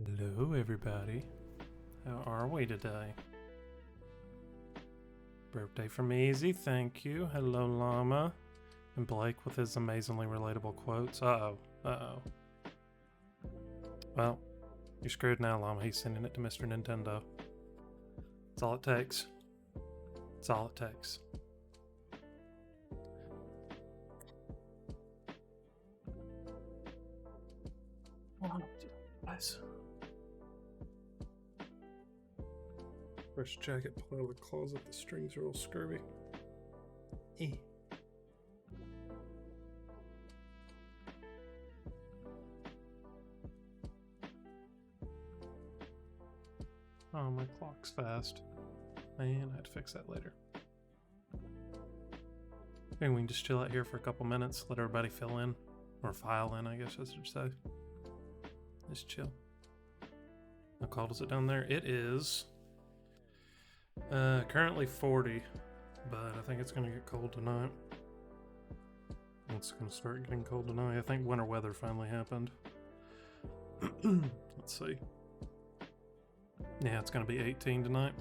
Hello, everybody. How are we today? Birthday from Easy, thank you. Hello, Llama. And Blake with his amazingly relatable quotes. Uh-oh. Well, you're screwed now, Llama. He's sending it to Mr. Nintendo. That's all it takes. That's all it takes. Nice. Fresh jacket, pull out of the closet. The strings are all scurvy. Oh, my clock's fast. Man, I had to fix that later. Maybe we can just chill out here for a couple minutes, let everybody fill in. Or file in, I guess I should say. Just chill. How cold is it down there? It is currently 40, but I think it's going to get cold tonight. It's going to start getting cold tonight. I think winter weather finally happened. Let's see. Yeah, it's going to be 18 tonight.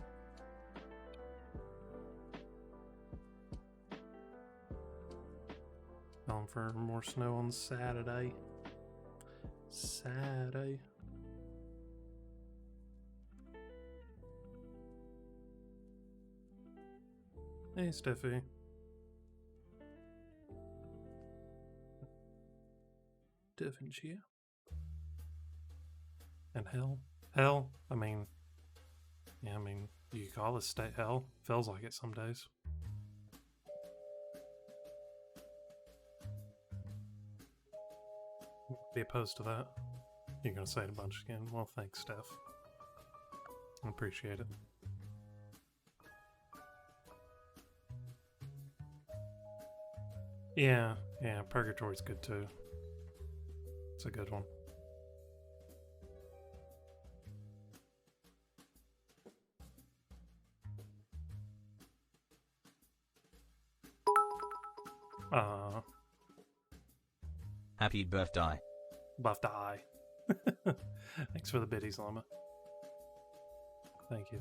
Calling for more snow on Saturday. Hey, Steffi. Different. And hell? Hell? I mean, yeah, you call this state hell? Feels like it some days. Be opposed to that. You're gonna say it a bunch again. Well, thanks, Steph. I appreciate it. Yeah, Purgatory's good too. It's a good one. Happy birthday. Buffed eye. Thanks for the biddies, Llama. Thank you.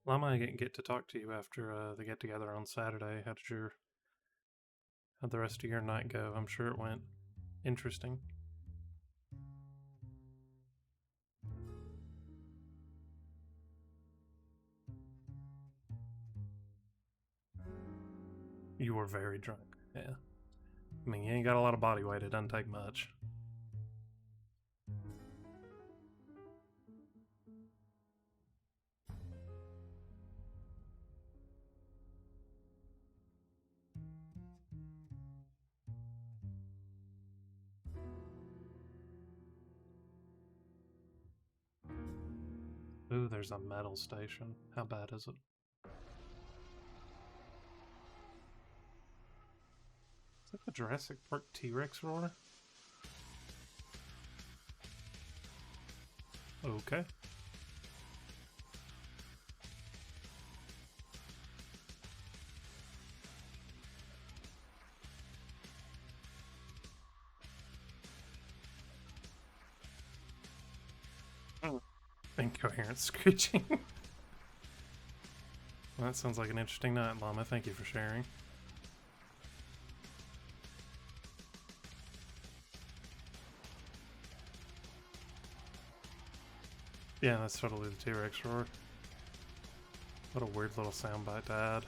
Llama, I didn't get to talk to you after the get together on Saturday. How'd the rest of your night go? I'm sure it went interesting. You were very drunk, yeah. I mean, you ain't got a lot of body weight, it doesn't take much. Ooh, there's a metal station. How bad is it? Is that the Jurassic Park T-Rex roar? Okay. Incoherent screeching. Well, that sounds like an interesting night, Llama. Thank you for sharing. Yeah, that's totally the T-Rex roar. What a weird little soundbite to add.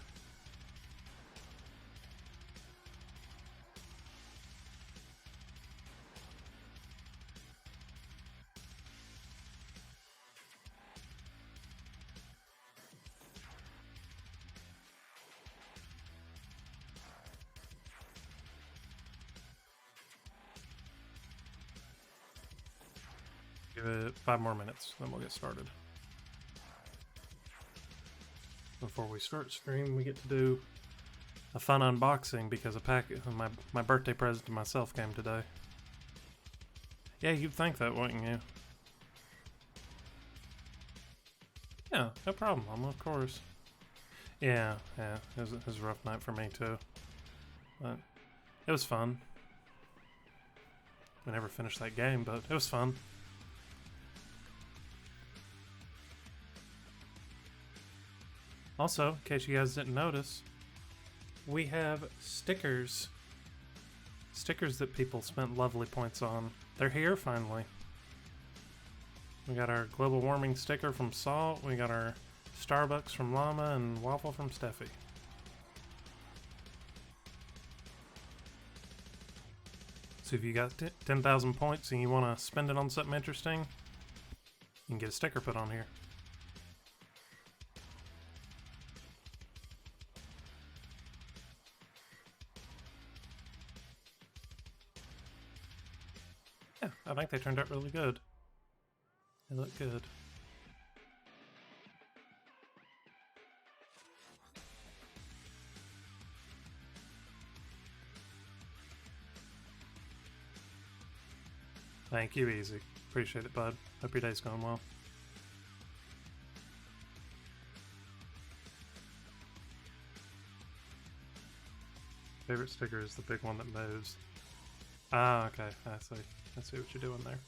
Give it 5 more minutes, then we'll get started. Before we start stream, we get to do a fun unboxing because my birthday present to myself came today. Yeah, you'd think that, wouldn't you? Yeah, no problem, Mama, of course. Yeah, it was a rough night for me too. But it was fun. We never finished that game, but it was fun. Also, in case you guys didn't notice, we have stickers. Stickers that people spent lovely points on. They're here finally. We got our global warming sticker from Salt. We got our Starbucks from Llama and Waffle from Steffi. So if you got 10,000 points and you want to spend it on something interesting, you can get a sticker put on here. Yeah, I think they turned out really good. They look good. Thank you, Easy. Appreciate it, bud. Hope your day's going well. Favorite sticker is the big one that moves. Ah, okay. I see. I see what you're doing there.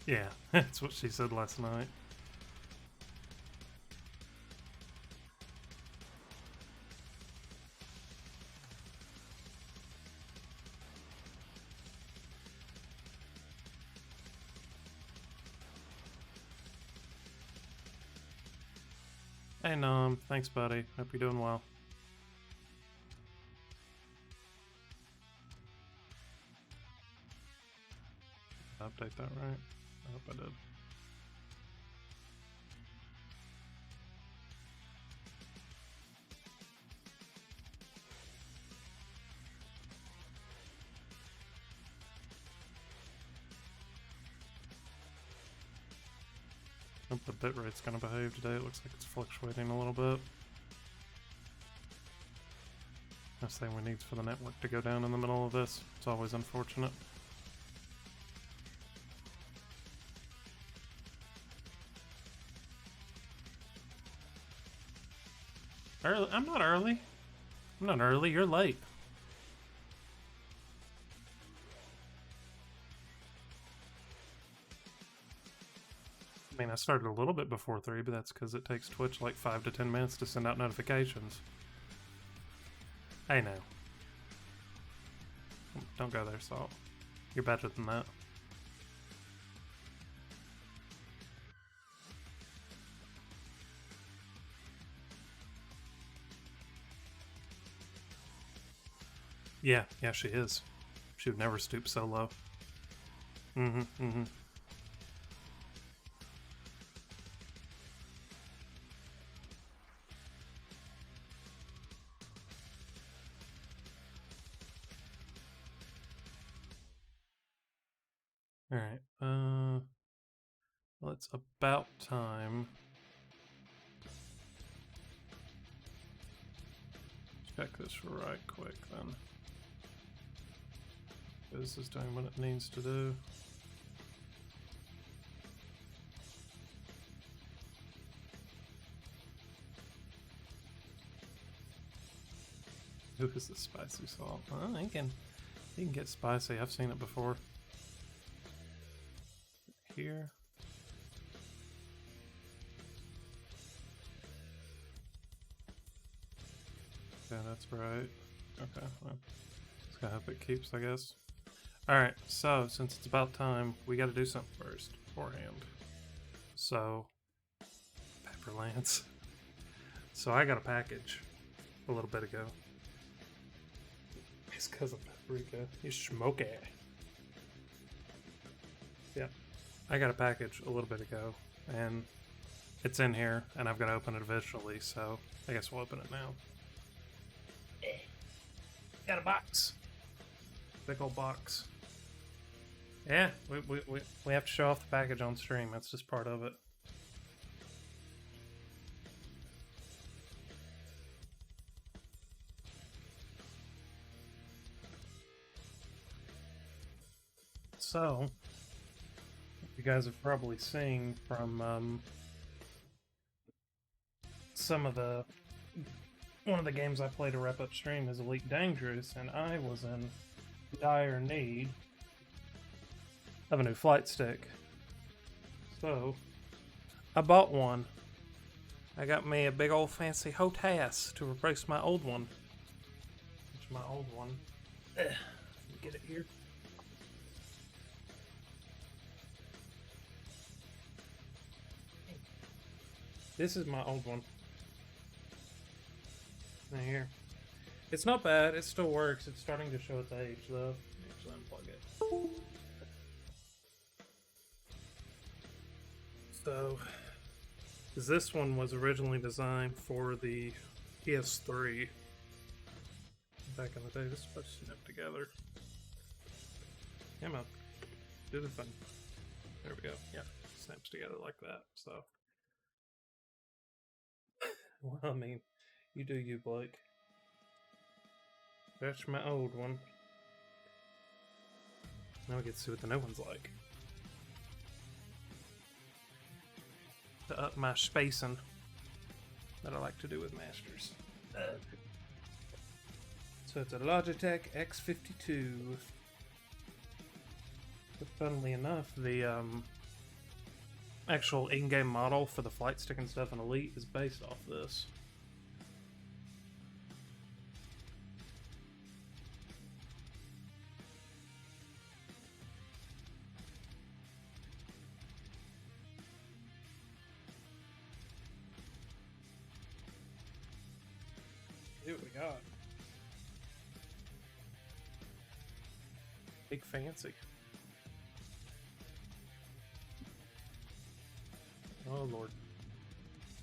Yeah, that's what she said last night. Hey, Nom. Thanks, buddy. Hope you're doing well. Update that right? I hope I did. Hope the bitrate's gonna behave today. It looks like it's fluctuating a little bit. Last thing we need for the network to go down in the middle of this. It's always unfortunate. Early? I'm not early. I'm not early. You're late. I mean, I started a little bit before 3, but that's because it takes Twitch like 5 to 10 minutes to send out notifications. Hey, now. Don't go there, Salt. You're better than that. Yeah, she is. She would never stoop so low. Alright, well, it's about time. Check this right quick then. This is doing what it needs to do. Who is the spicy salt? Oh, he can get spicy. I've seen it before. Here. Yeah, that's right. Okay, well, just gotta hope it keeps, I guess. Alright, so since it's about time, we gotta do something first, beforehand. So, Pepperlands. So I got a package a little bit ago. It's because of paprika. You smoky. Yeah. I got a package a little bit ago, and it's in here, and I've got to open it eventually, so I guess we'll open it now. Got a box. Big old box. Yeah, we have to show off the package on stream. That's just part of it. So, you guys have probably seen from some of the one of the games I play to wrap up stream is Elite Dangerous, and I was in dire need of a new flight stick. So, I bought one. I got me a big old fancy HOTAS to replace my old one. Which my old one. Let me get it here. This is my old one. Right here. It's not bad, it still works. It's starting to show its age though. Actually unplug it. So, this one was originally designed for the PS3. Back in the day, this is supposed to snap together. Come on. Do the thing. There we go. Yeah, snaps together like that, so. Well, I mean, you do you, Blake. That's my old one. Now we get to see what the new one's like. To up my spacing that I like to do with masters. So it's a Logitech X52. But funnily enough, the actual in-game model for the flight stick and stuff in Elite is based off this. See what we got. Big fancy. Oh lord.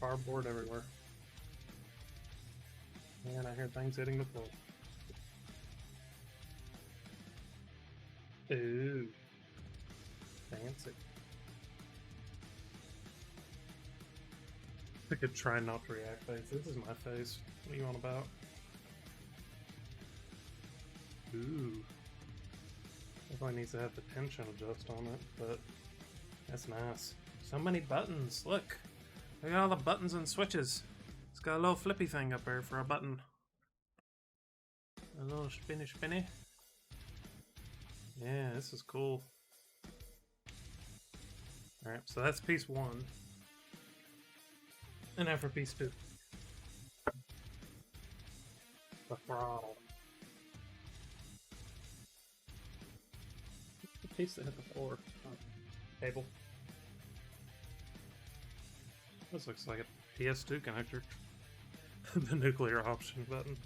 Fireboard everywhere. Man, I hear things hitting the floor. Ooh. Fancy. I could try not to react face. This is my face. What are you on about? Ooh. Definitely needs to have the tension adjust on it, but that's nice. So many buttons. Look at all the buttons and switches. It's got a little flippy thing up there for a button. A little spinny. Yeah, this is cool. Alright, so that's piece one. And now for piece two. The throttle. The piece that hit the floor. Oh, cable. This looks like a PS2 connector. The nuclear option button.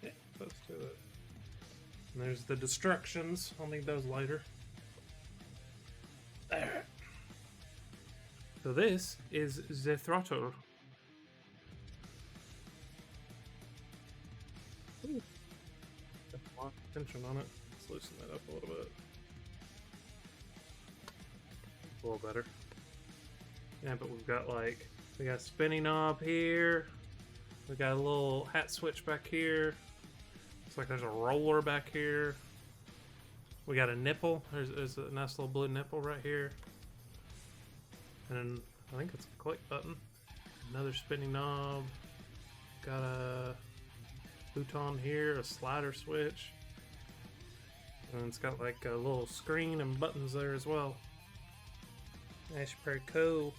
Yeah, close to it. And there's the destructions. I'll need those later. There. So this is the throttle. Ooh. Got a lot of tension on it. Let's loosen that up a little bit. A little better. Yeah, but we've got like, we got a spinny knob here. We got a little hat switch back here. Looks like there's a roller back here. We got a nipple. There's a nice little blue nipple right here. And I think it's a click button. Another spinning knob. Got a button here, a slider switch. And it's got like a little screen and buttons there as well. That's pretty cool.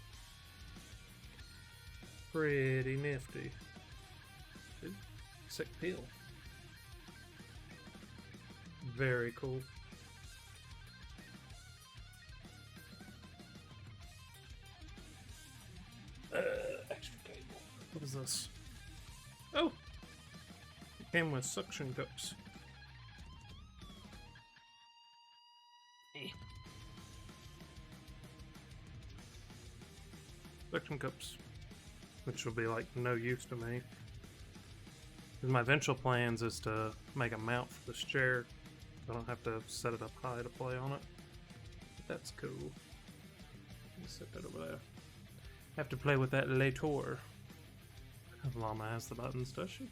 Pretty nifty. Ooh, sick peel. Very cool. Extra cable. What is this? Oh! It came with suction cups. Suction cups. Which will be like no use to me. My eventual plans is to make a mount for this chair. So I don't have to set it up high to play on it. But that's cool. Let me set that over there. Have to play with that later. Llama has the buttons, does she?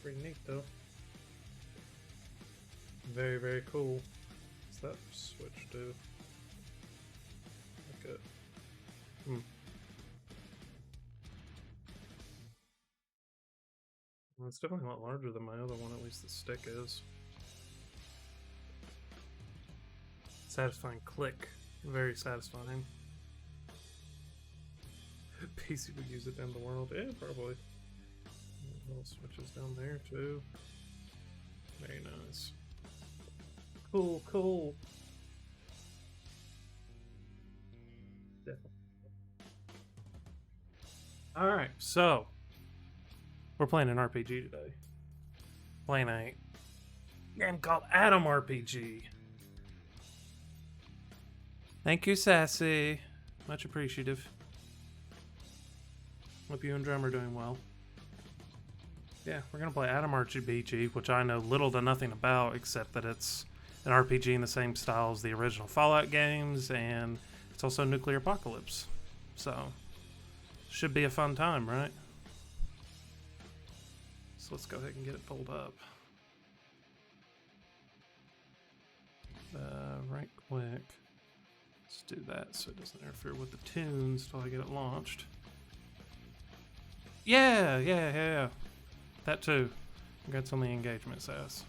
Pretty neat though. Very, very cool. What's that switch do? Okay. Well, it's definitely a lot larger than my other one, at least the stick is. Satisfying click. Very satisfying. PC would use it down the world. Yeah, probably. Little switches down there too. Very nice. Cool, cool. Definitely. Alright, so we're playing an RPG today. Playing a game called Atom RPG. Thank you, Sassy. Much appreciative. Hope you and Drum are doing well. Yeah, we're gonna play Atom RPG, which I know little to nothing about, except that it's an RPG in the same style as the original Fallout games, and it's also Nuclear Apocalypse. So, should be a fun time, right? So let's go ahead and get it pulled up. Right click. Let's do that so it doesn't interfere with the tunes till I get it launched. Yeah. That too. Congrats on the engagement, Sass.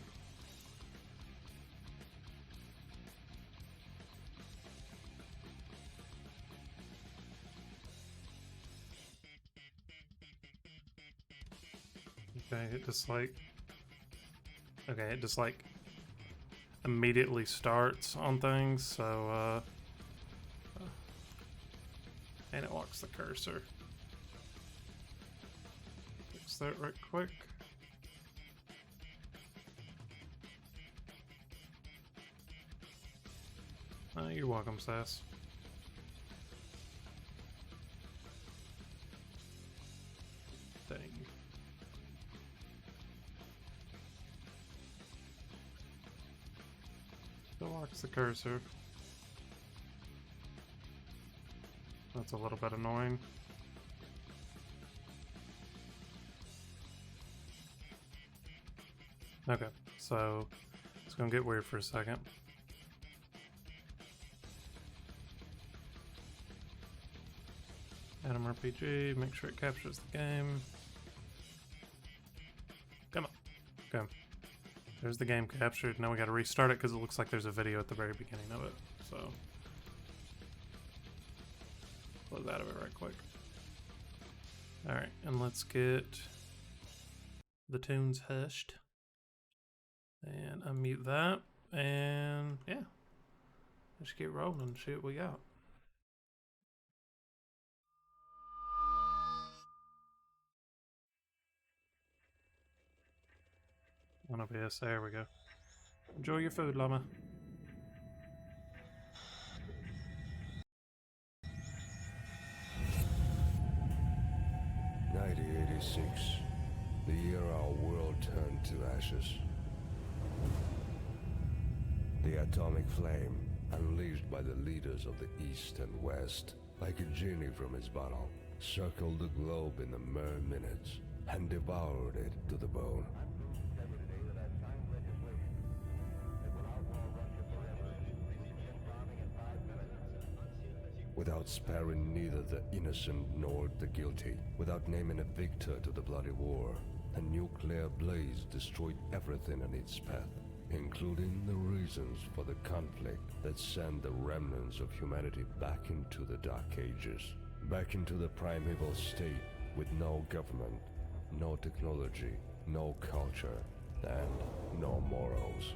Okay, it just like immediately starts on things, so and it locks the cursor. Fix that right quick. You're welcome, Sass. Dang. Still locks the cursor. That's a little bit annoying. Okay, so it's gonna get weird for a second. Atom RPG, make sure it captures the game. Come on. Okay. There's the game captured. Now we gotta restart it because it looks like there's a video at the very beginning of it. So, close out of it right quick. Alright, and let's get the tunes hushed. And unmute that. And yeah. Let's get rolling and see what we got. One of yes, there we go. Enjoy your food, llama. '86, the year our world turned to ashes. The atomic flame, unleashed by the leaders of the East and West, like a genie from his bottle, circled the globe in a mere minutes and devoured it to the bone. Without sparing neither the innocent nor the guilty, without naming a victor to the bloody war, a nuclear blaze destroyed everything in its path, including the reasons for the conflict that sent the remnants of humanity back into the Dark Ages, back into the primeval state with no government, no technology, no culture, and no morals.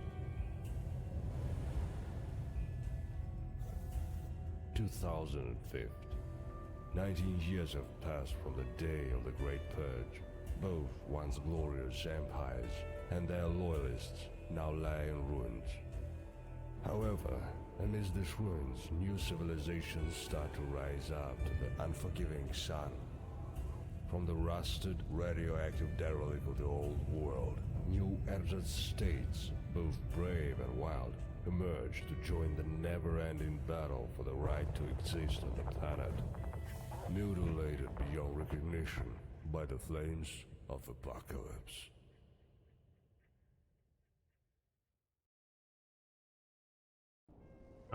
2005. 19 years have passed from the day of the Great Purge. Both once glorious empires and their loyalists now lie in ruins. However, amidst these ruins, new civilizations start to rise up to the unforgiving sun. From the rusted, radioactive derelict of the old world, new entered states, both brave and wild, emerge to join the never-ending battle for the right to exist on the planet, mutilated beyond recognition by the flames of apocalypse.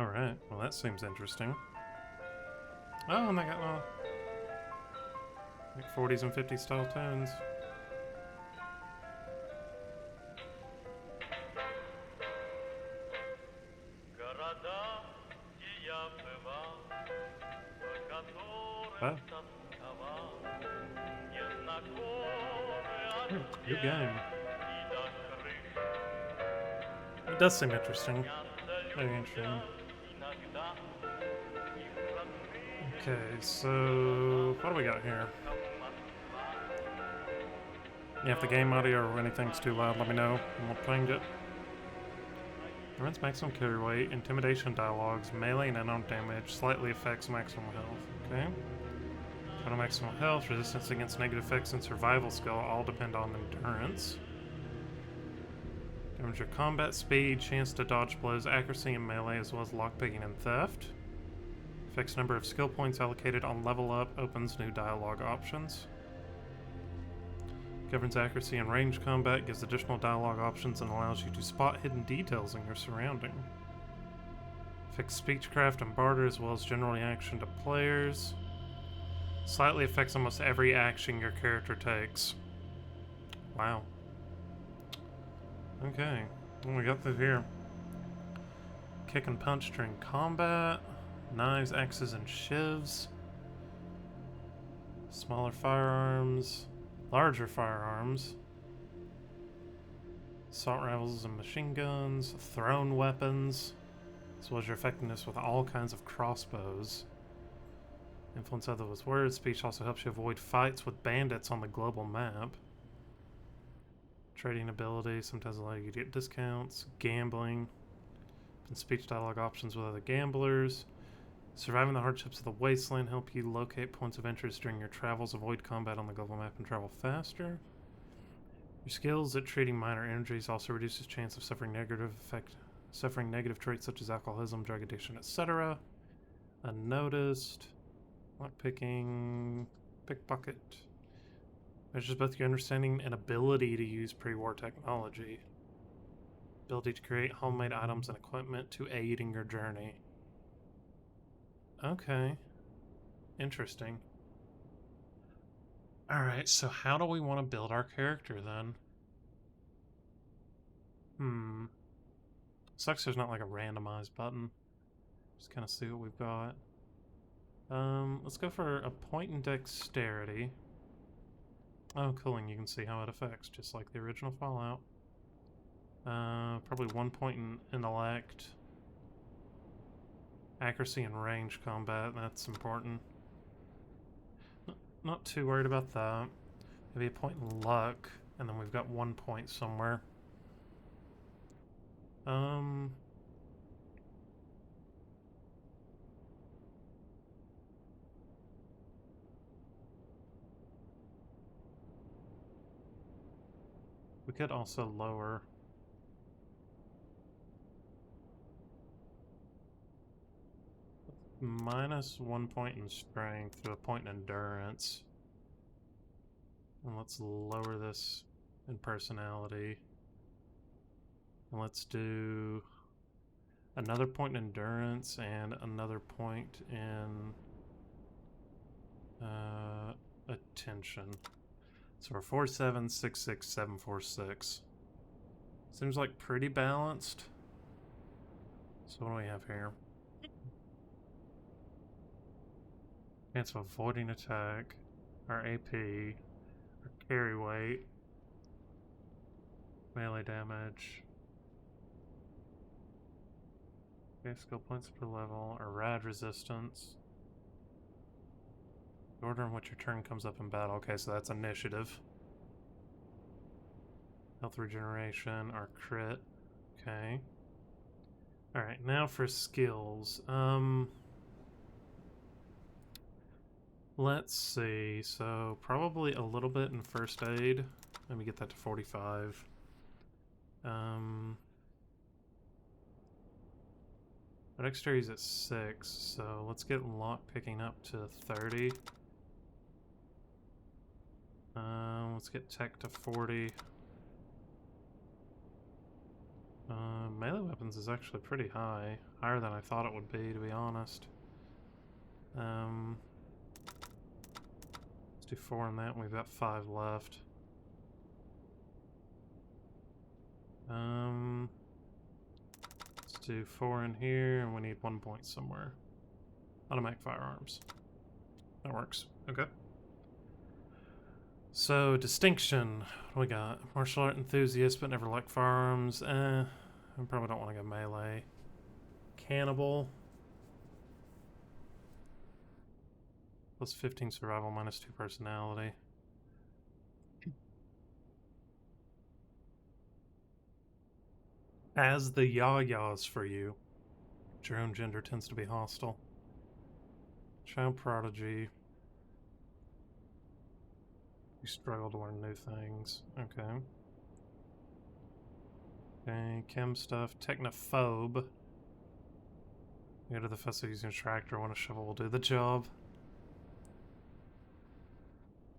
Alright, well that seems interesting. Oh, and they got like 40s and 50s style tunes. Oh. Good game. It does seem interesting. Very interesting. Okay, so what do we got here? Yeah, if the game audio or anything's too loud, let me know and we'll change it. Prevents maximum carry weight, intimidation dialogues, melee and unarmed damage, slightly affects maximum health. Okay. Total maximum health, resistance against negative effects, and survival skill all depend on endurance. Damage your combat speed, chance to dodge blows, accuracy and melee, as well as lockpicking and theft. Affects number of skill points allocated on level up, opens new dialogue options. Governs accuracy and range combat, gives additional dialogue options, and allows you to spot hidden details in your surrounding. Affects speechcraft and barter, as well as general reaction to players. Slightly affects almost every action your character takes. Wow. Okay, what we got through here? Kick and punch during combat. Knives, axes, and shivs. Smaller firearms. Larger firearms. Assault rifles and machine guns. Thrown weapons. As well as your effectiveness with all kinds of crossbows. Influence others with words. Speech also helps you avoid fights with bandits on the global map. Trading ability sometimes allow you to get discounts. Gambling. And speech dialogue options with other gamblers. Surviving the hardships of the wasteland help you locate points of interest during your travels, avoid combat on the global map, and travel faster. Your skills at treating minor injuries also reduces chance of suffering negative traits such as alcoholism, drug addiction, etc. Unnoticed. Lockpicking. Pickpocket. Measures both your understanding and ability to use pre-war technology. Ability to create homemade items and equipment to aid in your journey. Okay. Interesting. Alright, so how do we want to build our character then? Sucks there's not like a randomized button. Just kind of see what we've got. Let's go for a point in dexterity. Oh, cool, and you can see how it affects, just like the original Fallout. Probably 1 point in intellect. Accuracy and range combat, that's important. Not too worried about that. Maybe a point in luck, and then we've got 1 point somewhere. We could also lower. Minus 1 point in strength to a point in endurance. And let's lower this in personality. And let's do another point in endurance and another point in attention. So we're 4, 7, 6, 6, 7, 4, 6. Seems like pretty balanced. So what do we have here? Chance of avoiding attack, our AP, our carry weight, melee damage, okay, skill points per level, our rad resistance, the order in which your turn comes up in battle. Okay, so that's initiative. Health regeneration, our crit, okay. Alright, now for skills. Let's see, so probably a little bit in first aid. Let me get that to 45. My dexterity's at 6, so let's get lock picking up to 30. Let's get tech to 40. Melee weapons is actually pretty high. Higher than I thought it would be, to be honest. Let's do 4 in that, and we've got 5 left. Let's do 4 in here, and we need 1 point somewhere. Automatic firearms. That works. Okay. So, distinction. What do we got? Martial art enthusiast, but never liked firearms. I probably don't want to go melee. Cannibal. Plus 15 survival, minus 2 personality. As the yayas for you. Your own gender tends to be hostile. Child prodigy. You struggle to learn new things. Okay. Okay, chem stuff. Technophobe. You go to the festival using a tractor when a shovel will do the job.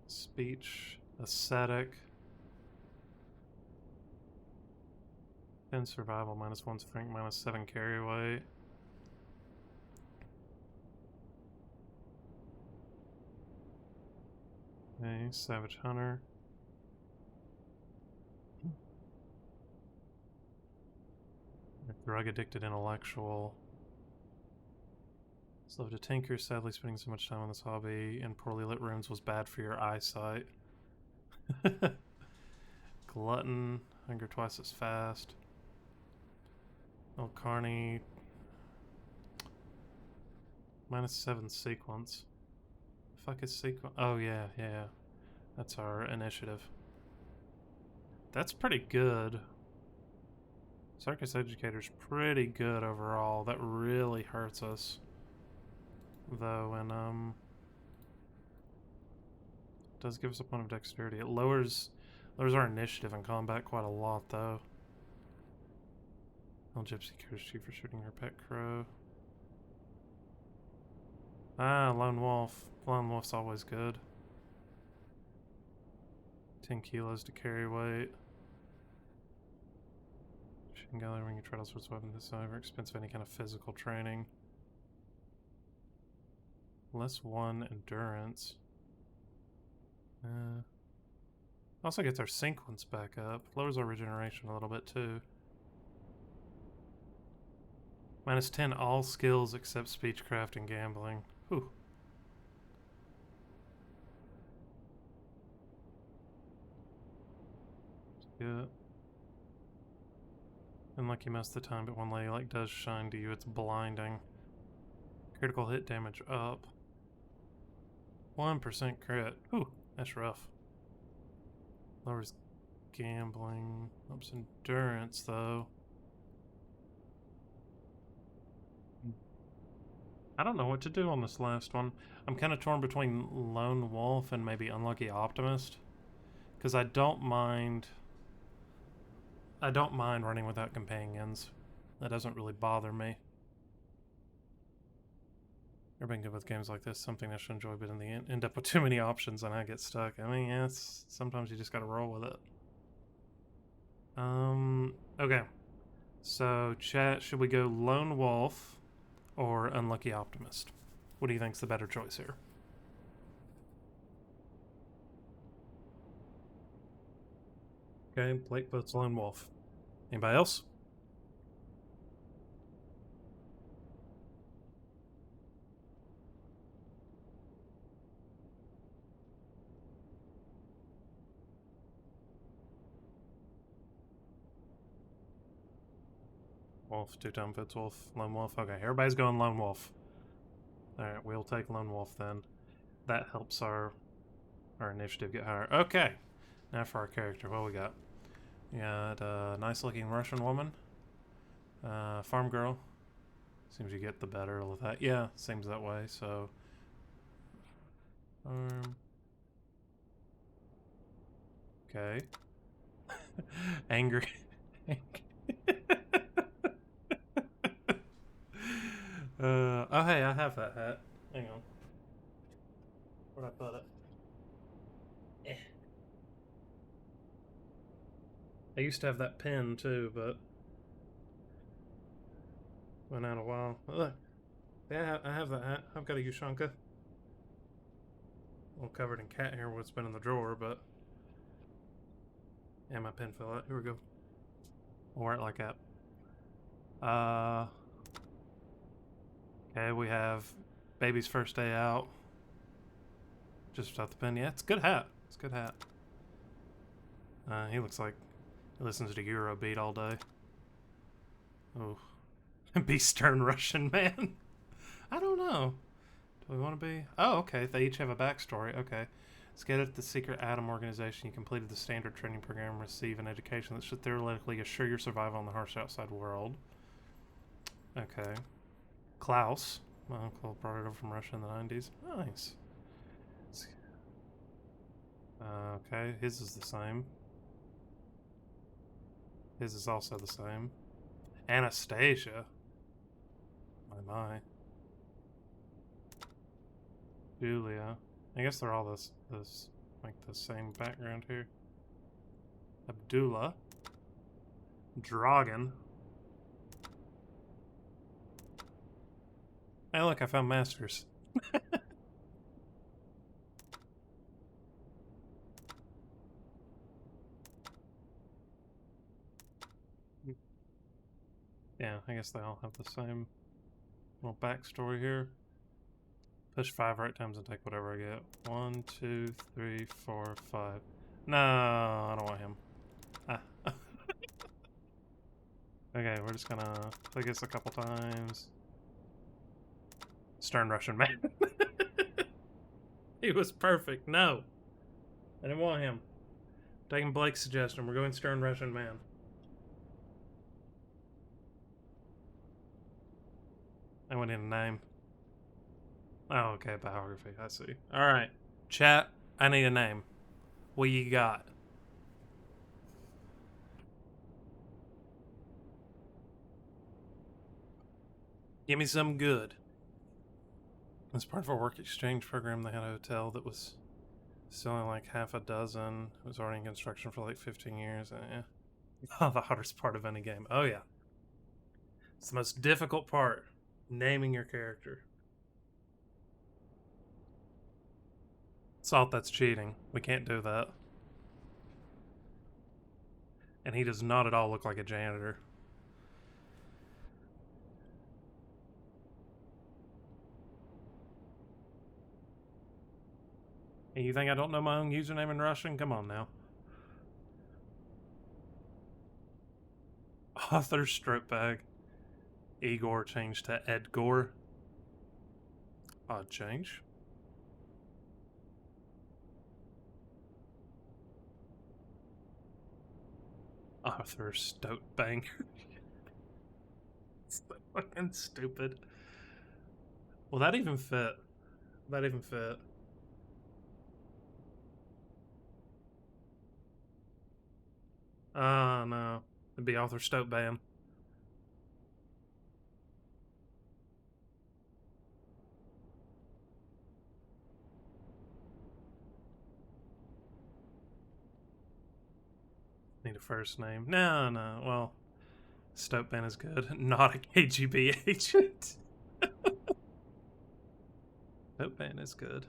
Speech. Ascetic. 10 survival, minus 1 strength, minus 7 carry weight. Okay, Savage Hunter. Drug addicted intellectual. Slow to tinker, sadly spending so much time on this hobby in poorly lit rooms was bad for your eyesight. Glutton, hunger twice as fast. El Carney, minus 7 sequence. Fuck is sequence? Oh yeah, yeah. That's our initiative. That's pretty good. Circus Educator's pretty good overall. That really hurts us, though, and does give us a point of dexterity. It lowers our initiative in combat quite a lot, though. El Gypsy curses you for shooting her pet crow. Ah, Lone Wolf. Lone Wolf's always good. 10 kilos to carry weight. You can gather when you try all sorts of weapons. This is however expensive any kind of physical training. Less 1 endurance. Also gets our sequence back up. Lowers our regeneration a little bit too. Minus 10 all skills except speechcraft and gambling. Whew. Good. Unlucky most of the time, but one lady like does shine to you, it's blinding. Critical hit damage up. 1% crit. Ooh, that's rough. Lowers gambling. Ups endurance though. I don't know what to do on this last one. I'm kind of torn between Lone Wolf and maybe Unlucky Optimist. Because I don't mind running without companions. That doesn't really bother me. I've been good with games like this, something I should enjoy, but in the end up with too many options and I get stuck. I mean, yeah, sometimes you just gotta roll with it. Okay. So, chat, should we go Lone Wolf or Unlucky Optimist? What do you think's the better choice here? Okay, Blake votes Lone Wolf. Anybody else? Wolf, two-tone votes Wolf, Lone Wolf. Okay, everybody's going Lone Wolf. Alright, we'll take Lone Wolf then. That helps our initiative get higher. Okay, now for our character, what we got? We got a nice-looking Russian woman. Farm girl. Seems you get the better of that. Yeah, seems that way, so... Okay. Angry. Oh hey, I have that hat. Hang on. Where'd I put it? I used to have that pen too, but Went out a while. Look, yeah, I have that hat. I've got a Ushanka. All covered in cat hair, what's been in the drawer, but yeah, my pen fell out. Here we go. I'll wear it like that. Okay, we have baby's first day out. Just without the pen. Yeah, it's a good hat. It's a good hat. He looks like he listens to Eurobeat all day. Oh. Be stern Russian man. I don't know. Do we want to be? Oh, okay. They each have a backstory. Okay. Scattered at the secret Atom organization, you completed the standard training program and receive an education that should theoretically assure your survival in the harsh outside world. Okay. Klaus. My uncle brought it over from Russia in the 90s. Nice. Okay, his is the same. His is also the same. Anastasia. My. Julia. I guess they're all this like the same background here. Abdullah. Dragon. Hey look, I found Masters. Yeah, I guess they all have the same little backstory here. Push 5 right times and take whatever I get. 1, 2, 3, 4, 5. No, I don't want him. Ah. Okay, we're just gonna play this a couple times. Stern Russian man. He was perfect. No. I didn't want him. Taking Blake's suggestion. We're going Stern Russian man. I went in a name. Oh, okay, biography. I see. Alright. Chat, I need a name. What you got? Give me something good. As part of our work exchange program, they had a hotel that was still only like half a dozen. It was already in construction for like 15 years. Yeah. Oh, the hardest part of any game. Oh, yeah. It's the most difficult part. Naming your character. Salt, that's cheating. We can't do that. And he does not at all look like a janitor. And you think I don't know my own username in Russian? Come on now. Author stroke bag. Igor changed to Edgor. Odd change. Arthur Stoat Banger. It's so fucking stupid. Will that even fit? Will that even fit? No. It'd be Arthur Stoat Ban. Need a first name. No. Well, Stoat Ban is good. Not a KGB agent. Stoat Ban is good.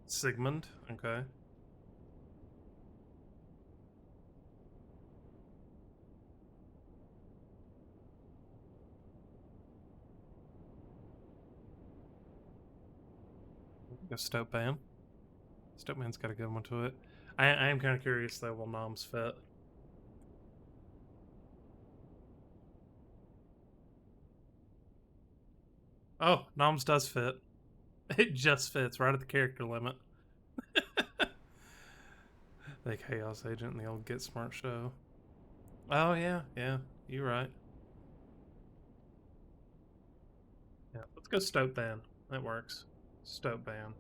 Sigmund, okay. Go Stoat Ban. Stoat Ban's got a good one to it. I am kind of curious though, will noms fit? Oh, noms does fit. It just fits right at the character limit. The Chaos Agent in the old Get Smart show. Oh, yeah, you're right. Yeah, let's go Stoat Ban. That works. Stoat Ban.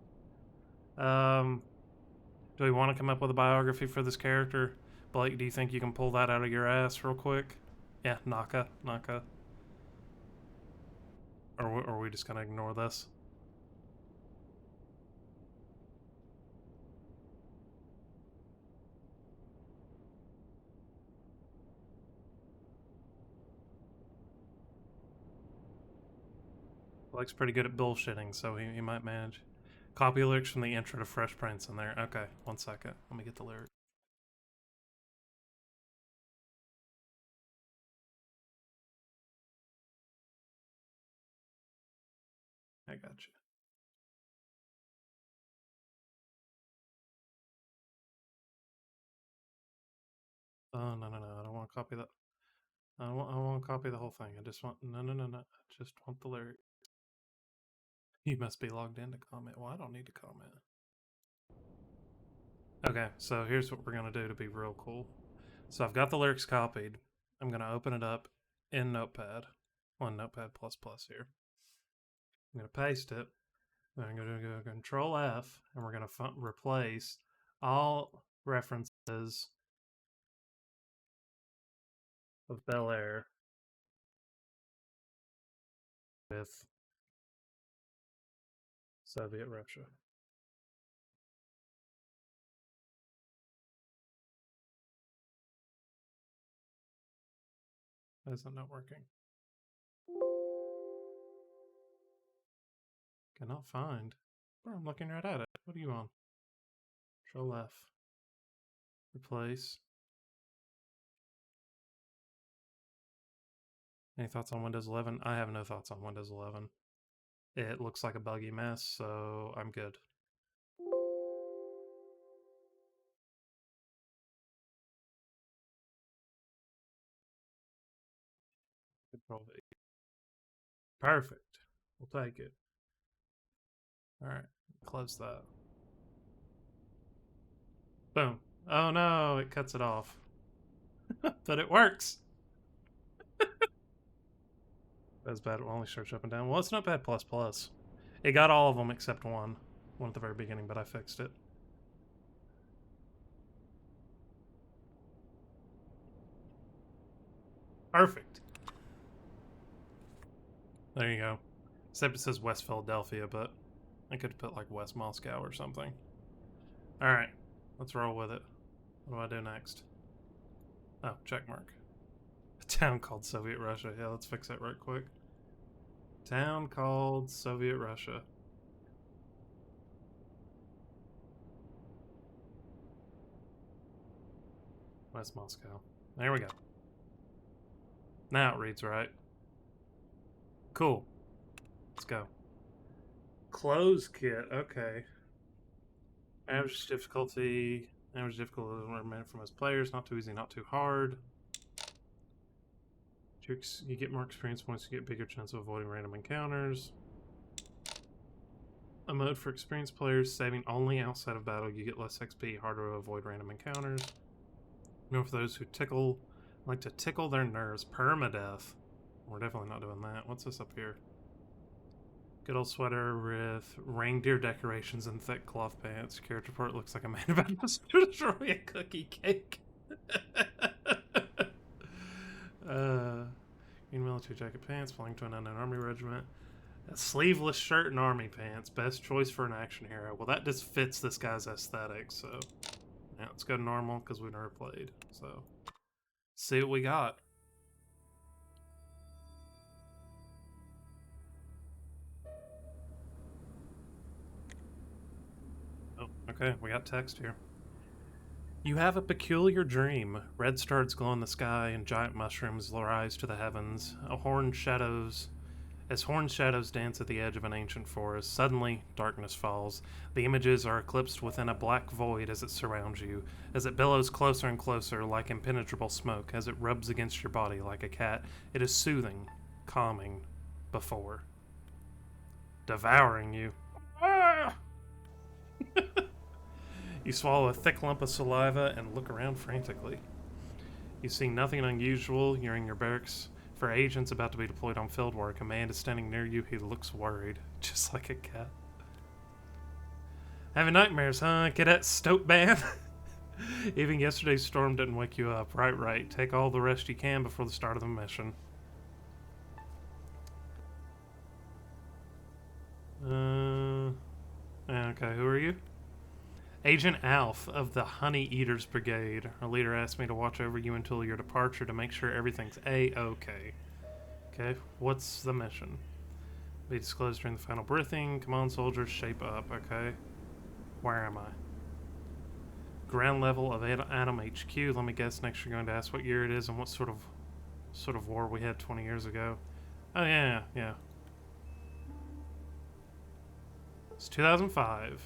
Do we want to come up with a biography for this character? Blake, do you think you can pull that out of your ass real quick? Yeah, Naka. Or are we just gonna ignore this? Blake's pretty good at bullshitting, so he might manage. Copy lyrics from the intro to Fresh Prince in there. Okay, 1 second. Let me get the lyric. I got you. Oh, no. I don't want to copy that. I don't want to copy the whole thing. I just want... No. I just want the lyric. You must be logged in to comment. Well, I don't need to comment. Okay, so here's what we're going to do to be real cool. So I've got the lyrics copied. I'm going to open it up in Notepad. On Notepad++ here. I'm going to paste it. Then I'm going to go Control F, and we're going to replace all references of Bel Air with Soviet Russia. Why is that not working? Cannot find. Bro, I'm looking right at it. What are you on? Control F. Replace. Any thoughts on Windows 11? I have no thoughts on Windows 11. It looks like a buggy mess, so I'm good. Control V. Perfect. We'll take it. Alright, close that. Boom. Oh no, it cuts it off. But it works. That's bad. We'll only search up and down. Well, it's not bad. Plus. It got all of them except one. One at the very beginning, but I fixed it. Perfect. There you go. Except it says West Philadelphia, but I could put like West Moscow or something. Alright, let's roll with it. What do I do next? Oh, check mark. A town called Soviet Russia. Yeah, let's fix that right quick. Town called Soviet Russia. West Moscow. There we go. Now it reads right. Cool. Let's go. Close kit. Okay. Average difficulty. Average difficulty is meant for most players. Not too easy, not too hard. You get more experience points, you get bigger chance of avoiding random encounters. A mode for experienced players, saving only outside of battle. You get less XP, harder to avoid random encounters. For those who like to tickle their nerves. Permadeath. We're definitely not doing that. What's this up here? Good old sweater with reindeer decorations and thick cloth pants. Character part looks like a man about to destroy a cookie cake. Green military jacket pants, belonging to an unknown army regiment. A sleeveless shirt and army pants. Best choice for an action hero. Well, that just fits this guy's aesthetic, so... Yeah, let's go to normal, because we've never played. So, see what we got. Oh, okay, we got text here. You have a peculiar dream. Red stars glow in the sky, and giant mushrooms rise to the heavens. As horned shadows dance at the edge of an ancient forest, suddenly darkness falls. The images are eclipsed within a black void as it surrounds you, as it billows closer and closer like impenetrable smoke, as it rubs against your body like a cat. It is soothing, calming, before devouring you. Ah! You swallow a thick lump of saliva and look around frantically. You see nothing unusual. You're in your barracks for agents about to be deployed on field work. A man is standing near you. He looks worried, just like a cat. Having nightmares, huh, Cadet Stopeban? Even yesterday's storm didn't wake you up. Right. Take all the rest you can before the start of the mission. Okay, who are you? Agent Alf of the Honey Eaters Brigade. Our leader asked me to watch over you until your departure to make sure everything's A-okay. Okay, what's the mission? Be disclosed during the final briefing. Come on, soldiers, shape up, okay? Where am I? Ground level of Atom HQ. Let me guess, next you're going to ask what year it is and what sort of war we had 20 years ago. Oh, yeah. It's 2005.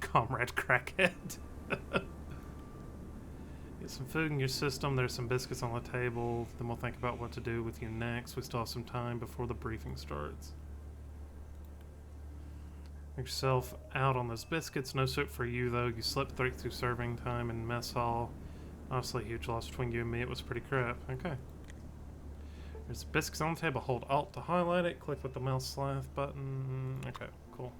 Comrade Crackhead. Get some food in your system. There's some biscuits on the table. Then we'll think about what to do with you next. We still have some time before the briefing starts. Make yourself out on those biscuits. No soup for you, though. You slept straight through serving time in mess hall. Honestly, huge loss between you and me. It was pretty crap. Okay. There's biscuits on the table. Hold Alt to highlight it. Click with the mouse left button. Okay, cool.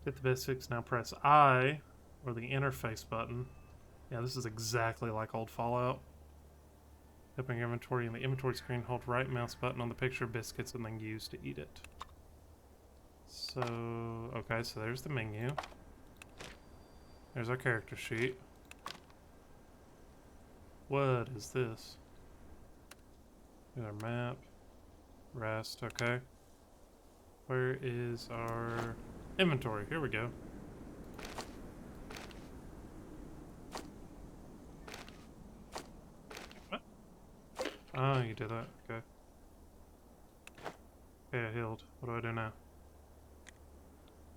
Get the biscuits. Now press I, or the interface button. Yeah, this is exactly like old Fallout. Open your inventory. In the inventory screen, hold right mouse button on the picture of biscuits and then use to eat it. So, okay, so there's the menu. There's our character sheet. What is this? There's our map. Rest, okay. Where is our inventory? Here we go. What? Oh, you did that. Okay. Okay, I healed. What do I do now?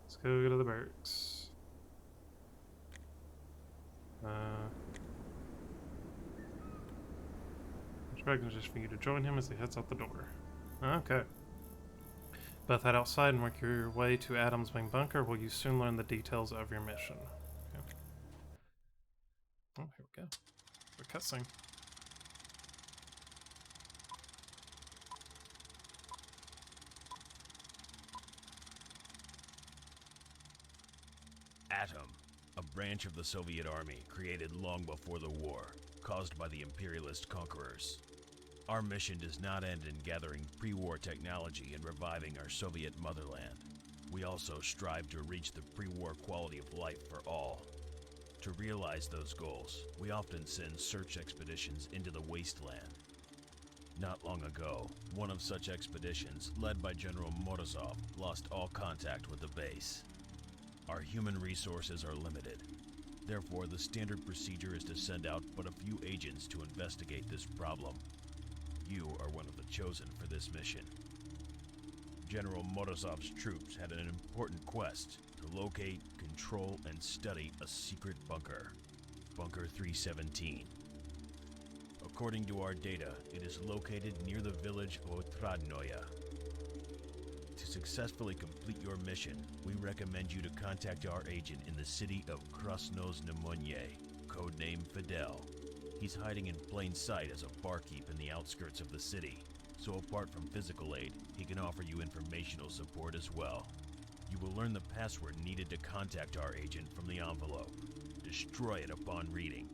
Let's go to the barracks. Instructions just for you to join him as he heads out the door. Okay. Both head outside and work your way to Adam's main bunker, where you soon learn the details of your mission. Okay. Oh, here we go. We're cussing. Atom, a branch of the Soviet Army created long before the war, caused by the imperialist conquerors. Our mission does not end in gathering pre-war technology and reviving our Soviet motherland. We also strive to reach the pre-war quality of life for all. To realize those goals, we often send search expeditions into the wasteland. Not long ago, one of such expeditions, led by General Morozov, lost all contact with the base. Our human resources are limited. Therefore, the standard procedure is to send out but a few agents to investigate this problem. You are one of the chosen for this mission. General Morozov's troops had an important quest to locate, control, and study a secret bunker. Bunker 317. According to our data, it is located near the village of Otradnoye. To successfully complete your mission, we recommend you to contact our agent in the city of Krasnoznamenye, codename Fidel. He's hiding in plain sight as a barkeep in the outskirts of the city, so apart from physical aid, he can offer you informational support as well. You will learn the password needed to contact our agent from the envelope. Destroy it upon reading.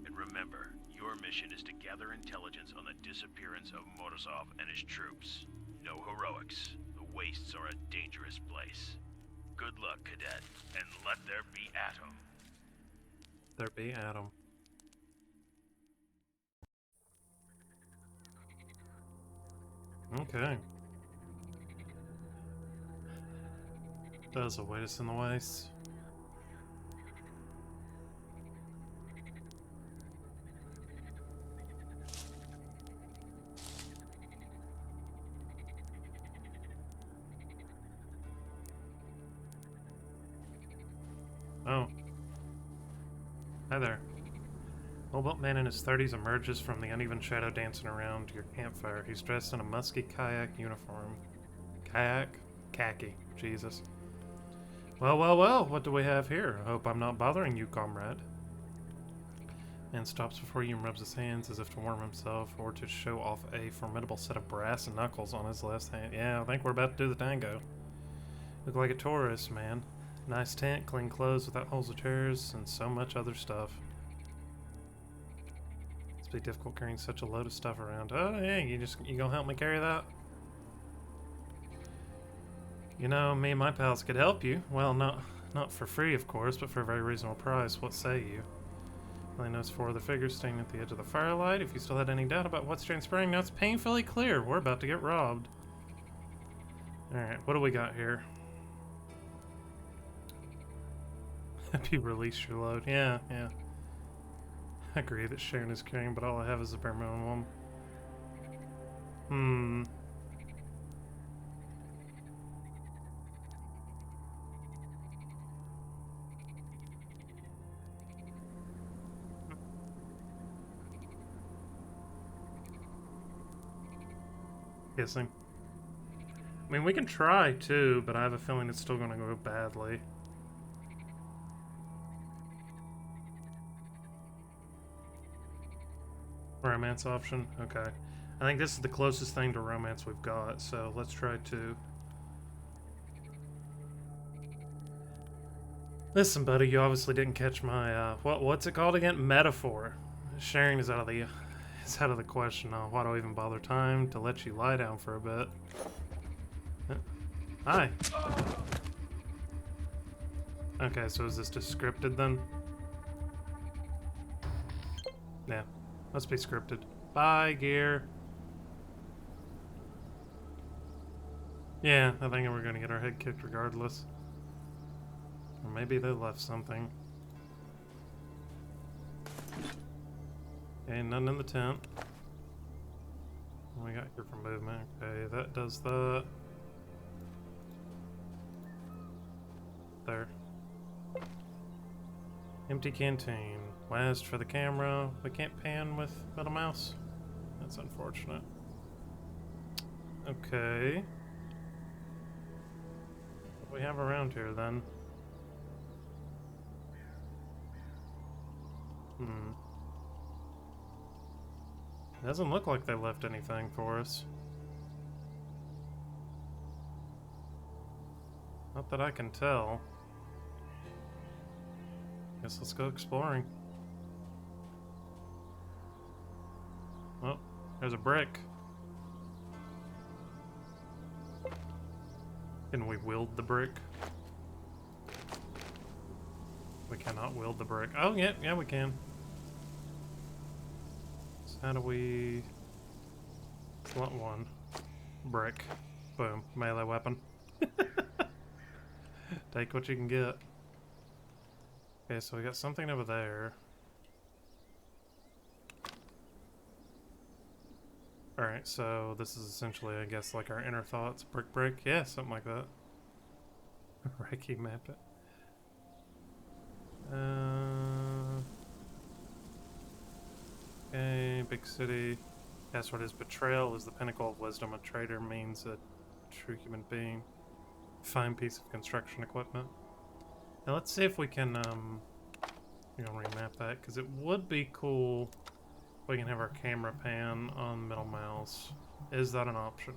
And remember, your mission is to gather intelligence on the disappearance of Morozov and his troops. No heroics. The wastes are a dangerous place. Good luck, Cadet, and let there be Atom. There be Atom. Okay. Does await us in the waste. Oh. Hi there. Mobile man in his 30s emerges from the uneven shadow dancing around your campfire. He's dressed in a musky kayak uniform. Kayak? Khaki. Jesus. Well, what do we have here? I hope I'm not bothering you, comrade. Man stops before you and rubs his hands as if to warm himself or to show off a formidable set of brass knuckles on his left hand. Yeah, I think we're about to do the tango. Look like a tourist, man. Nice tent, clean clothes without holes or tears, and so much other stuff. It's be difficult carrying such a load of stuff around. Oh yeah, you gonna help me carry that? You know, me and my pals could help you. Well, not for free, of course, but for a very reasonable price. What say you? I noticed 4 other figures standing at the edge of the firelight. If you still had any doubt about what's transpiring, now it's painfully clear. We're about to get robbed. Alright, what do we got here? Happy release your load. Yeah, yeah. I agree that Sharon is carrying, but all I have is the bare minimum. Guessing. I mean, we can try too, but I have a feeling it's still going to go badly. Romance option? Okay. I think this is the closest thing to romance we've got, so let's try to. Listen, buddy, you obviously didn't catch my, what's it called again? Metaphor. Sharing is out of the question now. Why do I even bother time to let you lie down for a bit? Hi. Okay, so is this just scripted then? Yeah, must be scripted. Bye, gear. Yeah, I think we're gonna get our head kicked regardless. Or maybe they left something. Okay, none in the tent. What we got here for movement? Okay, that does that. There. Empty canteen. Last for the camera. We can't pan with middle mouse. That's unfortunate. Okay. What do we have around here then? Doesn't look like they left anything for us. Not that I can tell. Guess let's go exploring. Oh, there's a brick. Can we wield the brick? We cannot wield the brick. Oh, yeah, we can. So how do we... Slot 1. Brick. Boom. Melee weapon. Take what you can get. Okay, so we got something over there. Alright, so this is essentially, I guess, like our inner thoughts. Brick. Yeah, something like that. Reiki map it. Okay, big city. Password is betrayal is the pinnacle of wisdom. A traitor means a true human being. Fine piece of construction equipment. Now let's see if we can, remap that, because it would be cool if we can have our camera pan on middle mouse. Is that an option?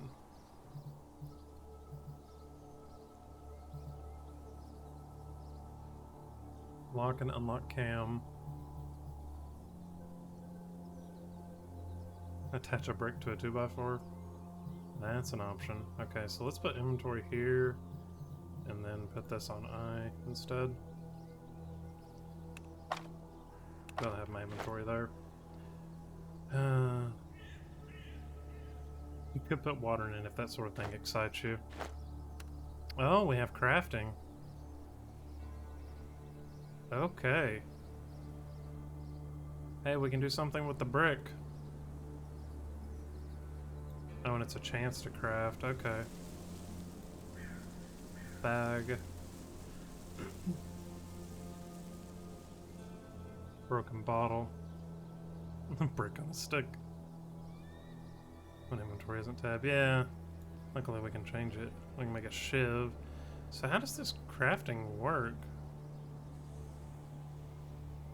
Lock and unlock cam. Attach a brick to a 2x4. That's an option. Okay, so let's put inventory here, and then put this on I instead. I'll have my inventory there. You could put water in if that sort of thing excites you. Oh, we have crafting. Okay. Hey, we can do something with the brick. Oh, and it's a chance to craft. Okay. Bag. Broken bottle. Brick on a stick. When inventory isn't tabbed. Yeah. Luckily we can change it. We can make a shiv. So how does this crafting work?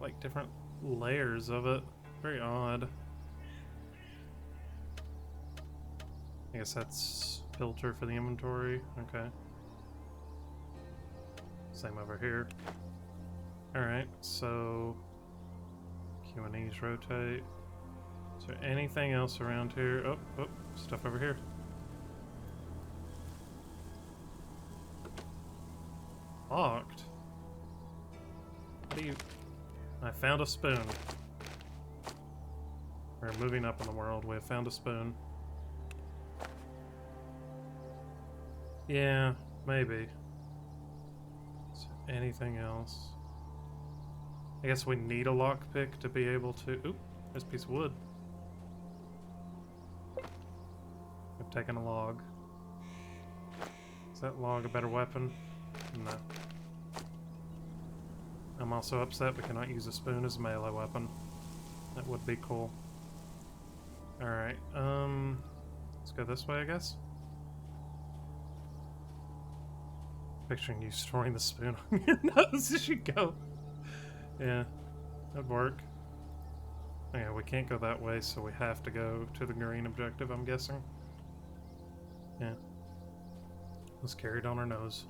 Like different layers of it. Very odd. I guess that's filter for the inventory. Okay. Same over here. Alright, so Q&E's rotate. Is there anything else around here? Oh, stuff over here. Locked? How do you... I found a spoon. We're moving up in the world. We have found a spoon. Yeah, maybe. Is there anything else? I guess we need a lockpick to be able to... Oop, there's a piece of wood. I've taken a log. Is that log a better weapon? No. I'm also upset we cannot use a spoon as a melee weapon. That would be cool. Alright, let's go this way, I guess. Picturing you storing the spoon on your nose as you go. Yeah, that'd work. Yeah, we can't go that way, so we have to go to the green objective, I'm guessing. Yeah. Let's carry it on our nose.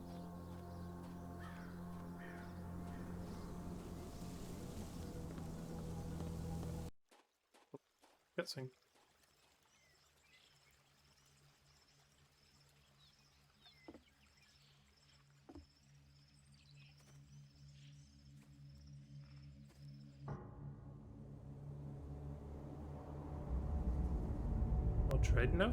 Guessing. I'll trade now.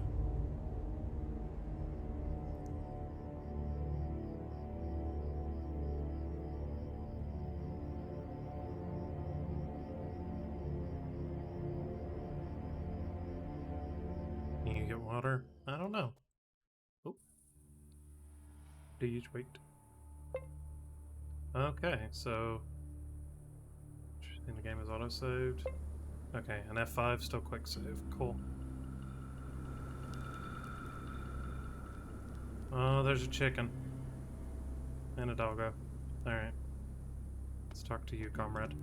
You get water? I don't know. Oh. Do you wait? Okay, so I think the game is auto-saved. Okay, and F5 still quick save. Cool. Oh, there's a chicken. And a doggo. Alright. Let's talk to you, comrade.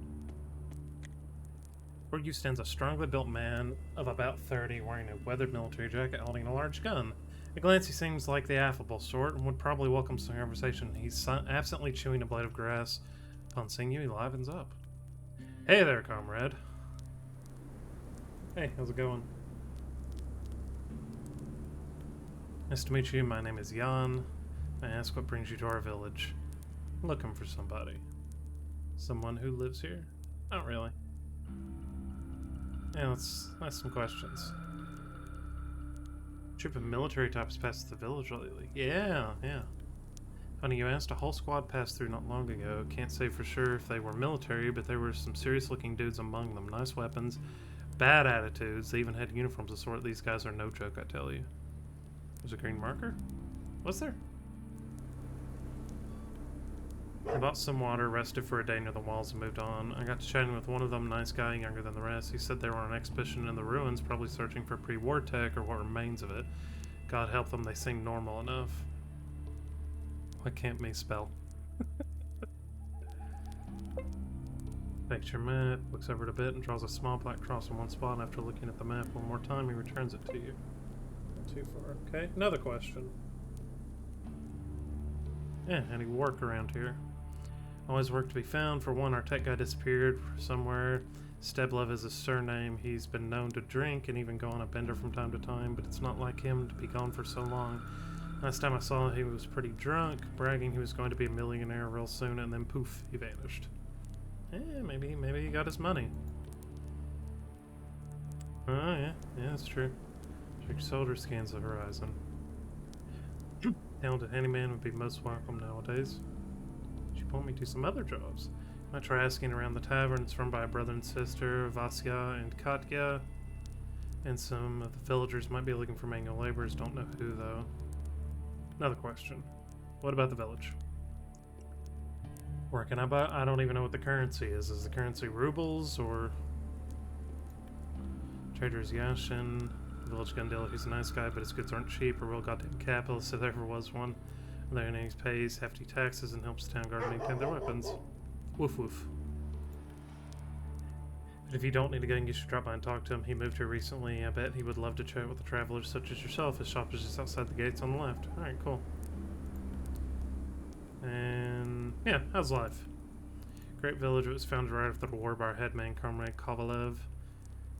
Before you stands a strongly built man of about 30 wearing a weathered military jacket holding a large gun. At a glance, he seems like the affable sort and would probably welcome some conversation. He's absently chewing a blade of grass. Upon seeing you, he livens up. Hey there, comrade. Hey, how's it going? Nice to meet you. My name is Jan. I ask what brings you to our village. I'm looking for somebody. Someone who lives here? Not really. Yeah, let's ask some questions. Troop of military types passed the village lately. Yeah. Funny you asked. A whole squad passed through not long ago. Can't say for sure if they were military, but there were some serious looking dudes among them. Nice weapons, bad attitudes. They even had uniforms of sort. These guys are no joke, I tell you. There's a green marker? Was there? I bought some water, rested for a day near the walls, and moved on. I got to chatting with one of them, nice guy, younger than the rest. He said they were on an expedition in the ruins, probably searching for pre-war tech or what remains of it. God help them, they seem normal enough. Why can't me spell? Takes your map, looks over it a bit, and draws a small black cross in one spot. After looking at the map one more time, he returns it to you. Not too far. Okay, another question. Yeah, any work around here? Always work to be found. For one, our tech guy disappeared somewhere. Steblev is his surname. He's been known to drink and even go on a bender from time to time, but it's not like him to be gone for so long. Last time I saw him, he was pretty drunk, bragging he was going to be a millionaire real soon, and then poof, he vanished. Maybe he got his money. Oh, yeah, that's true. Your soldier scans the horizon. Talented handyman would be most welcome nowadays. She point me to some other jobs. I might try asking around the tavern. It's run by a brother and sister, Vasya and Katya. And some of the villagers might be looking for manual laborers. Don't know who, though. Another question. What about the village? Where can I buy? I don't even know what the currency is. Is the currency rubles or... Trader's Yashin. Village gun dealer, he's a nice guy, but his goods aren't cheap. A real goddamn capitalist if there ever was one. Their earnings pays hefty taxes and helps the town guard maintain their weapons. Woof woof. But if you don't need a gun, you should drop by and talk to him. He moved here recently. I bet he would love to chat with the travelers such as yourself. His shop is just outside the gates on the left. Alright, cool. And yeah, how's life? Great village. It was founded right after the war by our headman, Comrade Kovalev.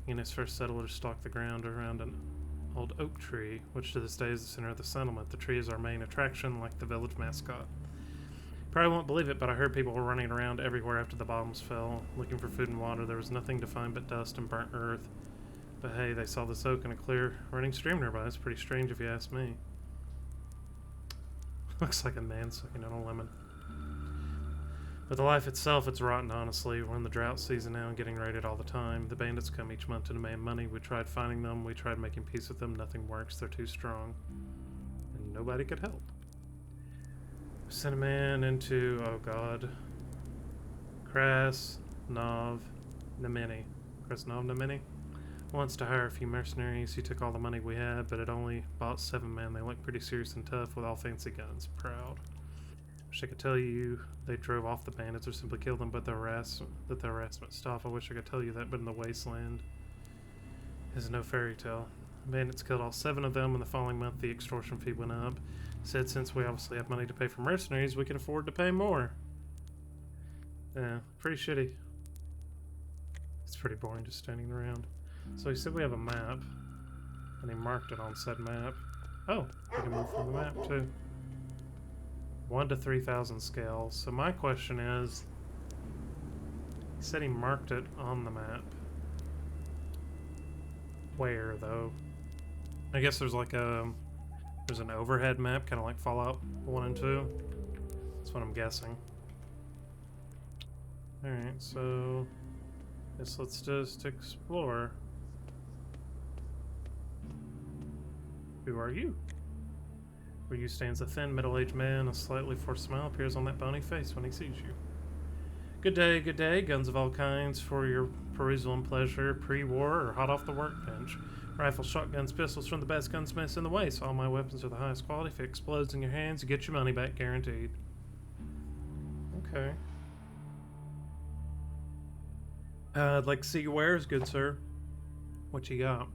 He and his first settlers stalked the ground around an old oak tree, which to this day is the center of the settlement. The tree is our main attraction, like the village mascot. Probably won't believe it, but I heard people were running around everywhere after the bombs fell, looking for food and water. There was nothing to find but dust and burnt earth. But hey, they saw this oak and a clear running stream nearby. It's pretty strange if you ask me. Looks like a man sucking on a lemon. But the life itself, it's rotten, honestly. We're in the drought season now and getting raided all the time. The bandits come each month to demand money. We tried finding them. We tried making peace with them. Nothing works. They're too strong. And nobody could help. We sent a man into, oh god, Krasnov Nameni. Krasnov Nameni? Wants to hire a few mercenaries. He took all the money we had, but it only bought 7 men. They look pretty serious and tough with all fancy guns. Proud. Wish I could tell you they drove off the bandits or simply killed them, but the harassment stopped. I wish I could tell you that, but in the wasteland is no fairy tale. Bandits killed all 7 of them, and the following month the extortion fee went up. Said since we obviously have money to pay for mercenaries, we can afford to pay more. Yeah, pretty shitty. It's pretty boring just standing around. So he said we have a map, and he marked it on said map. Oh, we can move from the map too. 1 to 3,000 scale. So my question is, he said he marked it on the map. Where though? I guess there's like there's an overhead map, kind of like Fallout 1 and 2. That's what I'm guessing. Alright, so guess let's just explore. Who are you? Where you stands a thin, middle-aged man. A slightly forced smile appears on that bony face when he sees you. Good day, good day. Guns of all kinds for your perusal and pleasure, pre-war or hot off the workbench. Rifles, shotguns, pistols from the best gunsmiths in the West. All my weapons are the highest quality. If it explodes in your hands, you get your money back guaranteed. Okay. I'd like to see your wares, good sir. What you got?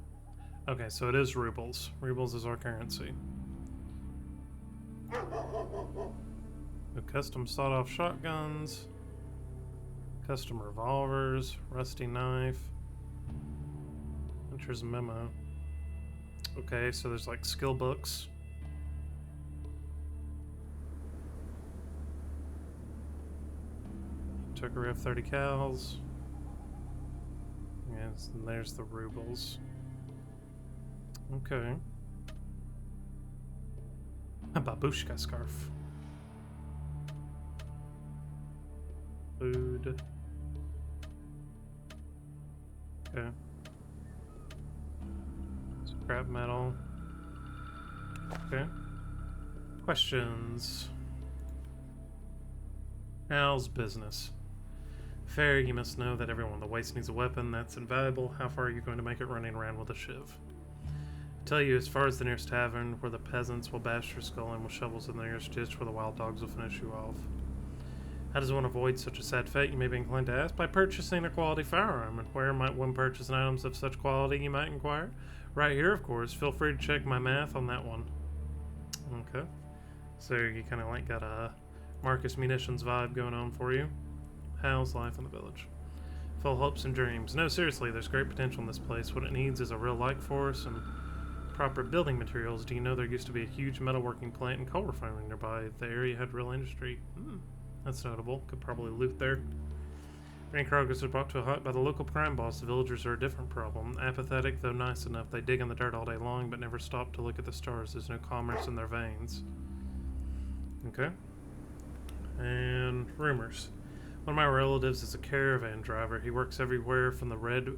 Okay, so it is rubles. Rubles is our currency. The custom sawed-off shotguns, custom revolvers, rusty knife, Hunter's memo. Okay, so there's like skill books. Took a ref 30 cals. Yes, and there's the rubles. Okay. A babushka scarf. Food. Okay. Scrap metal. Okay. Questions. How's business? Fair, you must know that everyone in the Waste needs a weapon. That's invaluable. How far are you going to make it running around with a shiv? Tell you, as far as the nearest tavern, where the peasants will bash your skull in with shovels, in the nearest ditch where the wild dogs will finish you off. How does one avoid such a sad fate, you may be inclined to ask? By purchasing a quality firearm. And where might one purchase items of such quality, you might inquire? Right here, of course. Feel free to check my math on that one. Okay. So you kind of like got a Marcus Munitions vibe going on for you. How's life in the village? Full hopes and dreams. No, seriously, there's great potential in this place. What it needs is a real life force and proper building materials. Do you know there used to be a huge metalworking plant and coal refinery nearby? The area had real industry. That's notable. Could probably loot there. Grain cargoes are brought to a halt by the local crime boss. The villagers are a different problem. Apathetic, though nice enough. They dig in the dirt all day long, but never stop to look at the stars. There's no commerce in their veins. Okay. And rumors. One of my relatives is a caravan driver. He works everywhere from the Red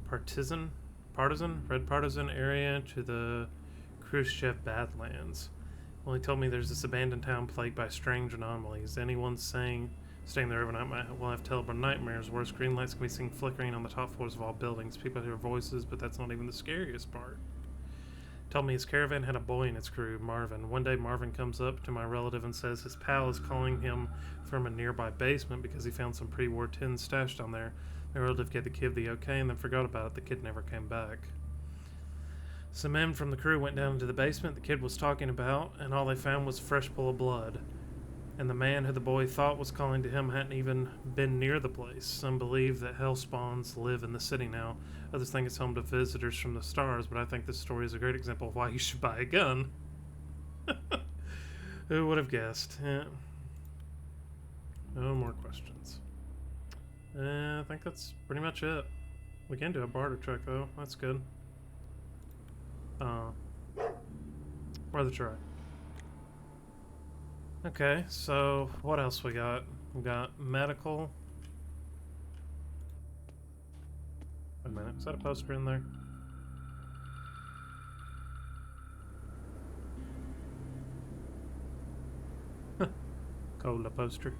Partisan area to the Khrushchev Badlands. Well, he told me there's this abandoned town plagued by strange anomalies. Anyone staying there overnight will have terrible nightmares. Worse, green lights can be seen flickering on the top floors of all buildings. People hear voices, but that's not even the scariest part. Told me his caravan had a boy in its crew, Marvin. One day Marvin comes up to my relative and says his pal is calling him from a nearby basement because he found some pre-war tins stashed down there. My relative gave the kid the okay and then forgot about it. The kid never came back. Some men from the crew went down into the basement the kid was talking about, and all they found was a fresh pool of blood. And the man who the boy thought was calling to him hadn't even been near the place. Some believe that hell spawns live in the city now. Others think it's home to visitors from the stars, but I think this story is a great example of why you should buy a gun. Who would have guessed? Yeah. No more questions. I think that's pretty much it. We can do a barter check though. That's good. Worth a try. Okay, so what else we got? We got medical. Wait a minute, is that a poster in there? Cola poster.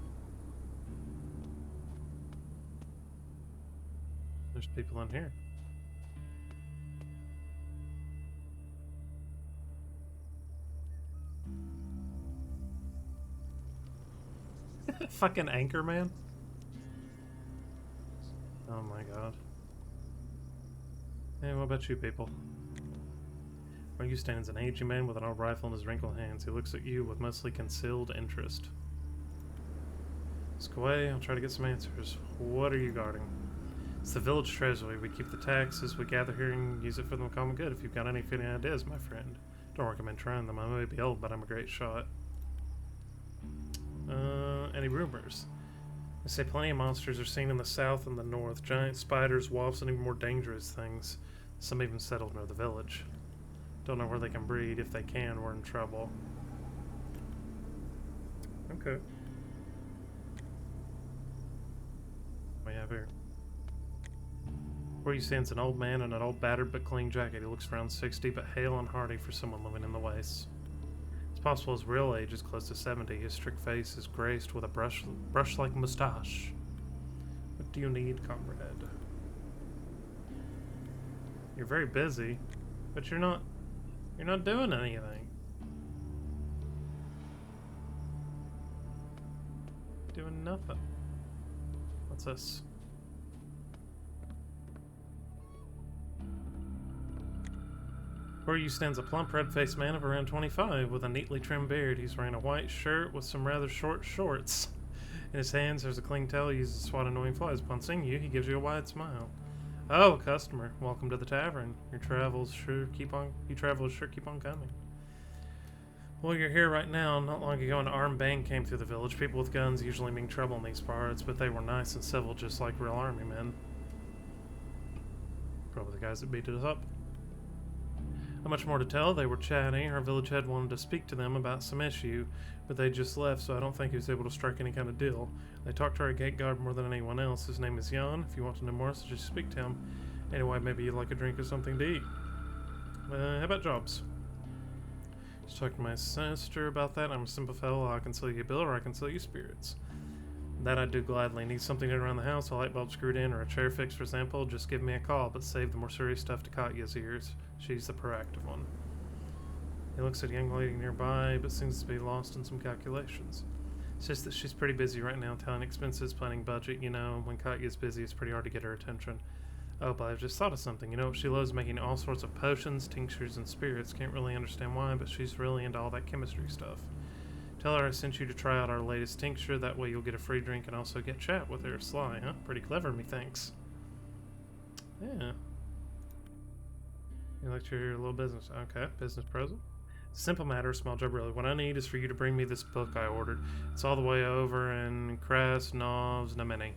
There's people in here. Fucking Anchorman. Oh my god. Hey, what about you people? Where you stands an aging man with an old rifle in his wrinkled hands. He looks at you with mostly concealed interest. Ask away, I'll try to get some answers. What are you guarding? It's the village treasury. We keep the taxes we gather here and use it for the common good. If you've got any fitting ideas, my friend. Don't recommend trying them. I may be old, but I'm a great shot. Any rumors? They say plenty of monsters are seen in the south and the north. Giant spiders, wasps, and even more dangerous things. Some even settled near the village. Don't know where they can breed. If they can, we're in trouble. Okay. What do we have here? Where you stands an old man in an old battered but clean jacket. He looks around 60, but hale and hearty for someone living in the wastes. It's possible his real age is close to 70. His strict face is graced with a brush-like mustache. What do you need, comrade? You're very busy, but you're not doing anything. Doing nothing. What's this? Where you stands a plump, red-faced man of around 25 with a neatly trimmed beard. He's wearing a white shirt with some rather short shorts. In his hands, there's a cling towel he uses to swat annoying flies. Upon seeing you, he gives you a wide smile. Oh, a customer. Welcome to the tavern. Your travels sure keep on coming. Well, you're here right now. Not long ago, an armed band came through the village. People with guns usually mean trouble in these parts, but they were nice and civil, just like real army men. Probably the guys that beat us up. Not much more to tell. They were chatty. Our village head wanted to speak to them about some issue, but they just left, so I don't think he was able to strike any kind of deal. They talked to our gate guard more than anyone else. His name is Jan. If you want to know more, so just speak to him. Anyway, maybe you'd like a drink or something to eat. How about jobs? Just talked to my sister about that. I'm a simple fellow. I can sell you a bill or I can sell you spirits. That I'd do gladly. Need something done around the house, a light bulb screwed in, or a chair fixed, for example, just give me a call, but save the more serious stuff to Katya's ears. She's the proactive one. He looks at a young lady nearby, but seems to be lost in some calculations. It's just that she's pretty busy right now, telling expenses, planning budget, you know, when Katya's busy, it's pretty hard to get her attention. Oh, but I've just thought of something. You know, she loves making all sorts of potions, tinctures, and spirits. Can't really understand why, but she's really into all that chemistry stuff. Tell her I sent you to try out our latest tincture. That way you'll get a free drink and also get chat with her. Sly, huh? Pretty clever, methinks. Yeah. You like your little business. Okay, business present. Simple matter, small job really. What I need is for you to bring me this book I ordered. It's all the way over in Krasnov na Mini.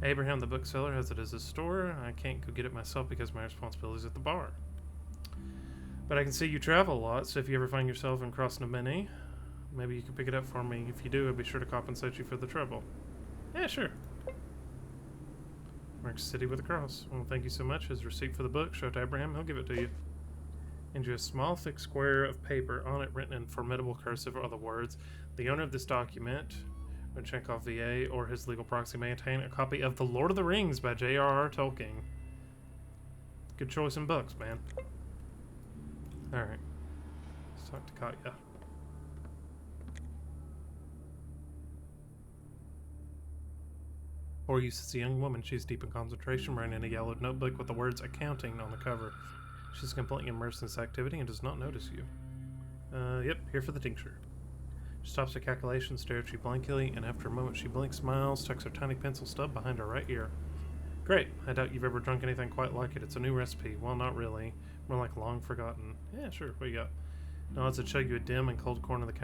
Abraham, the bookseller, has it as his store. I can't go get it myself because my responsibility is at the bar. But I can see you travel a lot, so if you ever find yourself in Krasnov, maybe you can pick it up for me. If you do, I'll be sure to compensate you for the trouble. Yeah, sure. Marks City with a cross. Well, thank you so much. His receipt for the book, show it to Abraham, he'll give it to you. Hand you a small, thick square of paper. On it, written in formidable cursive, are the words, the owner of this document, Chekhov VA, or his legal proxy may obtain a copy of The Lord of the Rings by J.R.R. Tolkien. Good choice in books, man. Alright. Let's talk to Katya. Or you see a young woman. She's deep in concentration, wearing in a yellowed notebook with the words accounting on the cover. She's completely immersed in this activity and does not notice you. Yep, here for the tincture. She stops her calculation, stares at you blankly, and after a moment she blinks, smiles, tucks her tiny pencil stub behind her right ear. Great. I doubt you've ever drunk anything quite like it. It's a new recipe. Well, not really. More like long forgotten. Yeah, sure. What you got? Now let's show you a dim and cold corner of the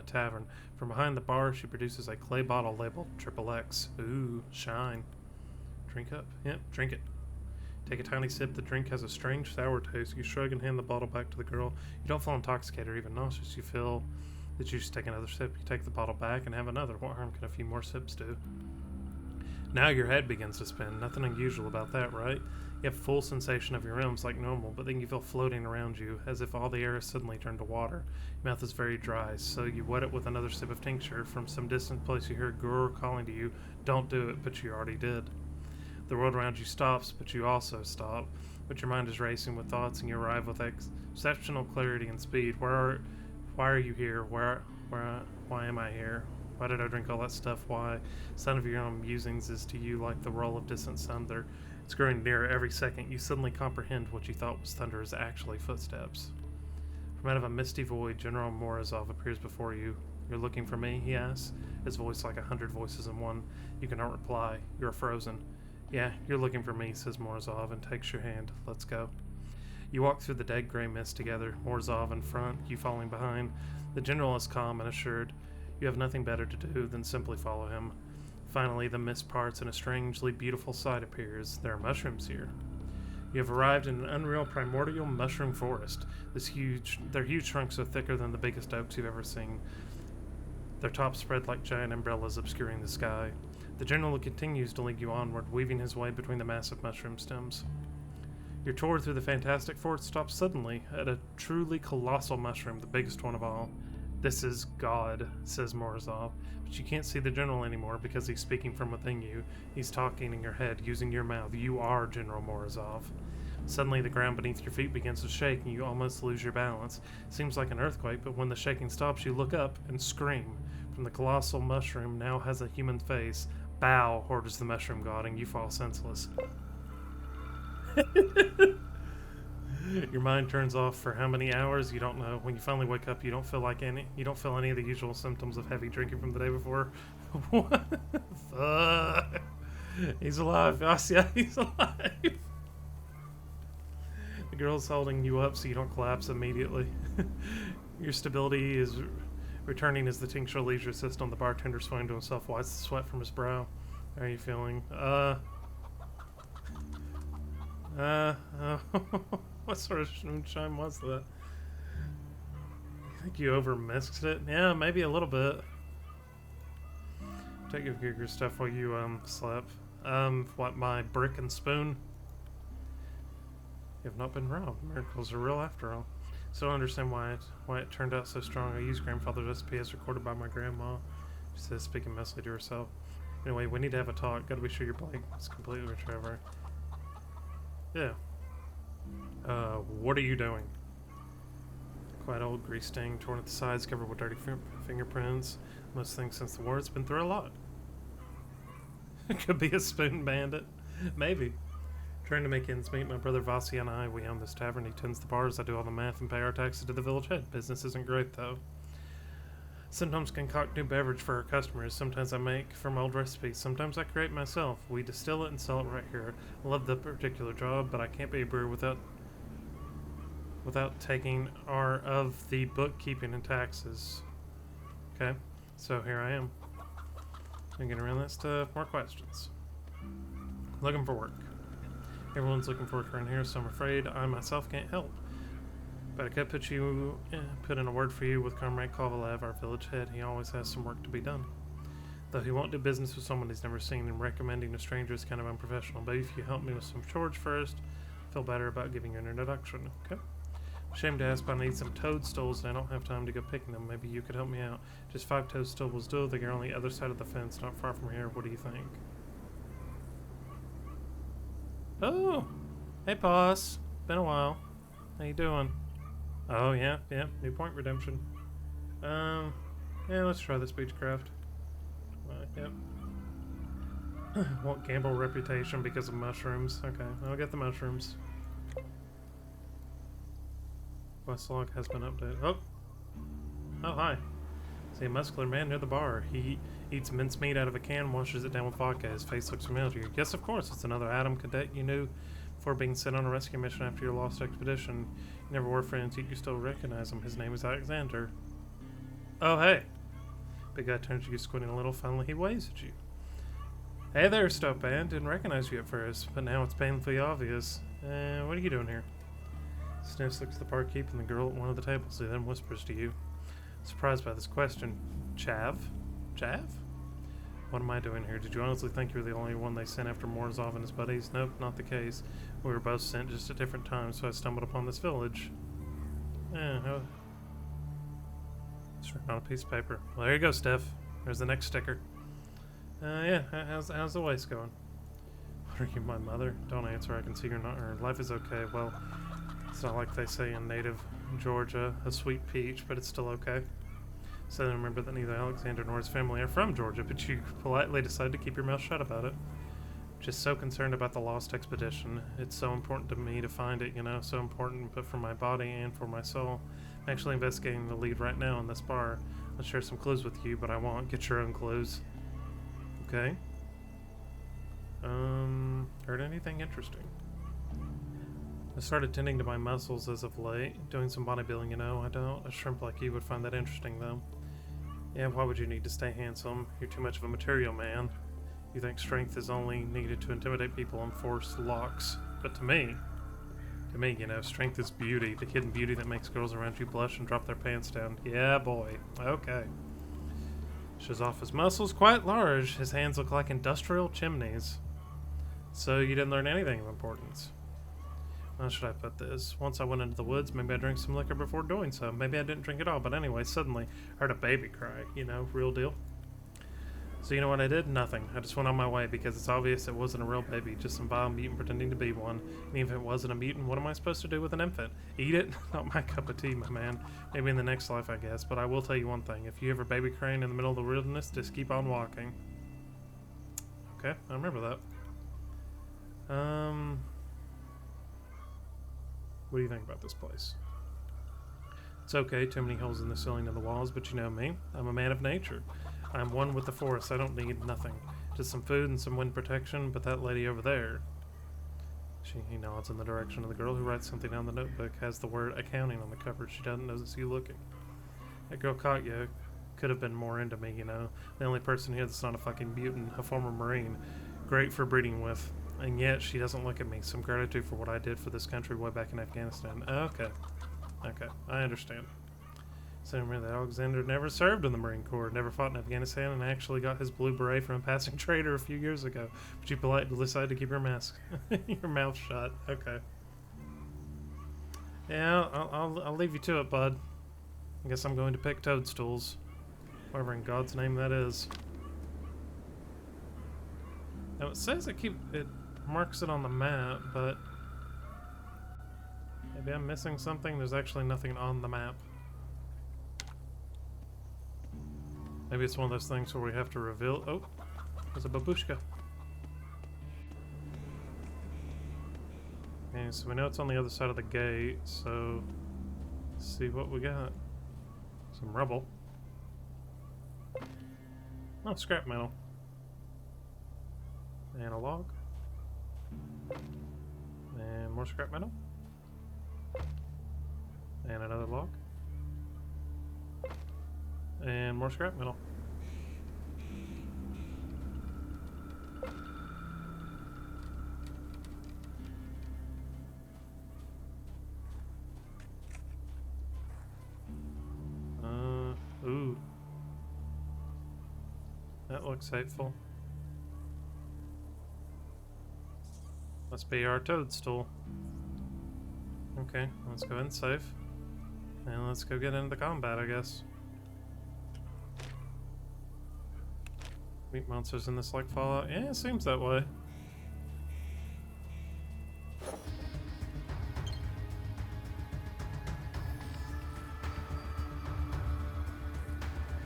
tavern. From behind the bar, she produces a clay bottle labeled Triple X. Ooh, shine. Drink up. Yep, drink it. Take a tiny sip. The drink has a strange sour taste. You shrug and hand the bottle back to the girl. You don't feel intoxicated or even nauseous. You feel that you should take another sip. You take the bottle back and have another. What harm can a few more sips do? Now your head begins to spin. Nothing unusual about that, right? You have full sensation of your limbs like normal, but then you feel floating around you, as if all the air has suddenly turned to water. Your mouth is very dry, so you wet it with another sip of tincture. From some distant place you hear Gurr calling to you, don't do it, but you already did. The world around you stops, but you also stop. But your mind is racing with thoughts, and you arrive with exceptional clarity and speed. Why are you here? Why am I here? Why did I drink all that stuff? Why? Sound of your own musings is to you like the roll of distant thunder. It's growing nearer every second. You suddenly comprehend what you thought was thunder is actually footsteps. From out of a misty void, General Morozov appears before you. You're looking for me? He asks, his voice like 100 voices in one. You cannot reply. You're frozen. Yeah, you're looking for me, says Morozov, and takes your hand. Let's go. You walk through the dead gray mist together, Morozov in front, you falling behind. The general is calm and assured. You have nothing better to do than simply follow him. Finally, the mist parts and a strangely beautiful sight appears. There are mushrooms here. You have arrived in an unreal primordial mushroom forest. Their huge trunks are thicker than the biggest oaks you've ever seen. Their tops spread like giant umbrellas obscuring the sky. The general continues to lead you onward, weaving his way between the massive mushroom stems. Your tour through the fantastic forest stops suddenly at a truly colossal mushroom, the biggest one of all. This is God, says Morozov, but you can't see the general anymore because he's speaking from within you. He's talking in your head, using your mouth. You are General Morozov. Suddenly the ground beneath your feet begins to shake and you almost lose your balance. It seems like an earthquake, but when the shaking stops, you look up and scream. From the colossal mushroom now has a human face. Bow, orders the mushroom god, and you fall senseless. Your mind turns off for how many hours? You don't know. When you finally wake up, you don't feel any of the usual symptoms of heavy drinking from the day before. What? Fuck. He's alive. Yeah, he's alive. The girl's holding you up so you don't collapse immediately. Your stability is returning as the tincture leaves your system. The bartender swaying to himself wipes the sweat from his brow. How are you feeling? What sort of moonshine was that? I think you over-mixed it? Yeah, maybe a little bit. Take your stuff while you, slept. What, my brick and spoon? You have not been robbed. Miracles are real after all. Still don't understand why it turned out so strong. I used grandfather's recipe as recorded by my grandma. She says, speaking mostly to herself. Anyway, we need to have a talk. Gotta be sure your blade is completely recovered. Yeah. What are you doing? Quite old, grease-stained, torn at the sides, covered with dirty fingerprints. Most things since the war. It's been through a lot. It could be a spoon bandit. Maybe. Trying to make ends meet, my brother Vasya and I, we own this tavern. He tends the bars, I do all the math and pay our taxes to the village head. Business isn't great, though. Sometimes concoct new beverage for our customers. Sometimes I make from old recipes. Sometimes I create myself. We distill it and sell it right here. I love the particular job, but I can't be a brewer without taking of the bookkeeping and taxes. Okay, so here I am. I'm getting around that stuff. More questions. Looking for work. Everyone's looking for work around here, so I'm afraid I myself can't help. But I could put in a word for you with Comrade Kovalev, our village head. He always has some work to be done. Though he won't do business with someone he's never seen, and recommending a stranger is kind of unprofessional. But if you help me with some chores first, I feel better about giving you an introduction, okay? Shame to ask, but I need some toadstools, and I don't have time to go picking them. Maybe you could help me out. Just 5 toadstools do. They're on the other side of the fence, not far from here. What do you think? Oh! Hey, boss. Been a while. How you doing? Oh, yeah, New Point Redemption. Yeah, let's try this beechcraft. Yep. Won't gamble reputation because of mushrooms. Okay, I'll get the mushrooms. Quest log has been updated. Oh, hi. See a muscular man near the bar. He eats mincemeat out of a can, washes it down with vodka. His face looks familiar to you. Yes, of course, it's another Adam cadet you knew before being sent on a rescue mission after your lost expedition. You never were friends, yet you still recognize him. His name is Alexander. Oh, hey. Big guy turns to you, squinting a little. Finally, he waves at you. Hey there, Stout Band. Didn't recognize you at first, but now it's painfully obvious. What are you doing here? Sniffs looks at the barkeep and the girl at one of the tables. He then whispers to you. Surprised by this question. Chav? Chav? What am I doing here? Did you honestly think you were the only one they sent after Morozov and his buddies? Nope, not the case. We were both sent just at different times, so I stumbled upon this village. Oh. It's written on a piece of paper. Well, there you go, Steph. There's the next sticker. Yeah, how's the waist going? What are you, my mother? Don't answer, I can see you're not her. Life is okay. Well, it's not like they say in native Georgia, a sweet peach, but it's still okay. So then remember that neither Alexander nor his family are from Georgia, but you politely decide to keep your mouth shut about it. Just so concerned about the lost expedition. It's so important to me to find it, you know, so important, but for my body and for my soul. I'm actually investigating the lead right now in this bar. I'll share some clues with you, but I won't. Get your own clues. Okay. Heard anything interesting? I started tending to my muscles as of late, doing some bodybuilding, you know. I don't. A shrimp like you would find that interesting, though. Yeah, why would you need to stay handsome? You're too much of a material man. You think strength is only needed to intimidate people and force locks. But to me, you know, strength is beauty. The hidden beauty that makes girls around you blush and drop their pants down. Yeah, boy. Okay. Shows off his muscles, quite large. His hands look like industrial chimneys. So you didn't learn anything of importance. How should I put this? Once I went into the woods, maybe I drank some liquor before doing so. Maybe I didn't drink it all, but anyway, suddenly I heard a baby cry. You know, real deal. So you know what I did? Nothing. I just went on my way because it's obvious it wasn't a real baby, just some vile mutant pretending to be one. And even if it wasn't a mutant, what am I supposed to do with an infant? Eat it? Not my cup of tea, my man. Maybe in the next life, I guess. But I will tell you one thing. If you ever baby crying in the middle of the wilderness, just keep on walking. Okay, I remember that. What do you think about this place? It's okay, too many holes in the ceiling and the walls, but you know me. I'm a man of nature. I'm one with the forest. I don't need nothing. Just some food and some wind protection, but that lady over there... He nods in the direction of the girl who writes something down the notebook, has the word accounting on the cover. She doesn't notice you looking. That girl caught you. Could have been more into me, you know. The only person here that's not a fucking mutant, a former Marine. Great for breeding with. And yet, she doesn't look at me. Some gratitude for what I did for this country way back in Afghanistan. Okay. Okay, I understand. So remember that Alexander never served in the Marine Corps, never fought in Afghanistan, and actually got his blue beret from a passing trader a few years ago. But you politely decided to keep your your mouth shut. Okay. Yeah, I'll leave you to it, bud. I guess I'm going to pick toadstools. Whatever in God's name that is. Now it says it marks it on the map, but maybe I'm missing something. There's actually nothing on the map. Maybe it's one of those things where we have to reveal. Oh, there's a babushka. Okay, so we know it's on the other side of the gate, so let's see what we got. Some rubble. Oh, scrap metal. And a log. And more scrap metal. And another log. And more scrap metal. Ooh. That looks hateful. Must be our toadstool. Okay, let's go ahead and save. And let's go get into the combat, I guess. Meat monsters in this like Fallout? Yeah, it seems that way.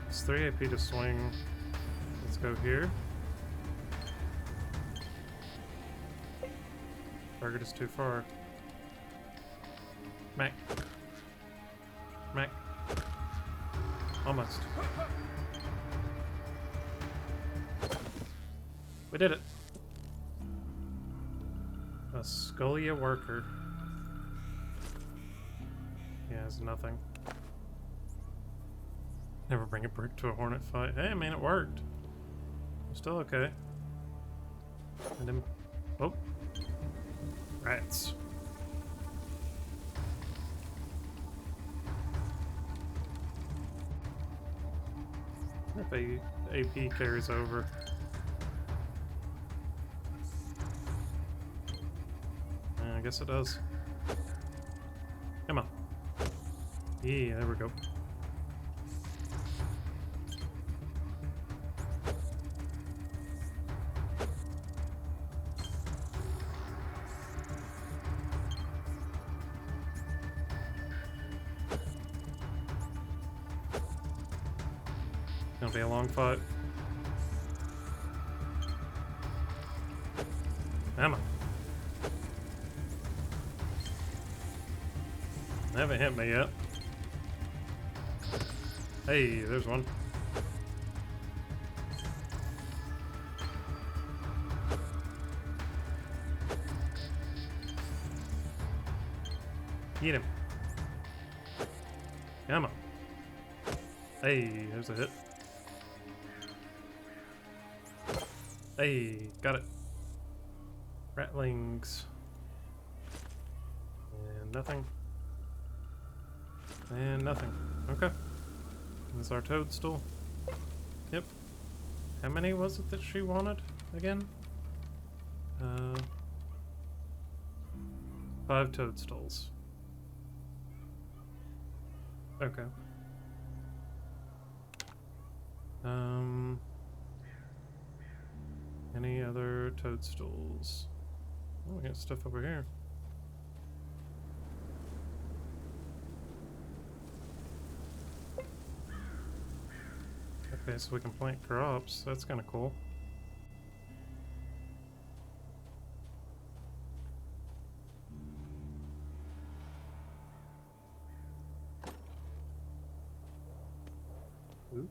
It's 3 AP to swing. Let's go here. Target is too far. Mac. Mac. Almost. We did it. A Scolia worker. He has nothing. Never bring a brick to a hornet fight. Hey, I mean, it worked. Still okay. And then, oh, rats. I wonder if AP carries over. I guess it does. Come on. Yeah, there we go. Gonna be a long fight. Come on. They haven't hit me yet. Hey, there's one. Get him. Come on. Hey, there's a hit. Hey, got it. Ratlings. And nothing. And nothing. Okay. That's our toadstool. Yep. How many was it that she wanted again? 5 toadstools. Okay. Any other toadstools? Oh, we got stuff over here. Okay, so we can plant crops. That's kind of cool. Ooh.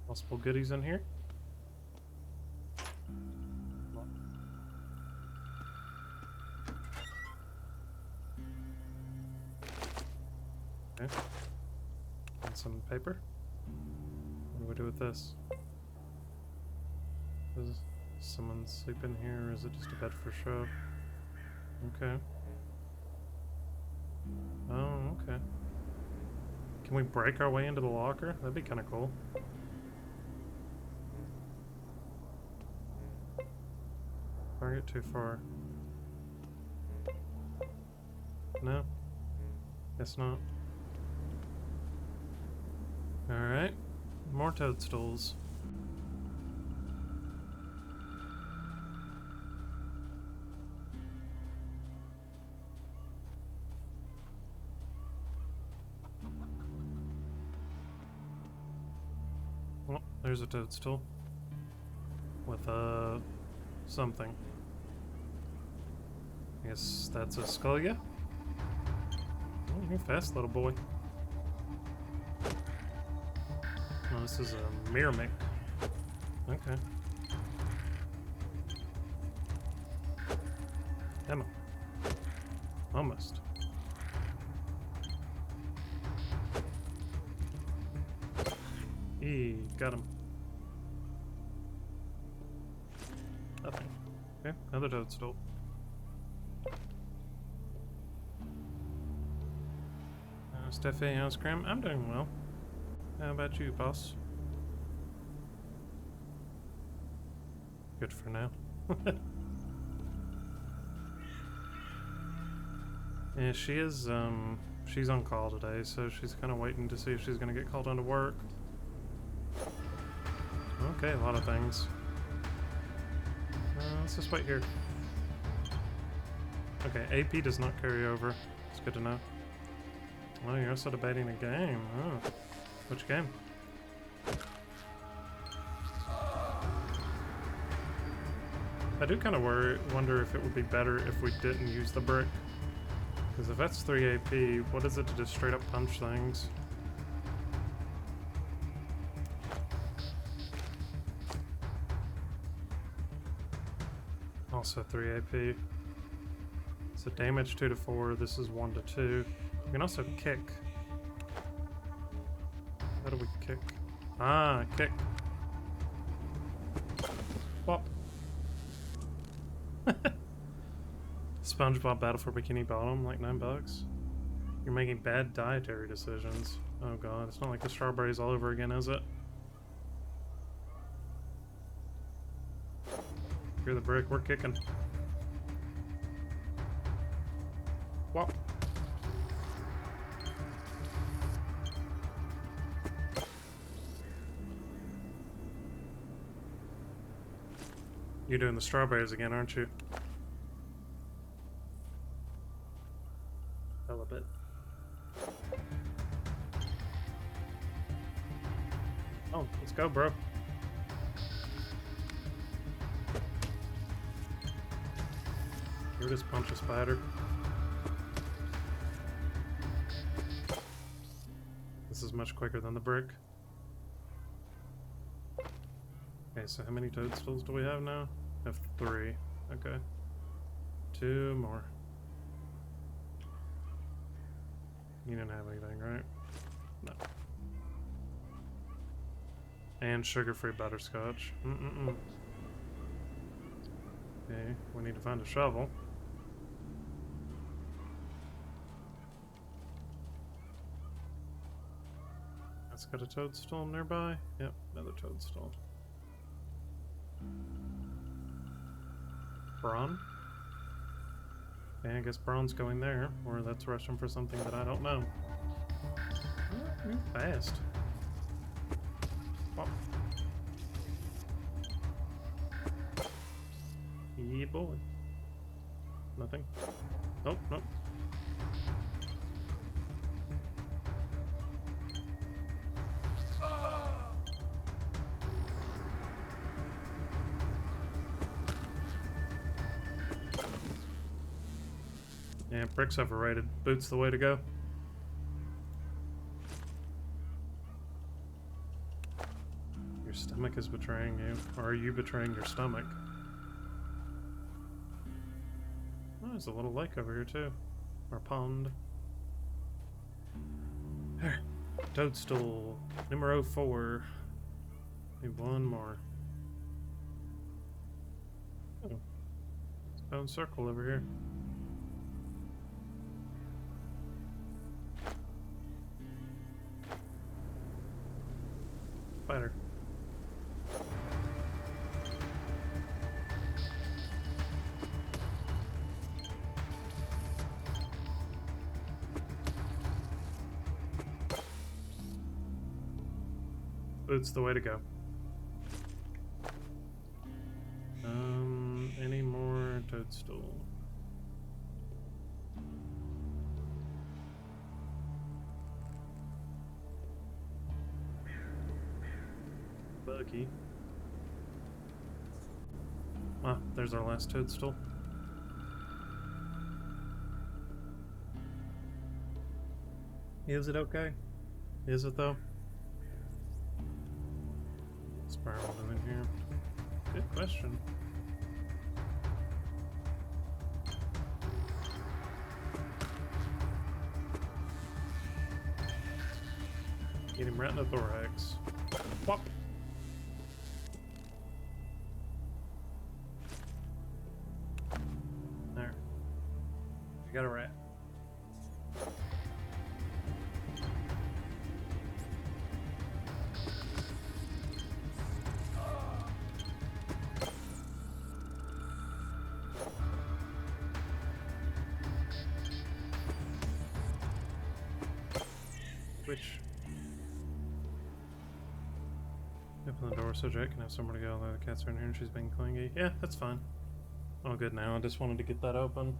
Possible goodies in here. Okay. And some paper. What do we do with this? Does someone sleep in here, or is it just a bed for show? Okay. Oh, okay. Can we break our way into the locker? That'd be kind of cool. Target too far. No? Guess not. Alright. More toadstools. Well, there's a toadstool. With, something. I guess that's a skull, yeah? Oh, you're fast, little boy. Oh, this is a Myrmic. Okay. Emma. Almost. Got him. Nothing. Okay, another toadstool. Steffi, how's Krem? I'm doing well. How about you, boss? Good for now. Yeah, she is, she's on call today, so she's kind of waiting to see if she's going to get called on to work. Okay, a lot of things. Let's just wait here. Okay, AP does not carry over. It's good to know. Oh, you're also debating a game. Oh. Which game? I do kind of wonder if it would be better if we didn't use the brick. Because if that's 3 AP, what is it to just straight up punch things? Also 3 AP. So damage 2 to 4, this is 1 to 2. We can also kick. How do we kick? Ah, kick. Wop. SpongeBob Battle for Bikini Bottom, like $9. You're making bad dietary decisions. Oh god, it's not like the strawberries all over again, is it? You're the brick, we're kicking. Wop. You're doing the strawberries again, aren't you? Hell a bit. Oh, let's go, bro. Here, just punch a spider. This is much quicker than the brick. Okay, so how many toadstools do we have now? I have 3. Okay. 2 more. You didn't have anything, right? No. And sugar-free butterscotch. Okay, we need to find a shovel. That's got a toadstool nearby. Yep, another toadstool. Brawn? Okay, I guess Brawn's going there, or that's rushing for something that I don't know. Oh, move fast. Oh. Yeah, boy. Nothing. Nope, nope. Yeah, brick's overrated. Boots the way to go. Your stomach is betraying you. Or are you betraying your stomach? Oh, there's a little lake over here too. Or pond. There. Toadstool. Numero 4. Need one more. Oh. Stone circle over here. Spider. Boots the way to go. Any more toadstool? Buggy. Ah, there's our last toadstool. Is it okay? Is it though? Spiral in here. Good question. Get him right in the thorax. Whop! There. I got a rat. Which? Open the door so Jack can have somewhere to go, although the cats are in here and she's being clingy. Yeah, that's fine. All good now. I just wanted to get that open.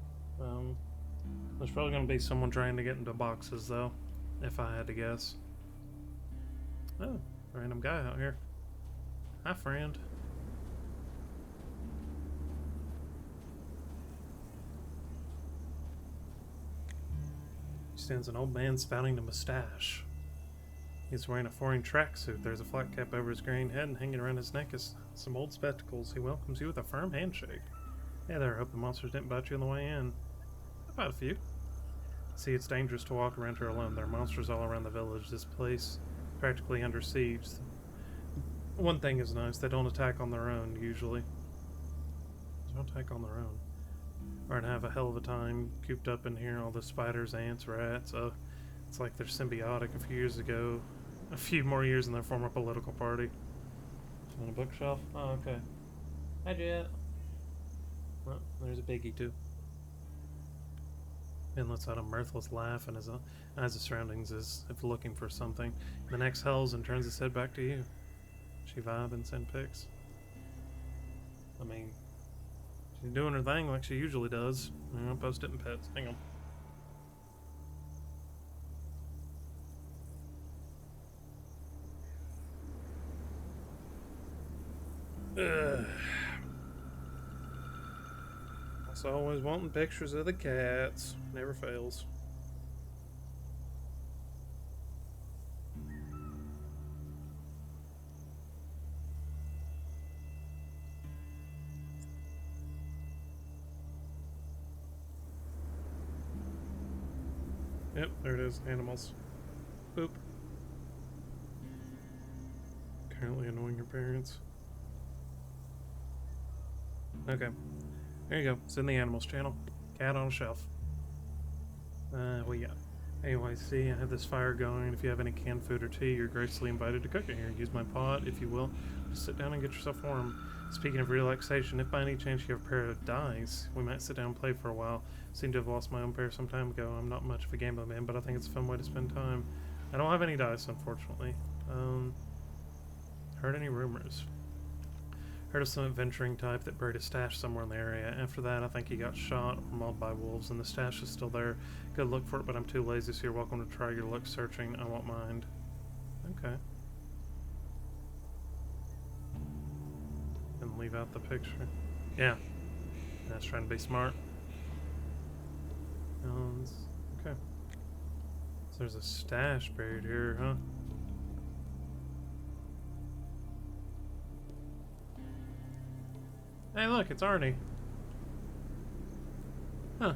There's probably going to be someone trying to get into boxes, though, if I had to guess. Oh, random guy out here. Hi, friend. Stands an old man spouting a mustache. He's wearing a foreign tracksuit. There's a flat cap over his graying head, and hanging around his neck is some old spectacles. He welcomes you with a firm handshake. Hey there, hope the monsters didn't bite you on the way in. About a few. See, it's dangerous to walk around here alone. There are monsters all around the village. This place practically under siege. One thing is nice, they don't attack on their own, usually. They don't attack on their own. We're gonna have a hell of a time cooped up in here, all the spiders, ants, rats. It's like they're symbiotic a few years ago. A few more years and they'll form a political party. On a bookshelf? Oh, okay. Hi, Jet. Well, there's a biggie, too. And lets out a mirthless laugh and his eyes of surroundings as if looking for something. The next hells and turns his head back to you. She vibe and send pics. I mean, she's doing her thing like she usually does. I'll post it in pets. Hang on. Ugh. Also always wanting pictures of the cats. Never fails. Yep, there it is. Animals. Boop. Currently annoying your parents. Okay. There you go. It's in the animals channel. Cat on a shelf. Well, yeah. Anyway, see, I have this fire going. If you have any canned food or tea, you're graciously invited to cook it here. Use my pot, if you will. Just sit down and get yourself warm. Speaking of relaxation, if by any chance you have a pair of dice, we might sit down and play for a while. Seem to have lost my own pair some time ago. I'm not much of a gambling man, but I think it's a fun way to spend time. I don't have any dice, unfortunately. Heard any rumors? Heard of some adventuring type that buried a stash somewhere in the area. After that, I think he got shot or mauled by wolves, and the stash is still there. Good look for it, but I'm too lazy, so you're welcome to try your luck searching. I won't mind. Okay. And leave out the picture. Yeah. That's trying to be smart. Okay. So there's a stash buried here, huh? Hey, look, it's Arnie. Huh.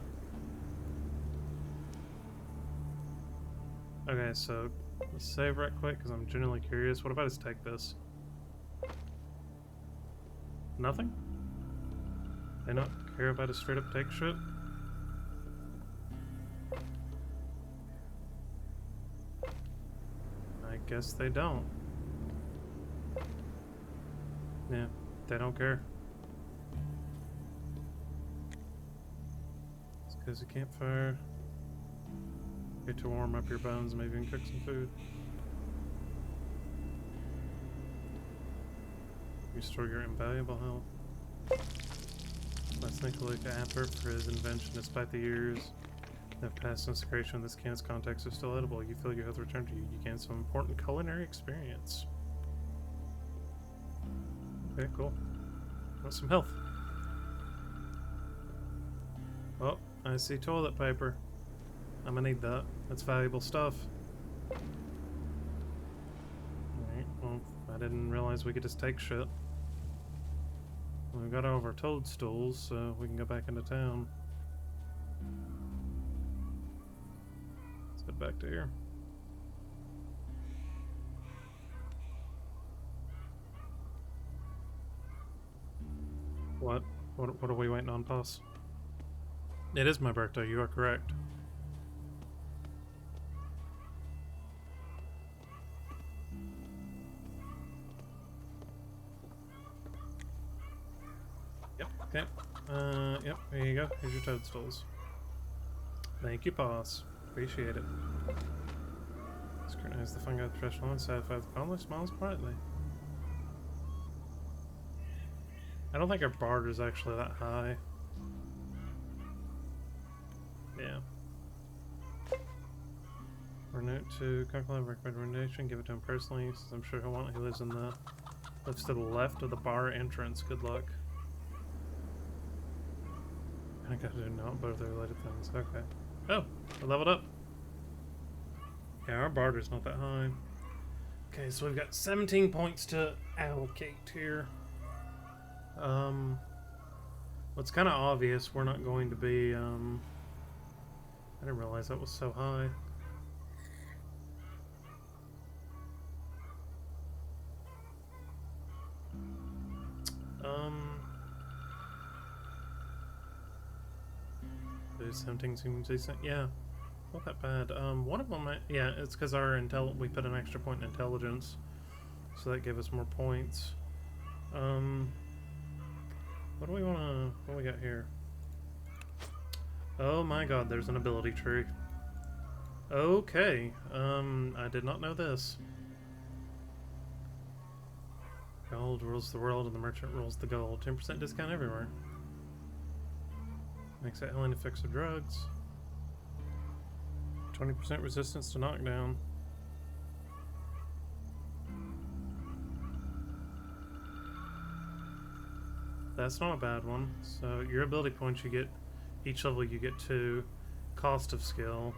Okay, so let's save right quick because I'm genuinely curious. What if I just take this? Nothing? They not care if I just straight up take shit? I guess they don't. Yeah, they don't care. There's a campfire. Get to warm up your bones, maybe even cook some food. Restore your invaluable health. Let's thank Luke Apper for his invention. Despite the years that passed since the creation of this can's context is still edible. You feel your health return to you. You gain some important culinary experience. Okay, cool. Want some health. Oh, I see toilet paper. I'm gonna need that. That's valuable stuff. Alright, well, I didn't realize we could just take shit. We've got all of our toadstools, so we can go back into town. Let's head back to here. What? What are we waiting on, boss? It is my birthday, you are correct. Yep, okay. Yep, here you go. Here's your toadstools. Thank you, boss. Appreciate it. Scrutinize the fungi professional and satisfy the colony, smiles brightly. I don't think our barter is actually that high. Yeah. Or note to calculate recommendation, give it to him personally, since I'm sure he'll want it. He lives to the left of the bar entrance. Good luck. I gotta do not both the related things. Okay. Oh, I leveled up. Yeah, our barter's not that high. Okay, so we've got 17 points to allocate here. Well, it's kind of obvious we're not going to be, I didn't realize that was so high. The 17 seems decent. Yeah, not that bad. One of them, yeah, it's because our we put an extra point in intelligence, so that gave us more points. What do we wanna? What do we got here? Oh my God, there's an ability tree. Okay, I did not know this. Gold rules the world and the merchant rules the gold. 10% discount everywhere. Makes it healing effects of drugs. 20% resistance to knockdown. That's not a bad one. So your ability points you get, each level you get 2. Cost of skill.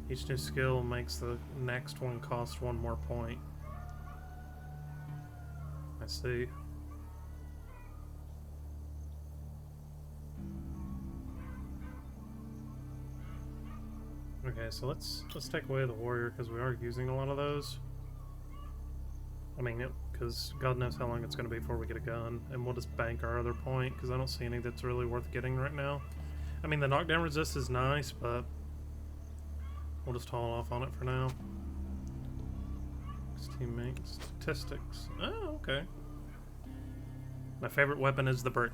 Each new skill makes the next one cost 1 more point. I see. Okay, so let's take away the warrior because we are using a lot of those. I mean, because God knows how long it's going to be before we get a gun, and we'll just bank our other point because I don't see any that's really worth getting right now. I mean, the knockdown resist is nice, but we'll just haul off on it for now. Teammate statistics. Oh, okay. My favorite weapon is the brick.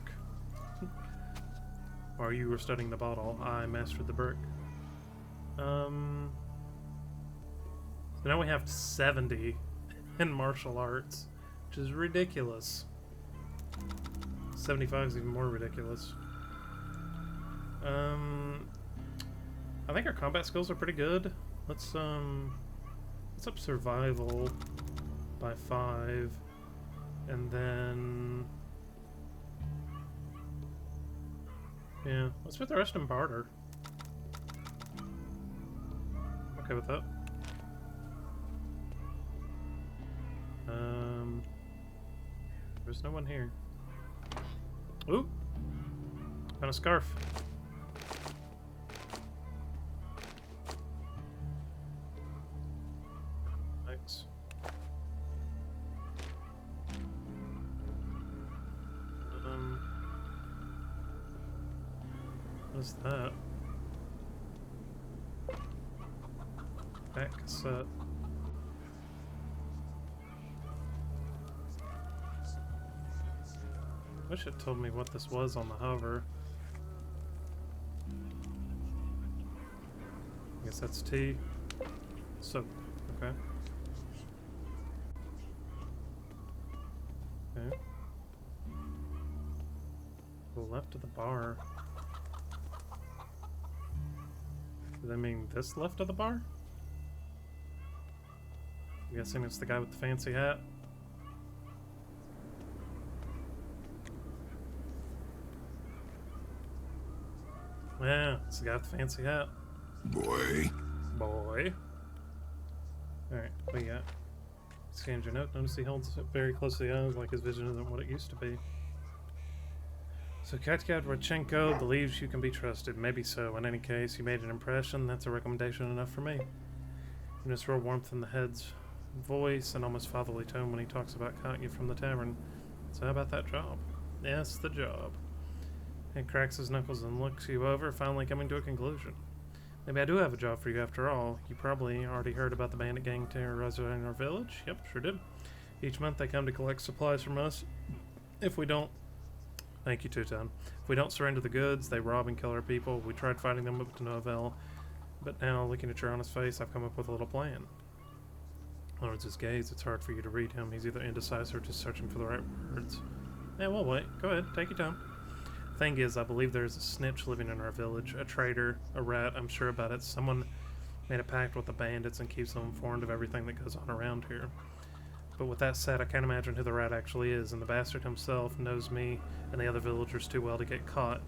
While you were studying the bottle, I mastered the brick. So now we have 70 in martial arts, which is ridiculous. 75 is even more ridiculous. I think our combat skills are pretty good. Let's up survival by 5, and then yeah, let's put the rest in barter. Okay with that. There's no one here. Ooh! Found a scarf. Thanks. What's that? Back cassette. Wish it told me what this was on the hover. I guess that's tea. So, okay. Okay. To the left of the bar. Do they mean this left of the bar? I'm guessing it's the guy with the fancy hat. Yeah, it's the guy with the fancy hat. Boy. Boy. Alright, what you got? Scanned your note. Notice he holds it very close to the eyes, like his vision isn't what it used to be. So Katya Dvorchenko believes you can be trusted. Maybe so. In any case, you made an impression. That's a recommendation enough for me. You notice real warmth in the head's voice and almost fatherly tone when he talks about Katya from the tavern. So how about that job? Yes, the job. He cracks his knuckles and looks you over, finally coming to a conclusion. Maybe I do have a job for you after all. You probably already heard about the bandit gang terrorizing our village. Yep, sure did. Each month they come to collect supplies from us. If we don't... Thank you, Two-Ton. If we don't surrender the goods, they rob and kill our people. We tried fighting them, but to no avail. But now, looking at your honest face, I've come up with a little plan. Lawrence his gaze. It's hard for you to read him. He's either indecisive or just searching for the right words. Yeah, well, wait. Go ahead. Take your time. Thing is, I believe there's a snitch living in our village. A traitor. A rat. I'm sure about it. Someone made a pact with the bandits and keeps them informed of everything that goes on around here. But with that said, I can't imagine who the rat actually is, and the bastard himself knows me and the other villagers too well to get caught.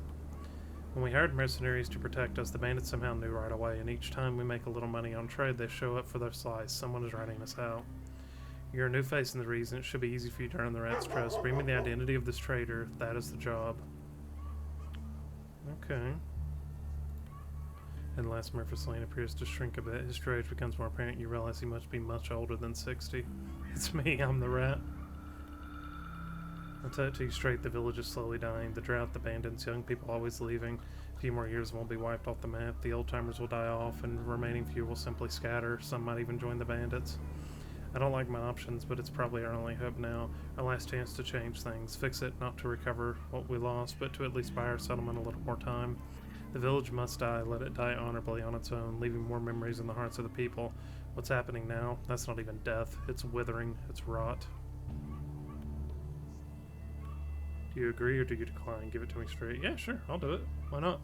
When we hired mercenaries to protect us, the bandits somehow knew right away, and each time we make a little money on trade, they show up for their slice. Someone is ratting us out. You're a new face in the reason. It should be easy for you to earn the rat's trust. Bring me the identity of this traitor. That is the job. Okay. And last Murphys Lane appears to shrink a bit. His true age becomes more apparent. You realize he must be much older than 60. It's me, I'm the rat. I'll tell it to you straight, the village is slowly dying. The drought, the bandits, young people always leaving. A few more years won't be wiped off the map. The old-timers will die off, and the remaining few will simply scatter. Some might even join the bandits. I don't like my options, but it's probably our only hope now. Our last chance to change things. Fix it, not to recover what we lost, but to at least buy our settlement a little more time. The village must die. Let it die honorably on its own, leaving more memories in the hearts of the people. What's happening now? That's not even death. It's withering. It's rot. Do you agree or do you decline? Give it to me straight. Yeah, sure. I'll do it. Why not?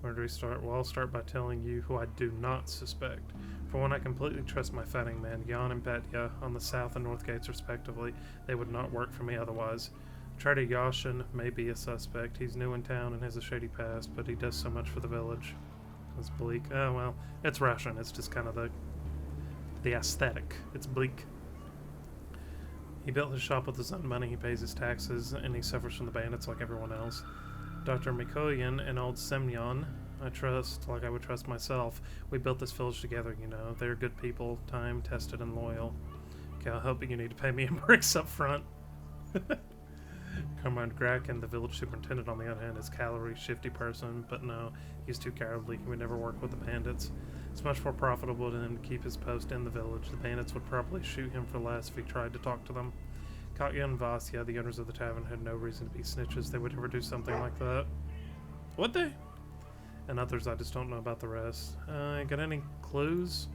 Where do we start? Well, I'll start by telling you who I do not suspect. For one, I completely trust my fighting men, Jan and Petya, on the south and north gates respectively. They would not work for me otherwise. Trader Yashin may be a suspect. He's new in town and has a shady past, but he does so much for the village. It's bleak. Oh, well, it's Russian. It's just kind of the aesthetic. It's bleak. He built his shop with his own money, he pays his taxes, and he suffers from the bandits like everyone else. Dr. Mikoyan and old Semyon, I trust like I would trust myself. We built this village together, you know. They're good people, time-tested and loyal. Okay, I'll help, but you need to pay me in bricks up front. Comrade Graken, the village superintendent, on the other hand, is a calorie shifty person, but no, he's too cowardly. He would never work with the bandits. It's much more profitable to him to keep his post in the village. The bandits would probably shoot him for less if he tried to talk to them. Katya and Vasya, the owners of the tavern, had no reason to be snitches. They would never do something like that. Would they? And others, I just don't know about the rest. Got any clues?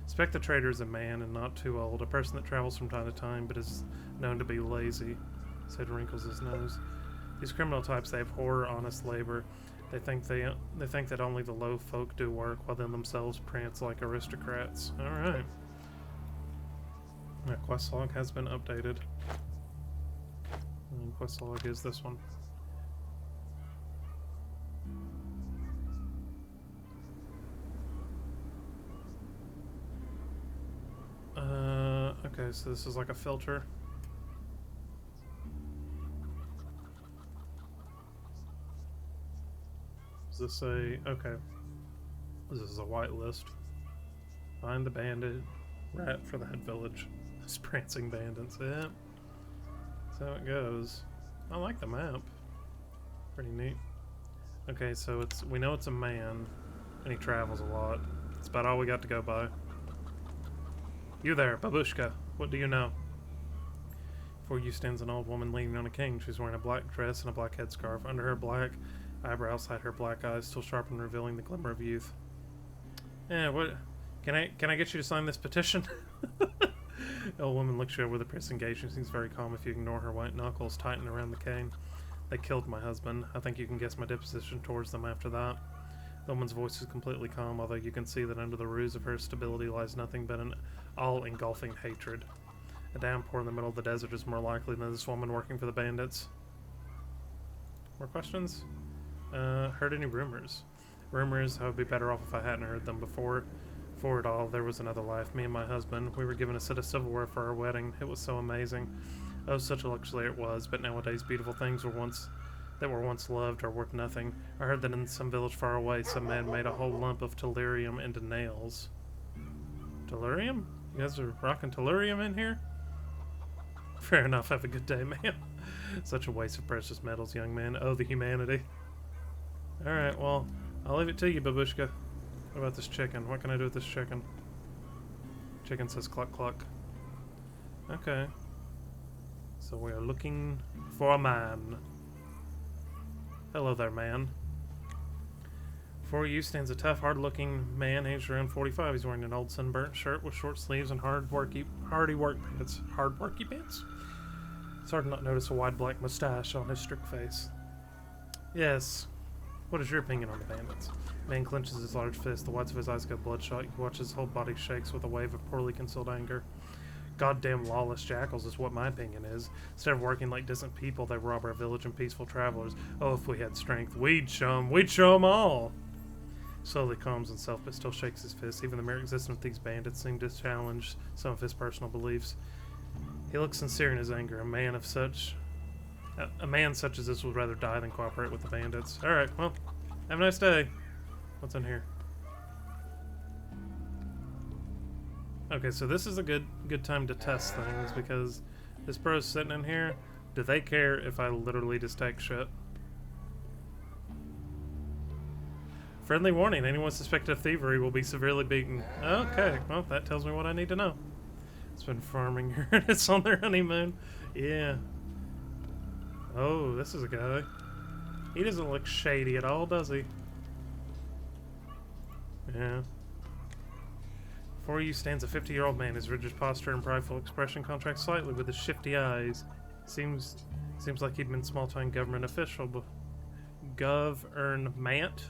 Suspect the trader is a man and not too old. A person that travels from time to time, but is known to be lazy. Sid wrinkles his nose. These criminal types, they have horror honest labor. They think that only the low folk do work, while they themselves prance like aristocrats. Alright. That quest log has been updated. And quest log is this one. Okay, so this is like a filter. Does this say, okay, this is a white list. Find the bandit rat for that village. Those prancing bandits, yeah. That's how it goes. I like the map. Pretty neat. Okay, so we know it's a man, and he travels a lot. That's about all we got to go by. You there, babushka. What do you know? Before you stands an old woman leaning on a cane. She's wearing a black dress and a black headscarf. Under her black eyebrows hide her black eyes, still sharp and revealing the glimmer of youth. Yeah, what? Can I get you to sign this petition? The old woman looks you over with a pressing gaze. She seems very calm if you ignore her white knuckles tighten around the cane. They killed my husband. I think you can guess my disposition towards them after that. The woman's voice is completely calm, although you can see that under the ruse of her stability lies nothing but an all-engulfing hatred. A downpour in the middle of the desert is more likely than this woman working for the bandits. More questions? Heard any rumors? Rumors, I would be better off if I hadn't heard them before. Before it all, there was another life. Me and my husband, we were given a set of silverware for our wedding. It was so amazing. Oh, such a luxury it was, but nowadays beautiful things were once loved are worth nothing. I heard that in some village far away, some man made a whole lump of tellurium into nails. Tellurium? You guys are rocking tellurium in here? Fair enough, have a good day, man. Such a waste of precious metals, young man. Oh, the humanity. Alright, well, I'll leave it to you, babushka. What about this chicken? What can I do with this chicken? Chicken says cluck cluck. Okay. So we are looking for a man. Hello there, man. Before you stands a tough, hard-looking man aged around 45. He's wearing an old sunburnt shirt with short sleeves and hardy work pants. Hard worky pants? It's hard to not notice a wide black mustache on his strict face. Yes. What is your opinion on the bandits? Man clenches his large fist. The whites of his eyes go bloodshot. You watch his whole body shakes with a wave of poorly concealed anger. Goddamn lawless jackals is what my opinion is. Instead of working like decent people, they rob our village and peaceful travelers. Oh, if we had strength, we'd show 'em all. Slowly calms himself, but still shakes his fist. Even the mere existence of these bandits seem to challenge some of his personal beliefs. He looks sincere in his anger. A man such as this would rather die than cooperate with the bandits. Alright, well, have a nice day. What's in here? Okay, so this is a good time to test things, because this bro's sitting in here. Do they care if I literally just take shit? Friendly warning, anyone suspected of thievery will be severely beaten. Okay, well, that tells me what I need to know. It's been farming it's on their honeymoon. Yeah. Oh, this is a guy. He doesn't look shady at all, does he? Yeah. Before you stands a 50-year-old man. His rigid posture and prideful expression contrast slightly with his shifty eyes. Seems like he'd been small-time government official. Government,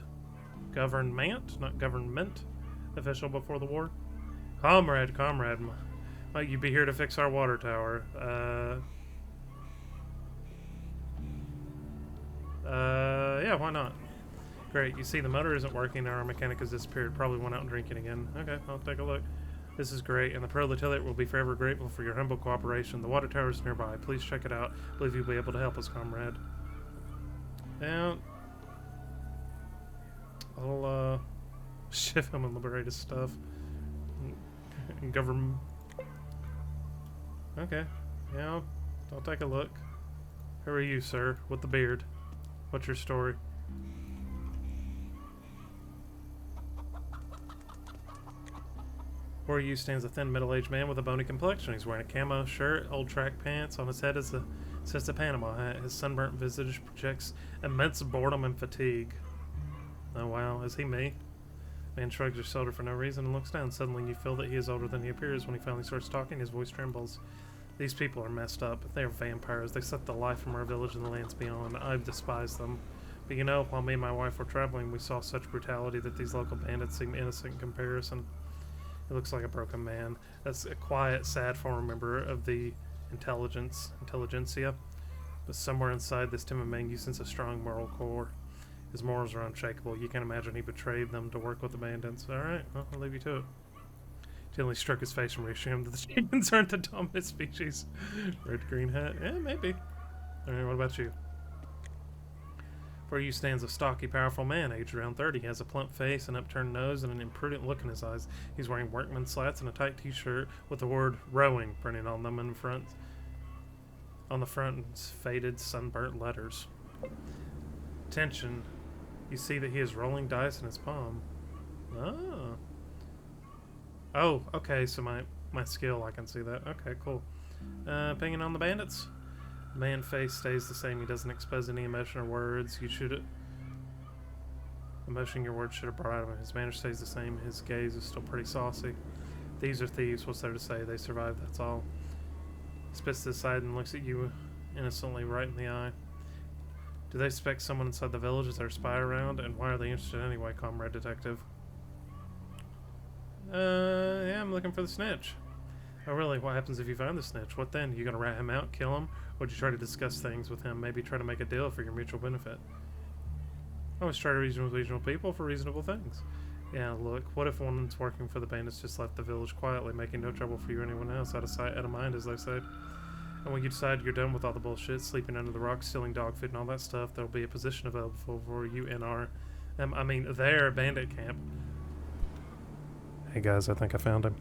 not government official before the war. Comrade, might you be here to fix our water tower? Yeah, why not? Great, you see the motor isn't working, our mechanic has disappeared, probably went out drinking again. Okay, I'll take a look. This is great, and the proletariat will be forever grateful for your humble cooperation. The water tower is nearby, please check it out. I believe you'll be able to help us, comrade. Yeah. I'll, shift him and liberate his stuff. Government. Okay, yeah, I'll take a look. Who are you, sir, with the beard? What's your story? Before you stands a thin middle-aged man with a bony complexion. He's wearing a camo shirt, old track pants. On his head is sits a Panama hat. His sunburnt visage projects immense boredom and fatigue. Oh wow, is he me? Man shrugs his shoulder for no reason and looks down. Suddenly you feel that he is older than he appears. When he finally starts talking, his voice trembles. These people are messed up. They are vampires. They suck the life from our village and the lands beyond. I've despised them. But you know, while me and my wife were traveling, we saw such brutality that these local bandits seem innocent in comparison. He looks like a broken man. That's a quiet, sad former member of the intelligentsia. But somewhere inside this timid man, you sense a strong moral core. His morals are unshakable. You can't imagine he betrayed them to work with the bandits. Alright, well, I'll leave you to it. Gently struck his face and reassured him that the humans aren't the dominant species. Red green hat? Yeah, maybe. Alright, what about you? Before you stands a stocky, powerful man, aged around 30. He has a plump face, an upturned nose, and an imprudent look in his eyes. He's wearing workman slats and a tight t-shirt with the word rowing printed on them in front. On the front, it's faded, sunburnt letters. Attention. You see that he is rolling dice in his palm. Oh. Oh, okay, so my skill, I can see that. Okay, cool. Pinging on the bandits? The man's face stays the same. He doesn't expose any emotion or words. You shoot it. Emotion your words should have brought out of him. His manner stays the same. His gaze is still pretty saucy. Thieves are thieves. What's there to say? They survive, that's all. He spits to the side and looks at you innocently right in the eye. Do they suspect someone inside the village? Is there a spy around? And why are they interested anyway, comrade detective? Yeah, I'm looking for the snitch. Oh really? What happens if you find the snitch? What then? You gonna rat him out, kill him? Or would you try to discuss things with him? Maybe try to make a deal for your mutual benefit? I always try to reason with reasonable people for reasonable things. Yeah, look, what if one's working for the bandits just left the village quietly, making no trouble for you or anyone else, out of sight, out of mind, as they say? And when you decide you're done with all the bullshit, sleeping under the rocks, stealing dog food and all that stuff, there'll be a position available for you in our, their bandit camp. Hey guys, I think I found him.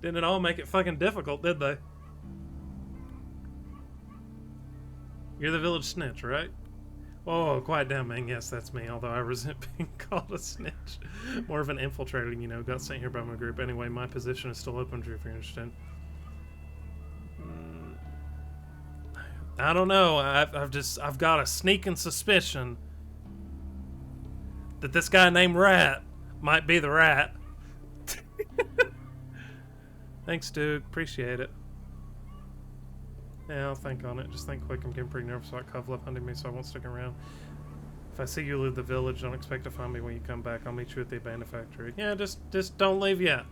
Didn't it all make it fucking difficult, did they? You're the village snitch, right? Oh, quiet down, man. Yes, that's me, although I resent being called a snitch. More of an infiltrator, you know, got sent here by my group. Anyway, my position is still open to you if you're interested. I don't know. I've got a sneaking suspicion that this guy named Rat might be the rat. Thanks, dude. Appreciate it. Yeah, I'll think on it. Just think quick. I'm getting pretty nervous about Kovlev hunting me, so I won't stick around. If I see you leave the village, don't expect to find me when you come back. I'll meet you at the abandoned factory. Yeah, just don't leave yet.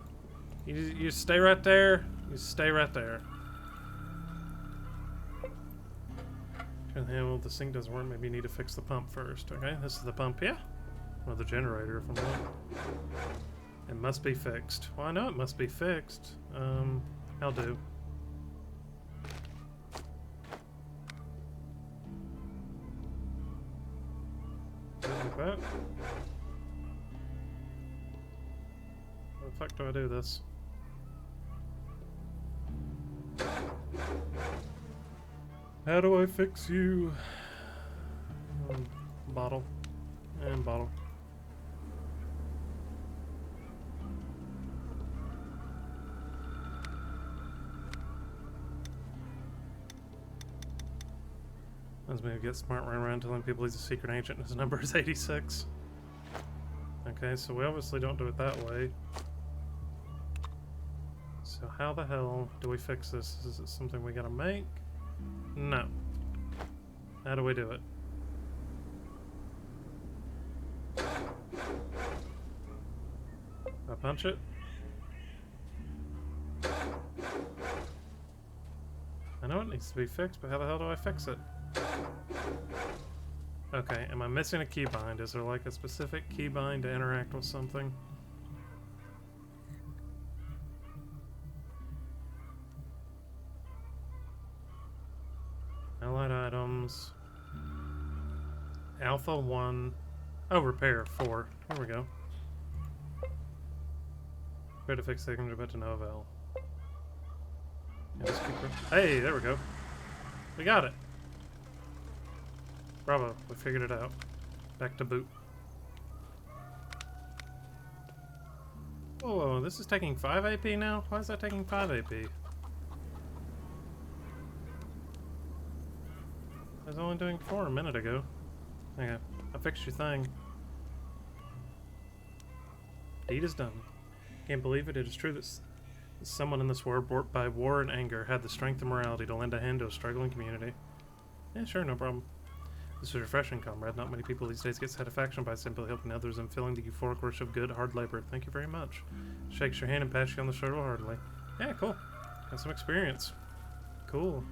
You stay right there. You stay right there. Turn the handle. The sink doesn't work. Maybe you need to fix the pump first. Okay, this is the pump, yeah? Or the generator, if I'm wrong. It must be fixed. Well, I know it must be fixed. I'll do. Like that. How the fuck do I do this? How do I fix you? Bottle. And bottle. Let's maybe get smart running around telling people he's a secret agent and his number is 86. Okay, so we obviously don't do it that way. So how the hell do we fix this? Is it something we gotta make? No. How do we do it? I punch it? I know it needs to be fixed, but how the hell do I fix it? Okay, am I missing a keybind? Is there like a specific keybind to interact with something? Allied items. Alpha 1. Oh, repair 4. There we go. Try to fix things, but to no avail. Yeah, hey, there we go. We got it. Bravo, we figured it out. Back to boot. Whoa, this is taking 5 AP now? Why is that taking 5 AP? I was only doing 4 a minute ago. Okay, I fixed your thing. Deed is done. Can't believe it. It is true that someone in this world, brought by war and anger, had the strength and morality to lend a hand to a struggling community. Yeah, sure, no problem. This is refreshing, comrade. Not many people these days get satisfaction by simply helping others and feeling the euphoric rush of good, hard labor. Thank you very much. Shakes your hand and pats you on the shoulder heartily. Yeah, cool. Got some experience. Cool.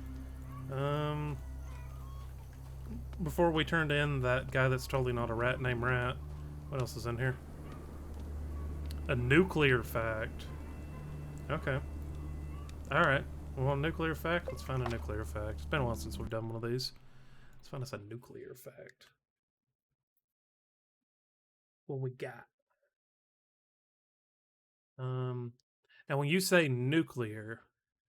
Before we turned in that guy that's totally not a rat named Rat, what else is in here? A nuclear fact. Okay. Alright. Well, nuclear fact? Let's find a nuclear fact. It's been a while since we've done one of these. Let's find us a nuclear fact. What we got? Now when you say nuclear,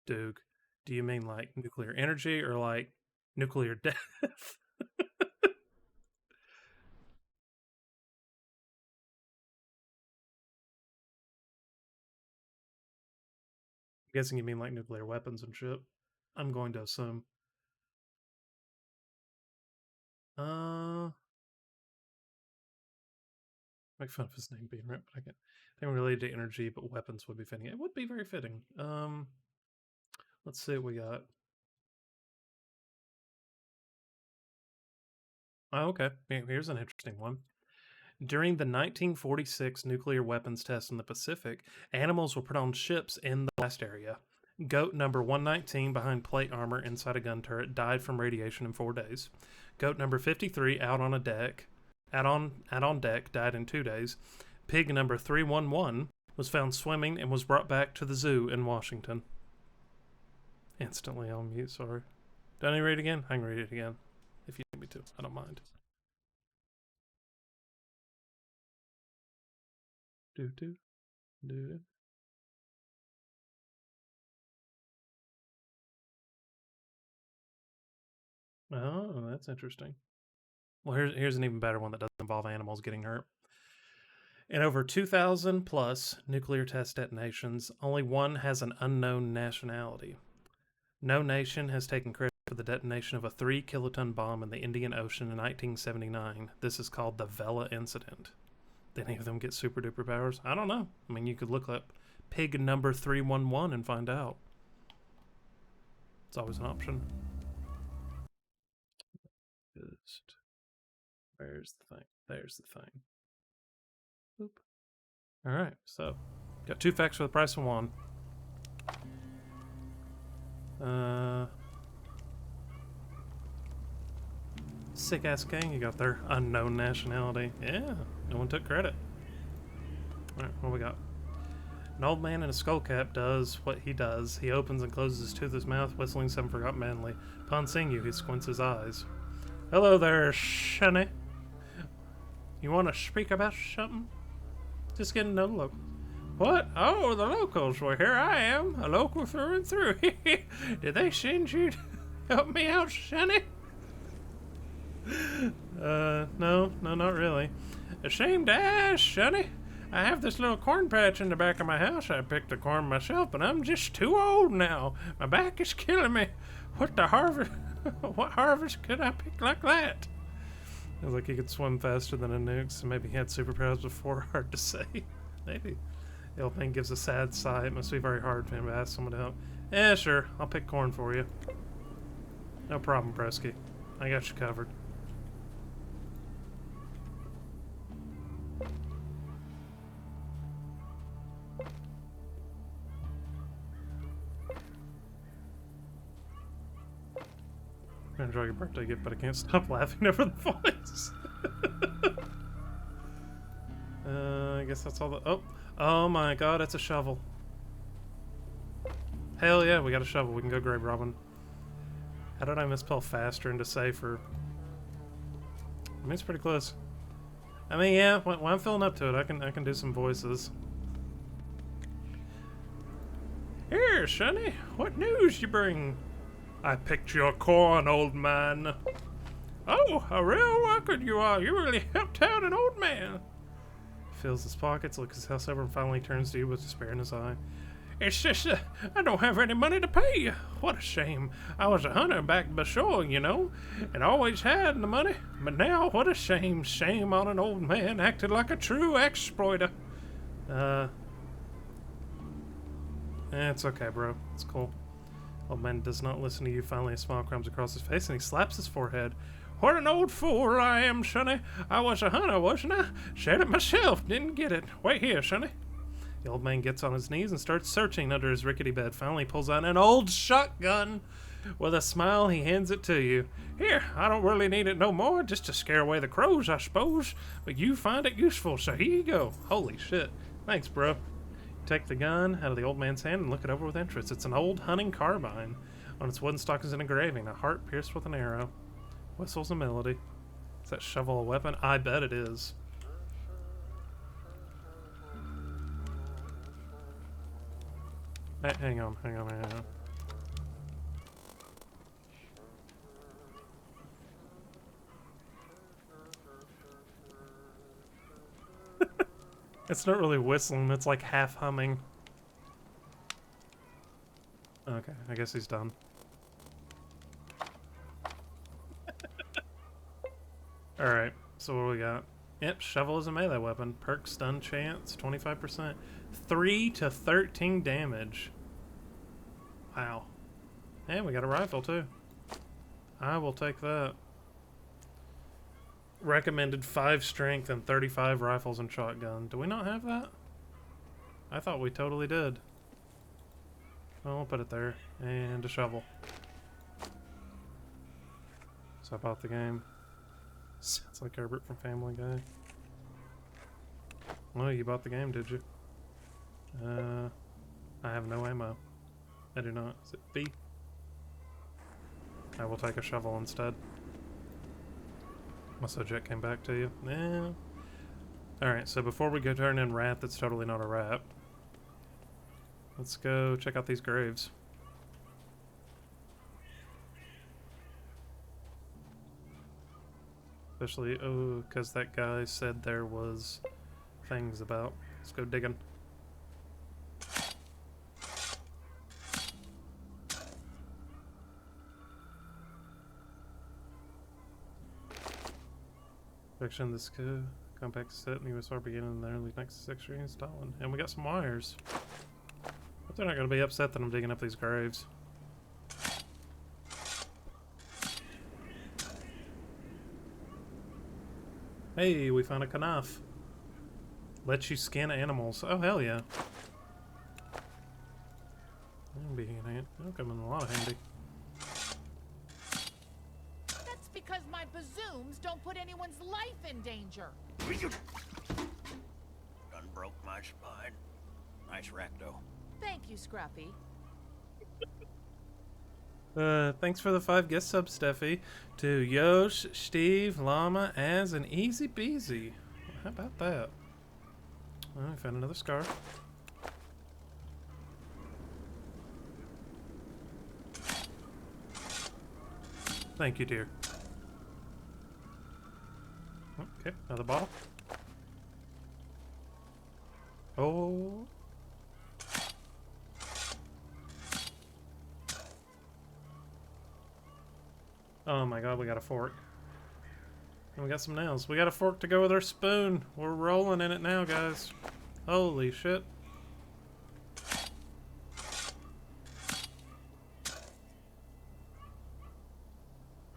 Duke, do you mean like nuclear energy or like nuclear death? I'm guessing you mean like nuclear weapons and shit. I'm going to assume. Make fun of his name being right, but I can't. Thing related to energy, but weapons would be fitting. It would be very fitting. Let's see what we got. Oh, okay. Here's an interesting one. During the 1946 nuclear weapons test in the Pacific, animals were put on ships in the blast area. Goat number 119 behind plate armor inside a gun turret died from radiation in 4 days. Goat number 53 out on deck died in 2 days. Pig number 311 was found swimming and was brought back to the zoo in Washington. Instantly on mute, sorry. Do I need to read it again? I can read it again if you need me to. I don't mind. Do. Oh, that's interesting. Well, here's an even better one that doesn't involve animals getting hurt. In over 2,000 plus nuclear test detonations, only one has an unknown nationality. No nation has taken credit for the detonation of a 3-kiloton bomb in the Indian Ocean in 1979. This is called the Vela Incident. Did any of them get super duper powers? I don't know. I mean, you could look up pig number 311 and find out. It's always an option. Where's the thing? There's the thing. Boop. Alright, so got 2 facts for the price of 1. Sick ass gang you got there. Unknown nationality. Yeah, no one took credit. Alright, what we got? An old man in a skull cap does what he does. He opens and closes his toothless mouth, whistling some forgotten manly. Upon seeing you, he squints his eyes. Hello there, Shunny. You want to speak about something? Just getting to know the locals. What? Oh, the locals. Well, here I am, a local through and through. Did they send you? Help me out, Shani. No, not really. Ashamed to ask, Shani. I have this little corn patch in the back of my house. I picked the corn myself, but I'm just too old now. My back is killing me. What harvest could I pick like that? It was like he could swim faster than a nuke, so maybe he had superpowers before. Hard to say. Maybe. The old man gives a sad sigh. It must be very hard for him to ask someone to help. Yeah, sure. I'll pick corn for you. No problem, Presky. I got you covered. I enjoy your birthday gift, but I can't stop laughing over the voice. I guess that's all the... Oh my god, it's a shovel. Hell yeah, we got a shovel. We can go grave robbing. How did I misspell faster into safer? I mean, it's pretty close. I mean, yeah, when I'm filling up to it, I can do some voices. Here, Sonny, what news you bring? I picked your corn, old man. Oh, a real worker you are. You really helped out an old man. Fills his pockets, looks his house over, and finally turns to you with despair in his eye. It's just, I don't have any money to pay you. What a shame. I was a hunter back before, you know, and always had the money. But now, what a shame. Shame on an old man acted like a true exploiter. It's okay, bro. It's cool. Old man does not listen to you. Finally, a smile comes across his face, and he slaps his forehead. What an old fool I am, Sonny. I was a hunter, wasn't I? Said it myself. Didn't get it. Wait here, Sonny. The old man gets on his knees and starts searching under his rickety bed. Finally pulls out an old shotgun. With a smile, he hands it to you. Here, I don't really need it no more, just to scare away the crows, I suppose. But you find it useful, so here you go. Holy shit. Thanks, bro. Take the gun out of the old man's hand and look it over with interest. It's an old hunting carbine. On its wooden stock is an engraving, a heart pierced with an arrow. Whistles a melody. Is that shovel a weapon? I bet it is. Hey, hang on. It's not really whistling, it's like half humming. Okay, I guess he's done. Alright, so what do we got? Yep, shovel is a melee weapon. Perk stun chance, 25%. 3 to 13 damage. Wow. And we got a rifle too. I will take that. Recommended 5 strength and 35 rifles and shotgun. Do we not have that? I thought we totally did. Well, we'll put it there. And a shovel. So I bought the game. Sounds like Herbert from Family Guy. Well, you bought the game, did you? I have no ammo. I do not. Is it B? I will take a shovel instead. My subject came back to you. Yeah. Alright, so before we go turn in rat that's totally not a rat, let's go check out these graves. Especially, oh, because that guy said there was things about. Let's go digging. Section this compact set in the USR beginning in the early 1960s installing. And we got some wires. But they're not going to be upset that I'm digging up these graves. Hey, we found a kanaf. Lets you scan animals. Oh, hell yeah. That'll be handy. That'll come in a lot of handy. That's because my bazooms don't put anyone's life in danger. Done broke my spine. Nice rack, though. Thank you, Scruffy. Thanks for the 5 guest subs, Steffi. To Yosh, Steve, Llama, Az, and Easy Beezy. How about that? Well, I found another scar. Thank you, dear. Okay, another bottle. Oh. Oh my god, we got a fork. And we got some nails. We got a fork to go with our spoon. We're rolling in it now, guys. Holy shit.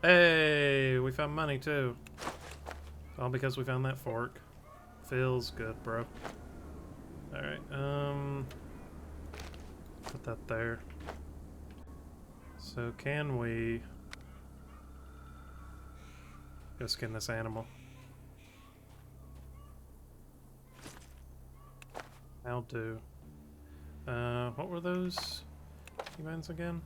Hey, we found money too. All because we found that fork. Feels good, bro. Alright, put that there. So can we go skin this animal? I'll do. What were those humans again?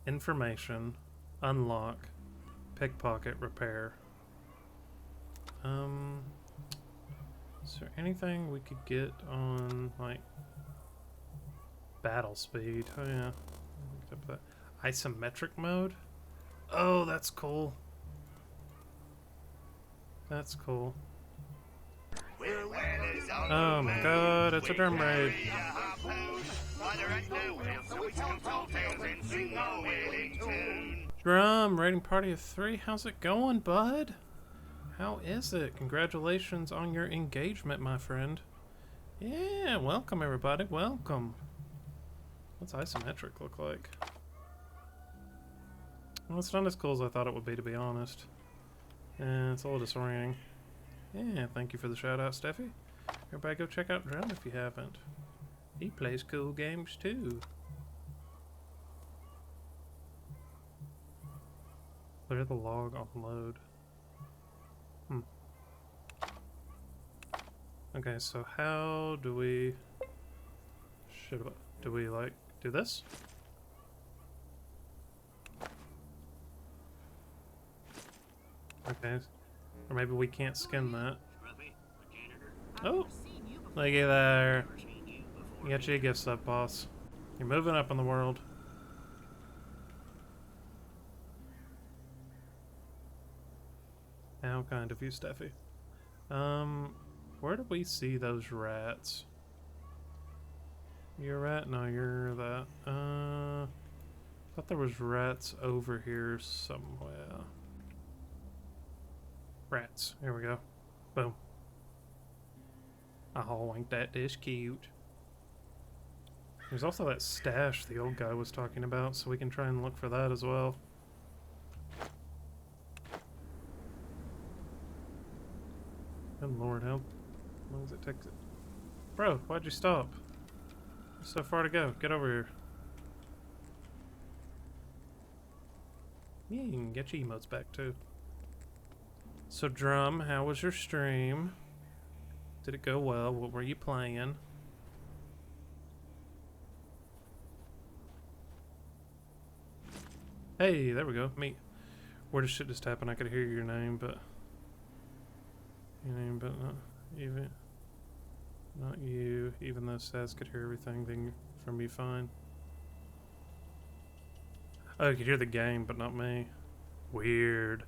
Information, unlock, pickpocket, repair. Is there anything we could get on, like, battle speed? Oh yeah, that. Isometric mode? Oh, that's cool. That's cool. Oh my god, it's a drum raid. Drum, raiding party of 3. How's it going, bud? How is it? Congratulations on your engagement, my friend. Yeah, welcome everybody, welcome. What's isometric look like? Well, it's not as cool as I thought it would be, to be honest. And it's a little disorienting. Yeah, thank you for the shout out, Steffi. Everybody go check out Drum if you haven't. He plays cool games too. Clear the log on load. Okay, so how do we... do we, like, do this? Okay. Or maybe we can't skin that. Oh! Looky there. You got your gifts up, boss. You're moving up in the world. How kind of you, Steffi. Where do we see those rats? You're a rat? No, you're that. Thought there was rats over here somewhere. Rats. Here we go. Boom. Oh, ain't that dish cute? There's also that stash the old guy was talking about, so we can try and look for that as well. Good lord, how long does it take to... Bro, why'd you stop? There's so far to go. Get over here. Yeah, you can get your emotes back too. So Drum, how was your stream? Did it go well? What were you playing? Hey, there we go. Me. Where does shit just happen? I could hear your name, but... not even... Not you. Even though Saz could hear everything from you fine. Oh, you could hear the game, but not me. Weird.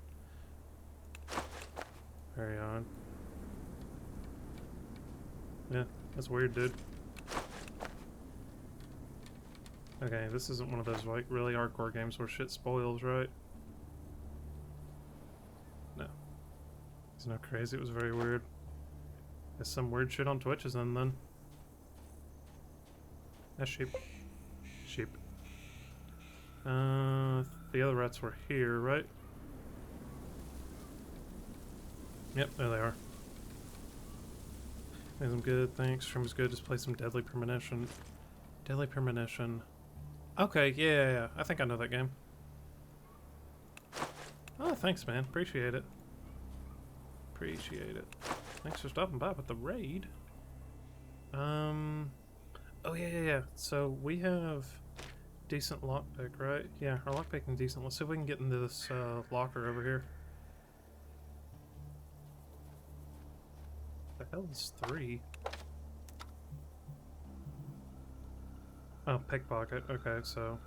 Very odd. Yeah, that's weird, dude. Okay, this isn't one of those like really hardcore games where shit spoils, right? No. It's not crazy, it was very weird. There's some weird shit on Twitch isn't then. That's sheep. Sheep. The other rats were here, right? Yep, there they are. I'm good, thanks. Stream was good. Just play some Deadly Premonition. Deadly Premonition. Okay, yeah. I think I know that game. Oh, thanks, man. Appreciate it. Appreciate it. Thanks for stopping by with the raid. Oh, yeah. So, we have decent lockpick, right? Yeah, our lockpick is decent. Let's see if we can get into this locker over here. The hell is 3? Oh, pickpocket. Okay, so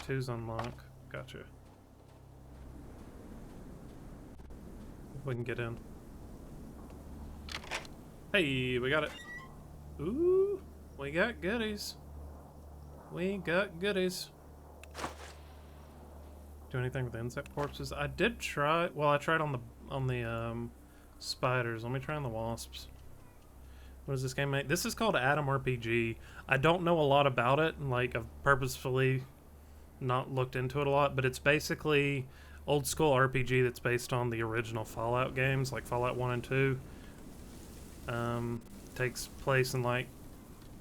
2's unlock. Gotcha. We can get in. Hey, we got it. Ooh, we got goodies. We got goodies. Do anything with the insect corpses? I did try. Well, I tried on the spiders. Let me try on the wasps. What does this game make? This is called Atom RPG. I don't know a lot about it. Like, I've purposefully not looked into it a lot, but it's basically old school RPG that's based on the original Fallout games, like Fallout 1 and 2. Takes place in like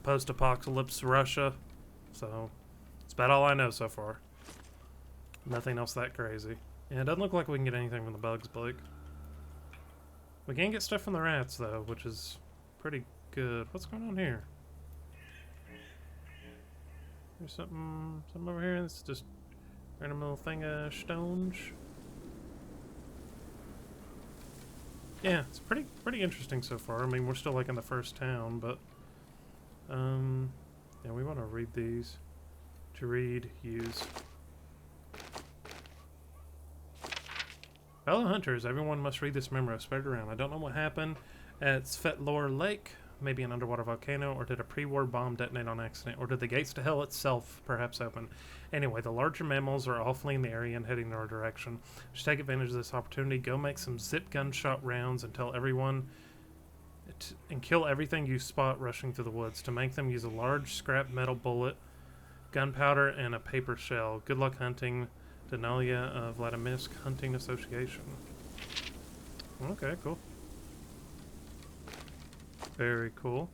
post-apocalypse Russia, so it's about all I know so far. Nothing else that crazy. Yeah, it doesn't look like we can get anything from the bugs, Blake. We can get stuff from the rats though, which is pretty good. What's going on here? There's something over here. It's just a random little thing of stones. Yeah, it's pretty interesting so far. I mean, we're still like in the first town, but yeah, we want to read these. To read, use. Fellow hunters, everyone must read this memo. Spread it around. I don't know what happened at Svetlor Lake. Maybe an underwater volcano, or did a pre-war bomb detonate on accident, or did the gates to hell itself perhaps open? Anyway, the larger mammals are all fleeing the area and heading in our direction. Just take advantage of this opportunity. Go make some zip gunshot rounds and tell everyone and kill everything you spot rushing through the woods. To make them, use a large scrap metal bullet, gunpowder, and a paper shell. Good luck hunting. Denalia Vladimir Hunting Association. Okay, cool. Very cool.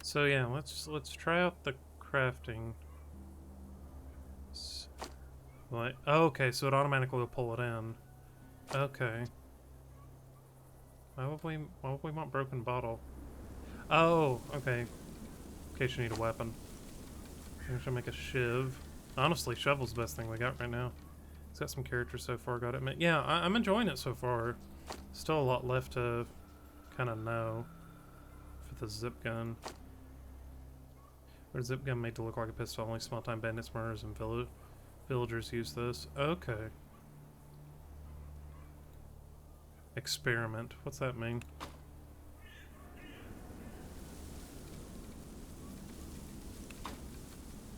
So yeah, let's try out the crafting. Like, oh, okay, so it automatically will pull it in. Okay. Why would we want broken bottle? Oh, okay. In case you need a weapon. I should make a shiv. Honestly, shovel's the best thing we got right now. It's got some characters so far, gotta admit. Yeah, I'm enjoying it so far. Still a lot left to kind of know for the zip gun. Or zip gun made to look like a pistol. Only small-time bandits, murderers, and villagers use this. Okay. Experiment. What's that mean?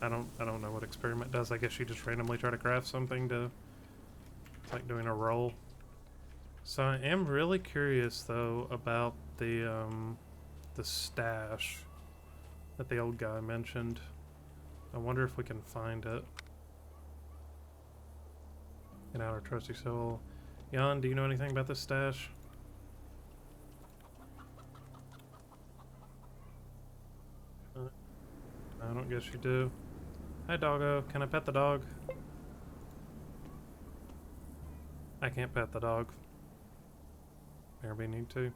I don't know what experiment does. I guess you just randomly try to craft something to... It's like doing a roll. So I am really curious though about the stash that the old guy mentioned. I wonder if we can find it. Get out our trusty soul. Jan, do you know anything about this stash? I don't guess you do. Hi doggo, can I pet the dog? I can't pet the dog. Maybe need to.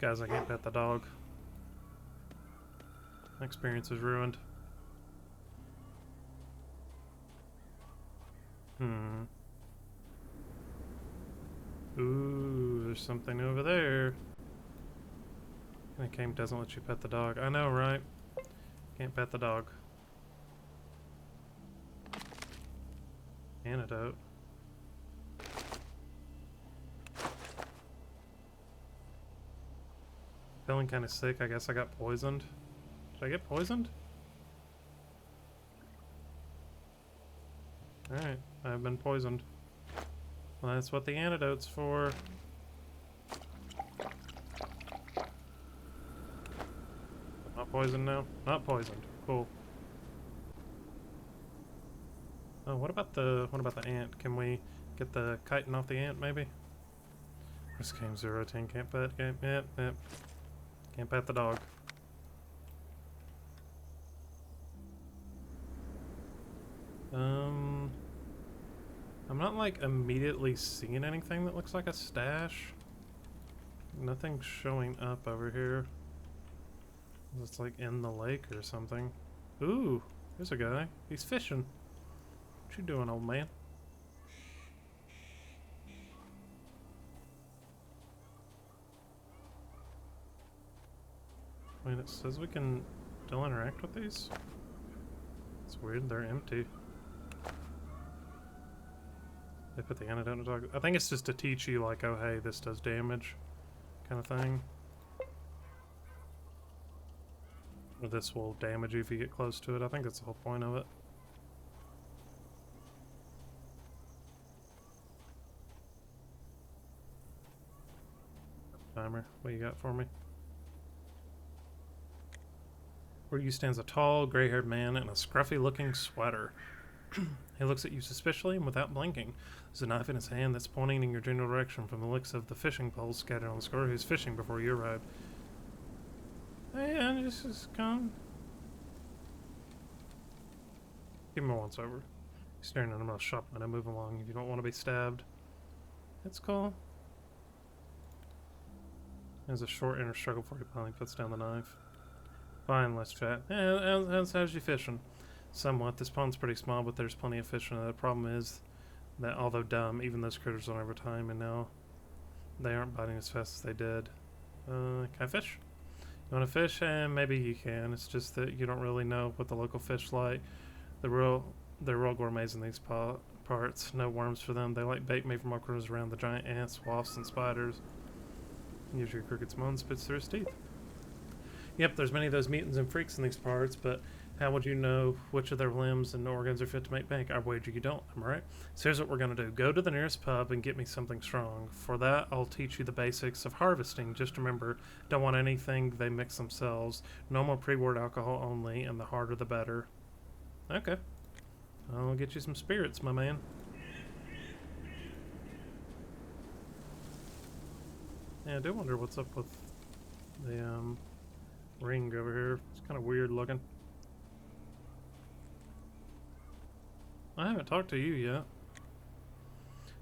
Guys, I can't pet the dog. My experience is ruined. Ooh, there's something over there. And the game doesn't let you pet the dog. I know, right? Can't pet the dog. Antidote. Feeling kind of sick. I guess I got poisoned. Did I get poisoned? Alright, I've been poisoned. Well, that's what the antidote's for. Not poisoned now? Not poisoned. Cool. Oh, what about the ant? Can we get the chitin off the ant, maybe? This game 010 can't pet game. Yep. Can't pet the dog. I'm not like immediately seeing anything that looks like a stash. Nothing's showing up over here. It's like in the lake or something. Ooh, there's a guy. He's fishing. What you doing, old man? mean, it says we can still interact with these. It's weird, they're empty. They put the antidote in the dog. I think it's just to teach you, like, oh hey, this does damage, kind of thing. Or this will damage you if you get close to it. I think that's the whole point of it. Timer, what you got for me? Where you stands a tall, gray-haired man in a scruffy-looking sweater. He looks at you suspiciously and without blinking. There's a knife in his hand that's pointing in your general direction from the looks of the fishing poles scattered on the shore. Who's fishing before you arrive. Hey, I just come. Give him a once over. He's staring at him. I'll shop when I move along. If you don't want to be stabbed, it's cool. There's a short inner struggle before he finally puts down the knife. Fine, let's chat. How's you fishing? Somewhat. This pond's pretty small, but there's plenty of fish in it. The problem is that, although dumb, even those critters don't over time, and now they aren't biting as fast as they did. Can I fish? You want to fish? Maybe you can. It's just that you don't really know what the local fish like. They're real gourmets in these parts. No worms for them. They like bait made from all critters around. The giant ants, wasps, and spiders. Usually cricket's moan spits through his teeth. Yep, there's many of those mutants and freaks in these parts, but how would you know which of their limbs and organs are fit to make bank? I wager you don't, am I right? So here's what we're going to do. Go to the nearest pub and get me something strong. For that, I'll teach you the basics of harvesting. Just remember, don't want anything they mix themselves. No more pre-ward alcohol only, and the harder the better. Okay. I'll get you some spirits, my man. Yeah, I do wonder what's up with the ring over here. It's kind of weird looking. I haven't talked to you yet.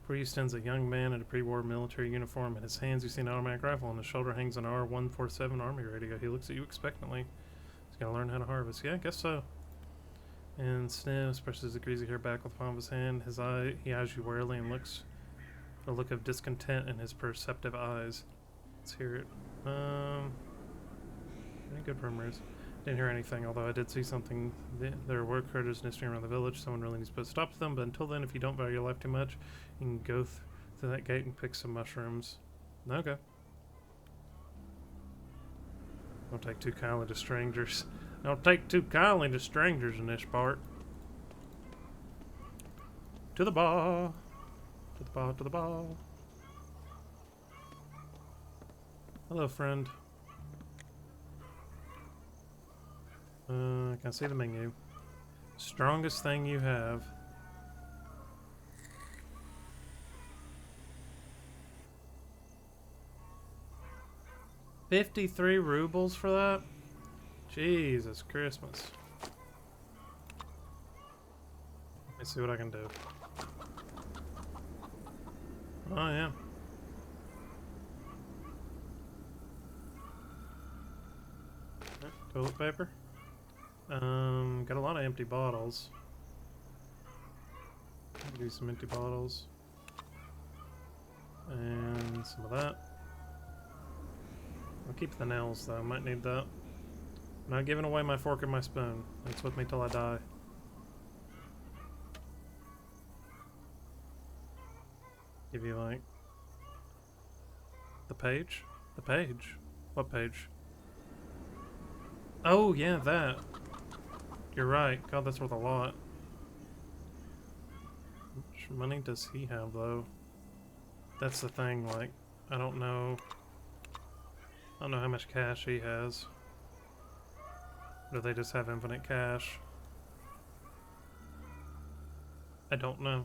Before you stands a young man in a pre-war military uniform. In his hands you see an automatic rifle. On his shoulder hangs an R147 Army radio. He looks at you expectantly. He's gonna learn how to harvest. Yeah, I guess so. And sniffs, brushes the greasy hair back with the palm of his hand. He eyes you warily and looks a look of discontent in his perceptive eyes. Let's hear it. Any good rumors? Didn't hear anything, although I did see something. There were critters nesting around the village. Someone really needs to put a stop to them, but until then, if you don't value your life too much, you can go through that gate and pick some mushrooms. Okay. Don't take too kindly to strangers. Don't take too kindly to strangers in this part. To the bar. To the bar, to the bar. Hello, friend. Can I see the menu? Strongest thing you have. $53 rubles for that? Jesus Christmas. Let me see what I can do. Oh yeah. Toilet paper. Got a lot of empty bottles. Do some empty bottles. And some of that. I'll keep the nails though, might need that. I'm not giving away my fork and my spoon. It's with me till I die. Give you like... the page? The page? What page? Oh yeah, that. You're right. God, that's worth a lot. How much money does he have though? That's the thing, like, I don't know how much cash he has. Or do they just have infinite cash? I don't know.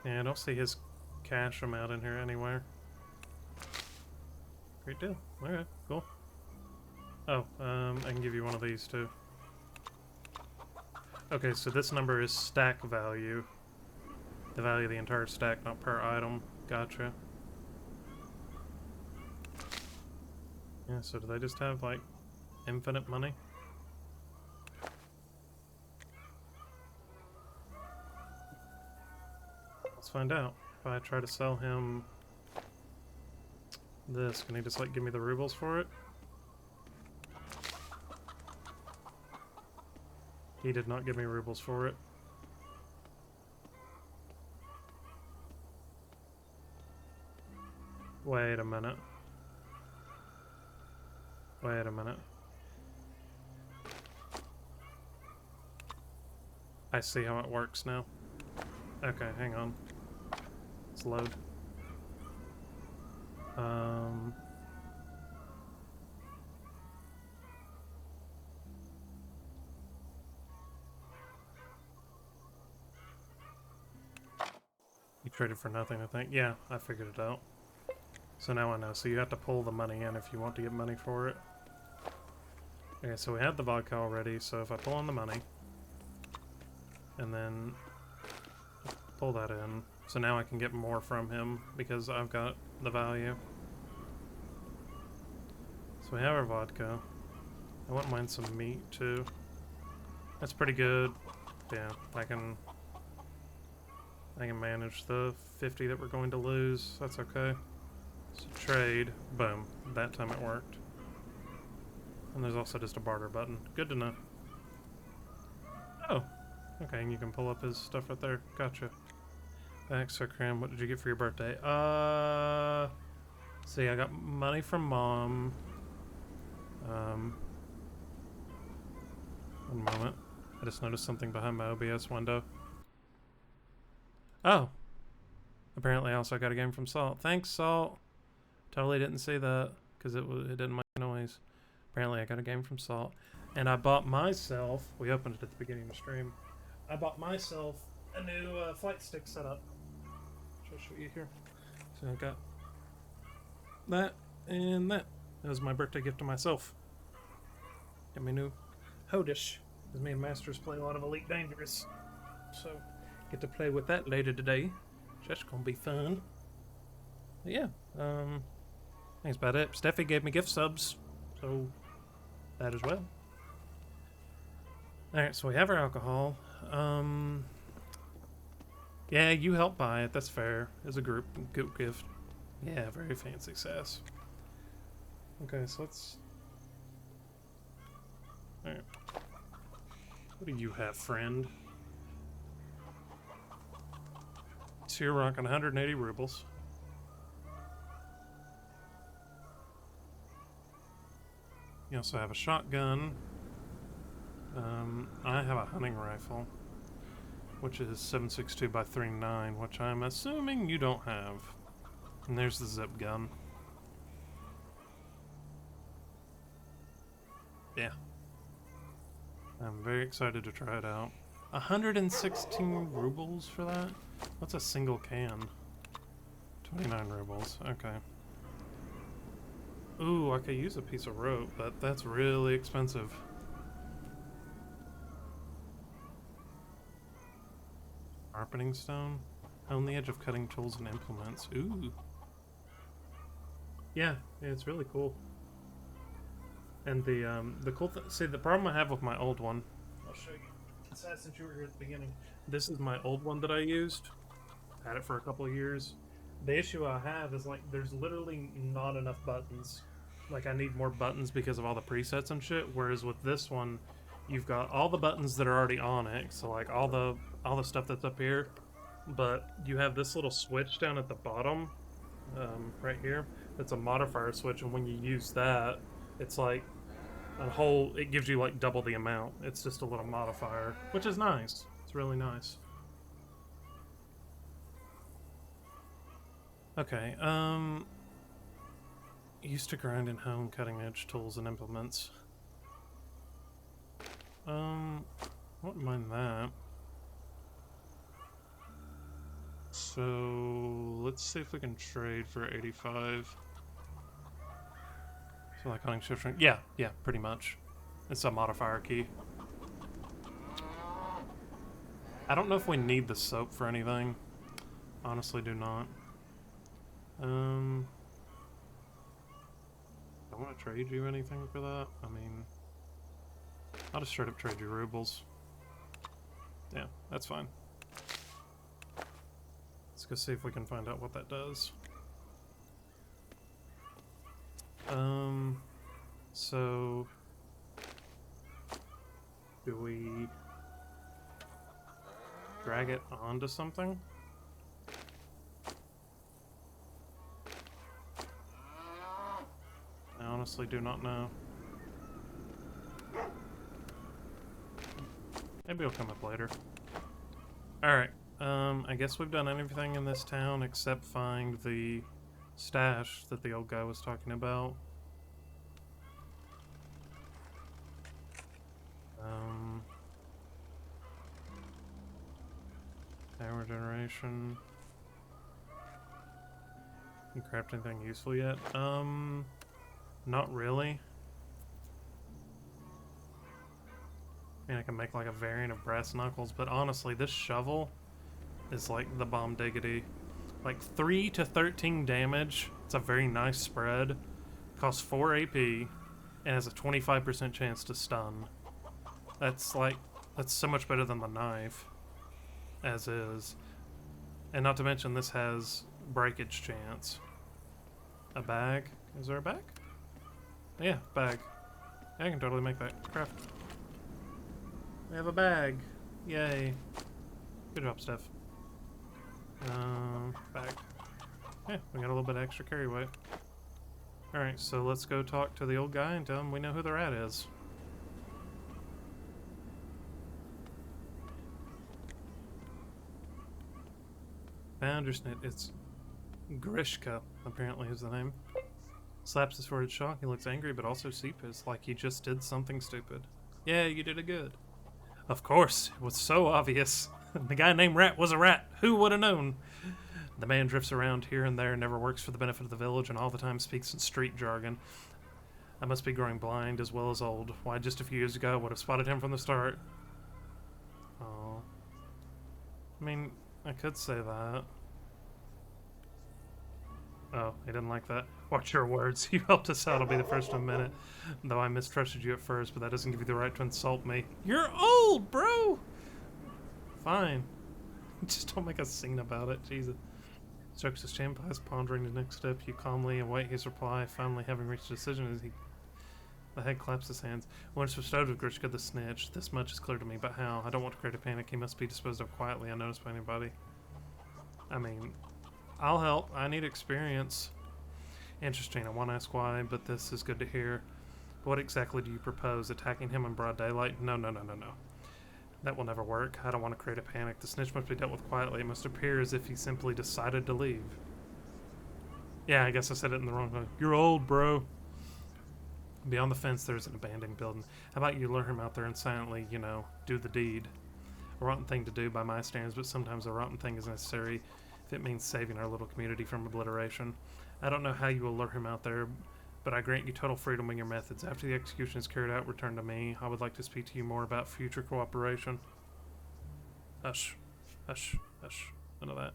Yeah, I don't see his cash amount in here anywhere. Great deal. Okay, cool. Oh, I can give you one of these too. Okay, so this number is stack value. The value of the entire stack, not per item. Gotcha. Yeah, so do they just have, like, infinite money? Let's find out. If I try to sell him this, can he just, like, give me the rubles for it? He did not give me rubles for it. Wait a minute. Wait a minute. I see how it works now. Okay, hang on. Let's load. You traded for nothing, I think. Yeah, I figured it out. So now I know. So you have to pull the money in if you want to get money for it. Okay, so we had the vodka already, so if I pull in the money, and then pull that in, so now I can get more from him because I've got the value. So we have our vodka. I wouldn't mind some meat too. That's pretty good. Yeah, I can manage the 50 that we're going to lose. That's okay. So trade. Boom. That time it worked. And there's also just a barter button. Good to know. Oh. Okay, and you can pull up his stuff right there. Gotcha. Thanks, Sir Cram. What did you get for your birthday? See, I got money from Mom. One moment. I just noticed something behind my OBS window. Oh. Apparently I also got a game from Salt. Thanks, Salt. Totally didn't see that because it didn't make noise. Apparently I got a game from Salt. And I bought myself, we opened it at the beginning of the stream, I bought myself a new flight stick setup. I'll show you here. So I got that and that. That was my birthday gift to myself. Got my new Hodish. Because me and Masters play a lot of Elite Dangerous. So get to play with that later today. So that's gonna be fun. But yeah, that's about it. Steffi gave me gift subs, so that as well. Alright, so we have our alcohol. Yeah, you helped buy it, that's fair. As a group gift. Yeah, very fancy sass. Okay, so let's... Alright. What do you have, friend? So you're rocking 180 rubles. You also have a shotgun. I have a hunting rifle, which is 7.62 by 3.9, which I'm assuming you don't have. And there's the zip gun. Yeah. I'm very excited to try it out. 116 rubles for that? What's a single can? 29 rubles. Okay. Ooh, I could use a piece of rope, but that's really expensive. Sharpening stone? On the edge of cutting tools and implements. Ooh. Yeah, it's really cool. And the cool thing, see, the problem I have with my old one, I'll show you. Since you were here at the beginning, this is my old one that I used. Had it for a couple of years. The issue I have is, like, there's literally not enough buttons. Like, I need more buttons because of all the presets and shit, whereas with this one, you've got all the buttons that are already on it, so, like, all the stuff that's up here, but you have this little switch down at the bottom, right here, that's a modifier switch, and when you use that, it's like it gives you, like, double the amount. It's just a little modifier, which is nice. It's really nice. Okay, used to grind and hone cutting edge tools and implements. Wouldn't mind that. So, let's see if we can trade for 85. So like hunting shift strength. Yeah, pretty much. It's a modifier key. I don't know if we need the soap for anything. Honestly, do not. I want to trade you anything for that. I mean, I'll just straight up trade you rubles. Yeah, that's fine. Let's go see if we can find out what that does. So do we drag it onto something? I honestly do not know. Maybe it'll come up later. Alright, I guess we've done everything in this town except find the stash that the old guy was talking about. Power generation. You craft anything useful yet? Not really. I mean, I can make like a variant of brass knuckles, but honestly, this shovel is like the bomb diggity. Like 3 to 13 damage. It's a very nice spread. Costs 4 AP and has a 25% chance to stun. That's so much better than the knife, as is. And not to mention, this has breakage chance. A bag? Is there a bag? Yeah, bag. Yeah, I can totally make that. Craft. We have a bag. Yay. Good job, Steph. Bag. Yeah, we got a little bit of extra carry weight. Alright, so let's go talk to the old guy and tell him we know who the rat is. Bandersnit, it's Grishka, apparently is the name. Slaps his forehead shock. He looks angry but also sheepish, like he just did something stupid. Yeah, you did it good. Of course, it was so obvious. The guy named Rat was a rat. Who would have known? The man drifts around here and there, never works for the benefit of the village, and all the time speaks in street jargon. I must be growing blind as well as old. Why, just a few years ago, I would have spotted him from the start. Oh. I mean, I could say that. Oh, he didn't like that. Watch your words. You helped us out. I'll be the first to admit it. Though I mistrusted you at first, but that doesn't give you the right to insult me. You're old, bro! Fine. Just don't make a scene about it. Jesus. Strokes his chin, eyes pondering the next step. You calmly await his reply. Finally, having reached a decision, as the head claps his hands. Once bestowed with Grishka the snitch. This much is clear to me, but how? I don't want to create a panic. He must be disposed of quietly, unnoticed by anybody. I mean, I'll help. I need experience. Interesting. I want to ask why, but this is good to hear. What exactly do you propose? Attacking him in broad daylight? No. That will never work. I don't want to create a panic. The snitch must be dealt with quietly. It must appear as if he simply decided to leave. Yeah, I guess I said it in the wrong way. You're old, bro. Beyond the fence, there's an abandoned building. How about you lure him out there and silently, you know, do the deed? A rotten thing to do by my standards, but sometimes a rotten thing is necessary if it means saving our little community from obliteration. I don't know how you will lure him out there, but I grant you total freedom in your methods. After the execution is carried out, return to me. I would like to speak to you more about future cooperation. Hush. Hush. Hush. None of that.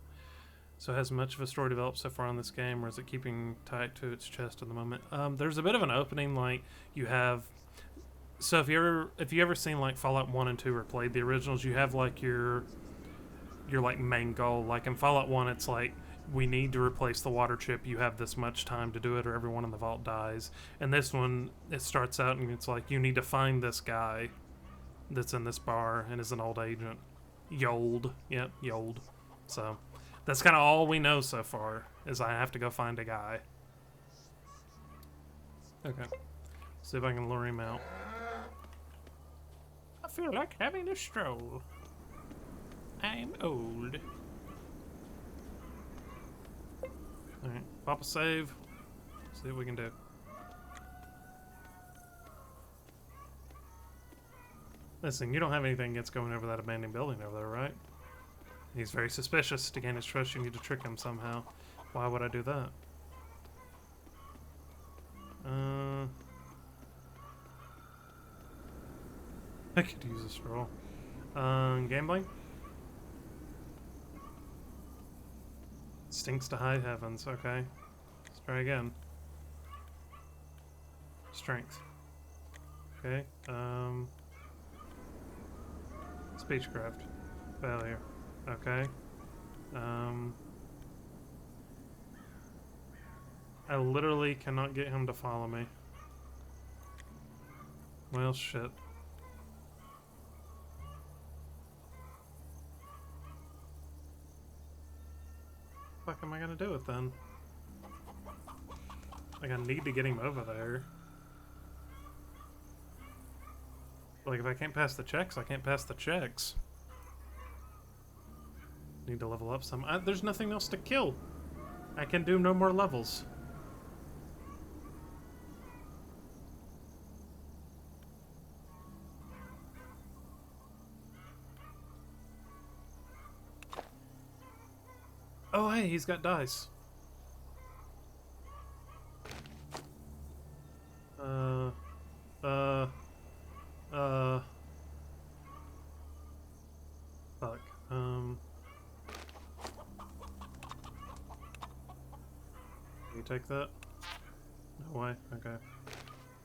So has much of a story developed so far on this game, or is it keeping tight to its chest at the moment? There's a bit of an opening, like, you have... So if you ever seen, like, Fallout 1 and 2 or played the originals, you have, like, your like, main goal. Like, in Fallout 1, it's like, we need to replace the water chip. You have this much time to do it or everyone in the vault dies. And this one, it starts out and it's like, you need to find this guy that's in this bar and is an old agent. Yold. Yep, Yold. So, that's kind of all we know so far, is I have to go find a guy. Okay. See if I can lure him out. I feel like having a stroll. I'm old. Alright, pop a save. See what we can do. Listen, you don't have anything against going over that abandoned building over there, right? He's very suspicious. To gain his trust, you need to trick him somehow. Why would I do that? I could use a stroll. Gambling? Stinks to high heavens. Okay. Let's try again. Strength. Okay. Speechcraft. Failure. Okay. I literally cannot get him to follow me. Well, shit. fuck am I gonna do it then? Like, I need to get him over there. Like, if I can't pass the checks, I can't pass the checks. Need to level up some. There's nothing else to kill. I can do no more levels. Oh, hey, he's got dice. Fuck. You take that? No way? Okay.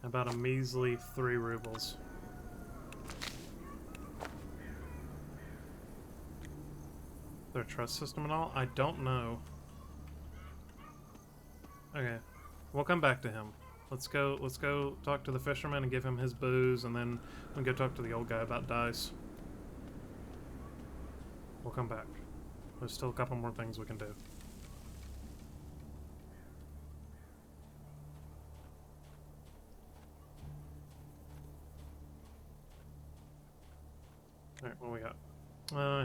About a measly 3 rubles. Their trust system and all? I don't know. Okay. We'll come back to him. Let's go talk to the fisherman and give him his booze, and then we'll go talk to the old guy about dice. We'll come back. There's still a couple more things we can do. Alright, what we got?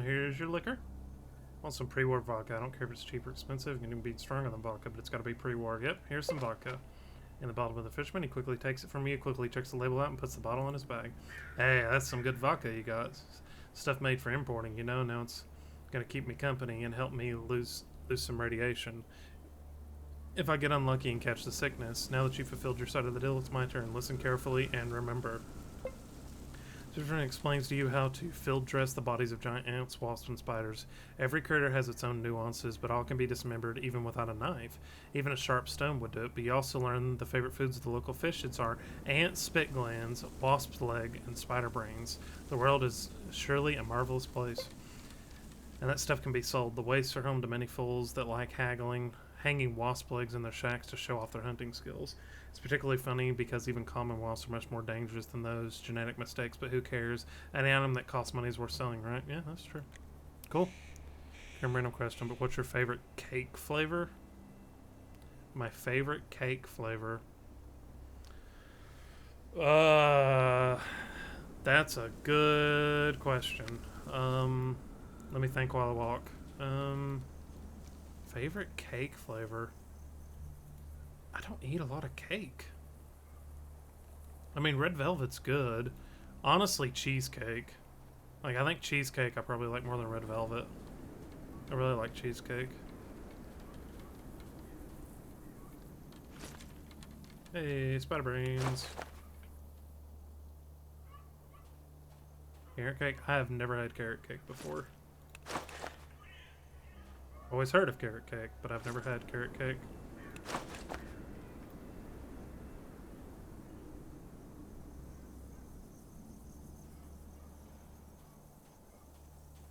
Here's your liquor. Want some pre-war vodka. I don't care if it's cheap or expensive. It can be stronger than vodka, but it's got to be pre-war. Yep, here's some vodka. In the bottle of the fisherman, he quickly takes it from you, quickly checks the label out, and puts the bottle in his bag. Hey, that's some good vodka you got. Stuff made for importing, you know. Now it's gonna keep me company and help me lose some radiation. If I get unlucky and catch the sickness, now that you've fulfilled your side of the deal, it's my turn. Listen carefully and remember. Fisherman explains to you how to field dress the bodies of giant ants, wasps, and spiders. Every critter has its own nuances, but all can be dismembered even without a knife. Even a sharp stone would do it, but you also learn the favorite foods of the local fishes are ant spit glands, wasp's leg, and spider brains. The world is surely a marvelous place. And that stuff can be sold. The wastes are home to many fools that like hanging wasp legs in their shacks to show off their hunting skills. It's particularly funny because even common wasps are much more dangerous than those. Genetic mistakes, but who cares? An item that costs money is worth selling, right? Yeah, that's true. Cool. Random question, but what's your favorite cake flavor? My favorite cake flavor? That's a good question. Let me think while I walk. Favorite cake flavor? I don't eat a lot of cake. I mean, red velvet's good. Honestly, cheesecake. Like, I think cheesecake I probably like more than red velvet. I really like cheesecake. Hey, spider brains. Carrot cake? I have never had carrot cake before. Always heard of carrot cake, but I've never had carrot cake.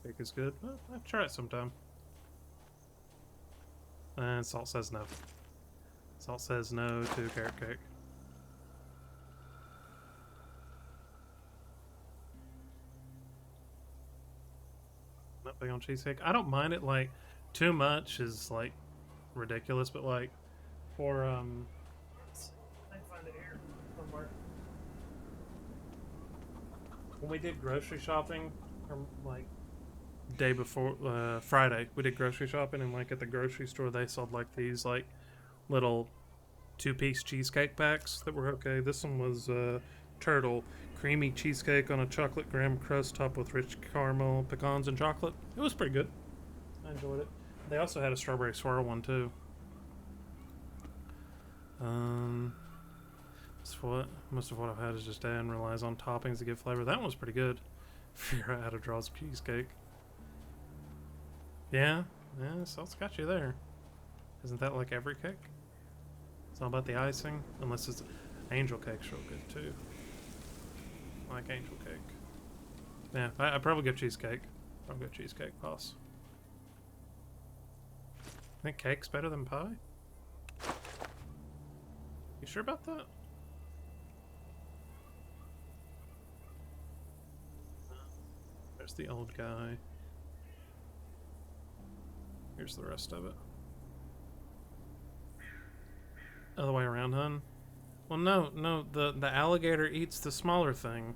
Cake is good. Well, I'll try it sometime. And Salt says no. Salt says no to carrot cake. Not big on cheesecake. I don't mind it, like, too much is, like, ridiculous, but, like, for, I can find it here somewhere. When we did grocery shopping, like, day before, Friday, we did grocery shopping, and, like, at the grocery store, they sold, like, these, like, little 2-piece cheesecake packs that were okay. This one was, turtle. Creamy cheesecake on a chocolate graham crust topped with rich caramel, pecans, and chocolate. It was pretty good. I enjoyed it. They also had a strawberry swirl one, too. Most of what I've had is just Dan relies on toppings to give flavor. That one was pretty good. Figure out how to draw cheesecake. Yeah, Salt's got you there. Isn't that like every cake? It's all about the icing, unless it's angel cake's real good too. I like angel cake. Yeah, I probably go cheesecake. Probably go cheesecake pass. Think cake's better than pie? You sure about that? There's the old guy. Here's the rest of it. Other way around, hun. Well, no, the alligator eats the smaller thing.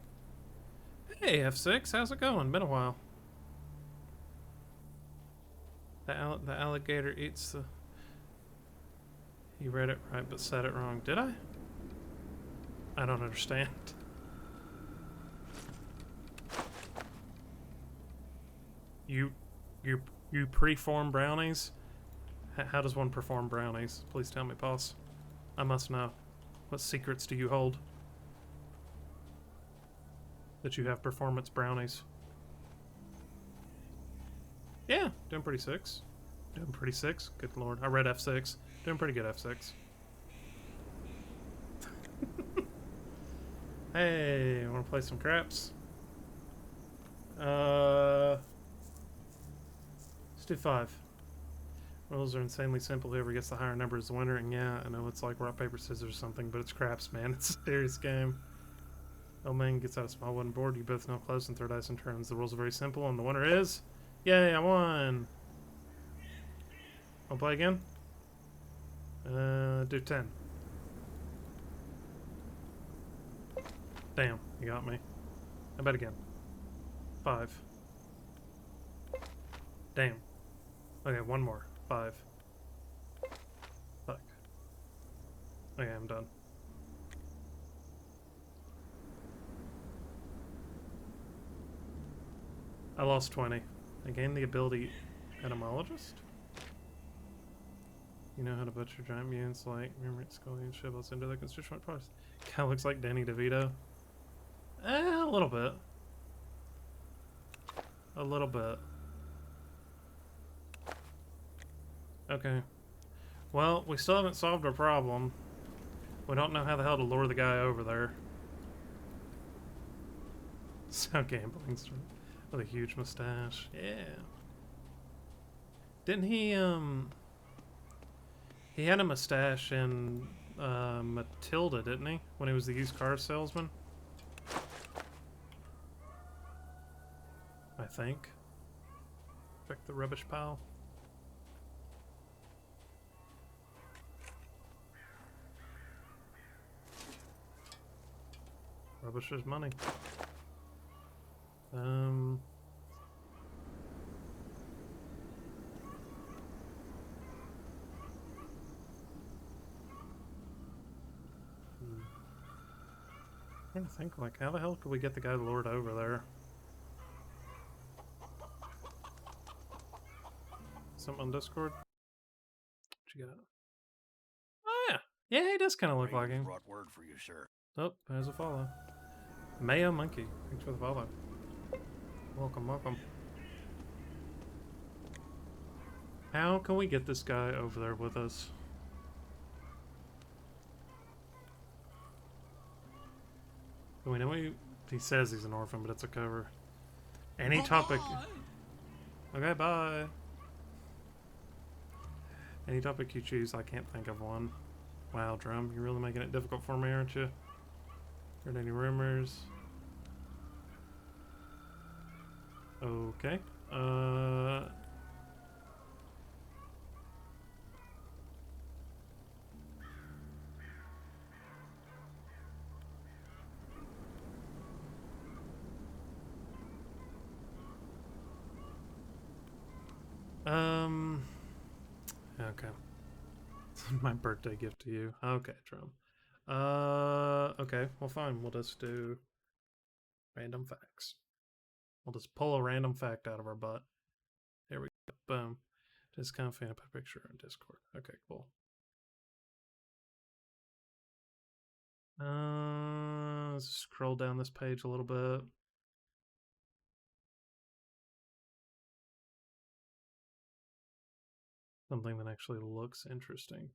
Hey, F6, how's it going? Been a while. The alligator eats the... You read it right, but said it wrong. Did I? I don't understand. You preform brownies? How does one perform brownies? Please tell me, boss. I must know. What secrets do you hold? That you have performance brownies. Yeah, doing pretty six. Doing pretty six. Good lord. I read F6. Doing pretty good F6. Hey, wanna play some craps? Let's do 5. Rules are insanely simple. Whoever gets the higher number is the winner. And yeah, I know it's like rock, paper, scissors or something, but it's craps, man. It's a serious game. Oh man gets out a small wooden board. You both know close and throw dice in turns. The rules are very simple, and the winner is... Yay, I won! I'll play again? Do 10. Damn, you got me. I bet again. 5. Damn. Okay, one more. 5. Fuck. Okay, I'm done. I lost 20. I gained the ability Etymologist? You know how to butcher giant mutants like Murmur, Scully, and Shibboleths into their constituent parts. Kinda looks like Danny DeVito. A little bit. A little bit. Okay. Well, we still haven't solved our problem. We don't know how the hell to lure the guy over there. So gambling with a huge mustache. Yeah. Didn't he, he had a mustache in, Matilda, didn't he? When he was the used car salesman? I think. Check the rubbish pile. Rubbish is money. I'm trying to think, like, how the hell could we get the guy lured over there? Something on Discord? What you got? Oh, yeah. Yeah, he does kind of look like him. Brought word for you, sir. Oh, there's a follow. Mayo Monkey. Thanks for the follow. Welcome, welcome. How can we get this guy over there with us? We know he says he's an orphan, but it's a cover. Any topic. Okay, bye. Any topic you choose, I can't think of one. Wow, Drum, you're really making it difficult for me, aren't you? Heard any rumors? Okay. Okay. My birthday gift to you. Okay, Drum. Okay, well fine. We'll just do random facts. We'll just pull a random fact out of our butt. There we go. Boom. Just kind of fan up a picture on Discord. Okay, cool. Let's scroll down this page a little bit. Something that actually looks interesting.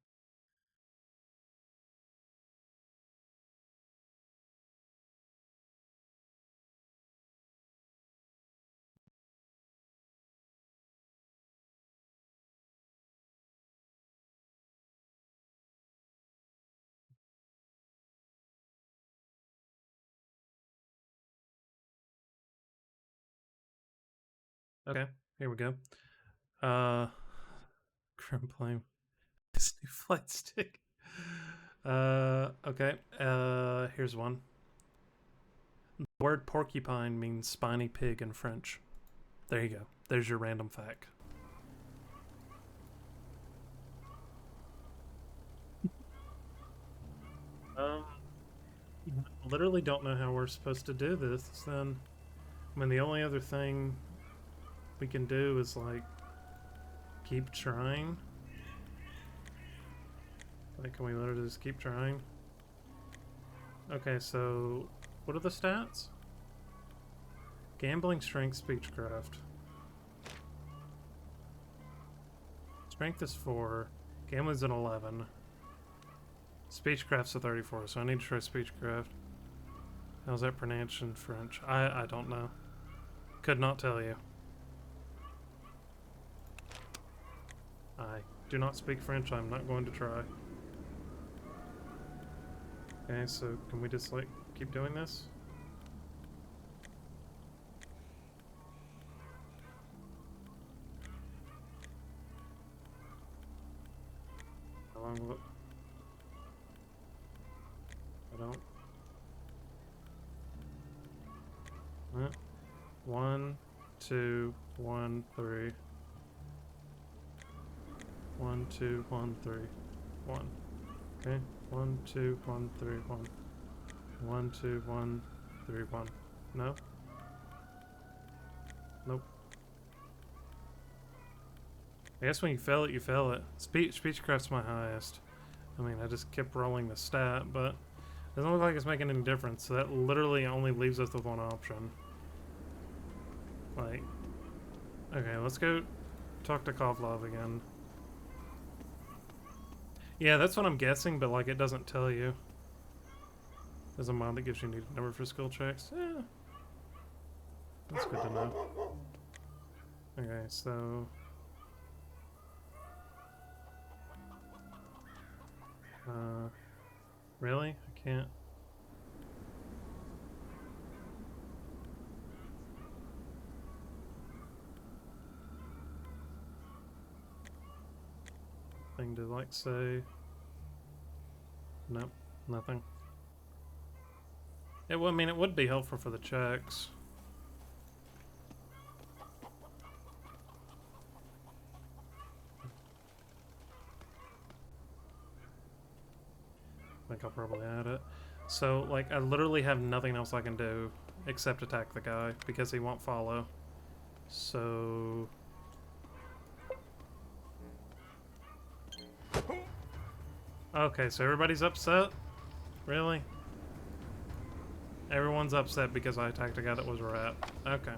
Okay, here we go. Kremlin. Disney flight stick. Okay. Here's one. The word porcupine means spiny pig in French. There you go. There's your random fact. Literally don't know how we're supposed to do this. Then, I mean, the only other thing we can do is like keep trying. Like, can we literally just keep trying? Okay, so what are the stats? Gambling, strength, speechcraft. Strength is 4. Gambling's an 11. Speechcraft's a 34, so I need to try speechcraft. How's that pronounced in French? I don't know. Could not tell you. I do not speak French. I'm not going to try. Okay, so can we just like keep doing this? How long will it? I don't. 1, 2, 1, 3. 1, 2, 1, 3, 1. Okay. 1, 2, 1, 3, 1. 1, 2, 1, 3, 1. No? Nope. I guess when you fail it, you fail it. Speechcraft's my highest. I mean, I just kept rolling the stat, but it doesn't look like it's making any difference. So that literally only leaves us with one option. Like, okay, let's go talk to Kovlov again. Yeah, that's what I'm guessing, but like it doesn't tell you. There's a mod that gives you a needed number for skill checks. Yeah. That's good to know. Okay, so... really? I can't... Thing to like say... Nope, nothing. It would, I mean, it would be helpful for the checks. I think I'll probably add it. So, like, I literally have nothing else I can do except attack the guy because he won't follow. So... Okay, so everybody's upset? Really? Everyone's upset because I attacked a guy that was a rat. Okay.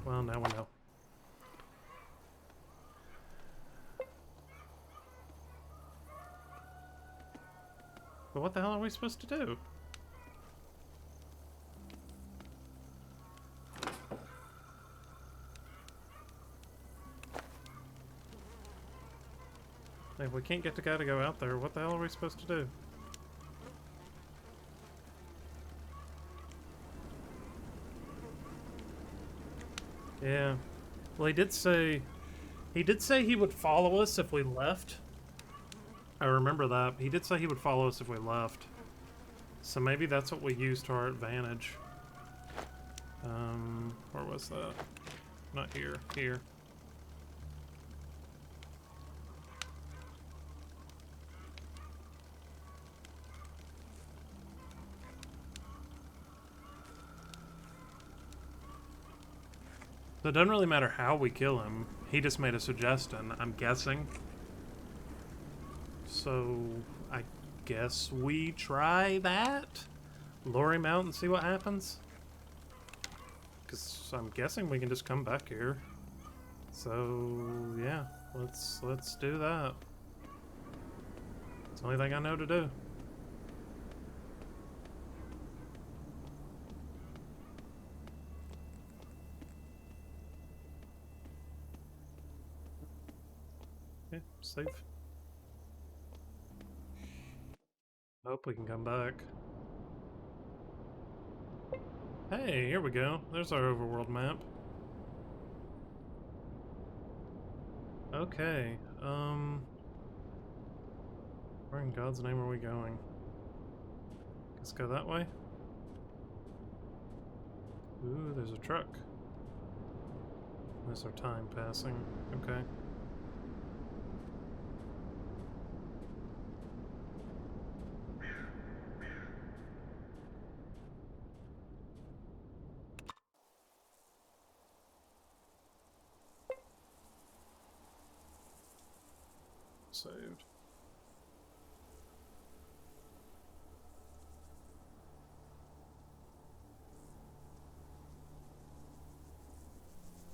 Well, now we know. But what the hell are we supposed to do? If we can't get the guy to go out there, what the hell are we supposed to do? Yeah. Well, he did say he would follow us if we left. I remember that. He did say he would follow us if we left. So maybe that's what we use to our advantage. Where was that? Not here. Here. So it doesn't really matter how we kill him. He just made a suggestion, I'm guessing. So, I guess we try that? Lure him out and see what happens? Because I'm guessing we can just come back here. So, yeah. Let's do that. It's the only thing I know to do. Okay, safe. Hope we can come back. Hey, here we go. There's our overworld map. Okay, Where in God's name are we going? Let's go that way. Ooh, there's a truck. There's our time passing. Okay. Saved.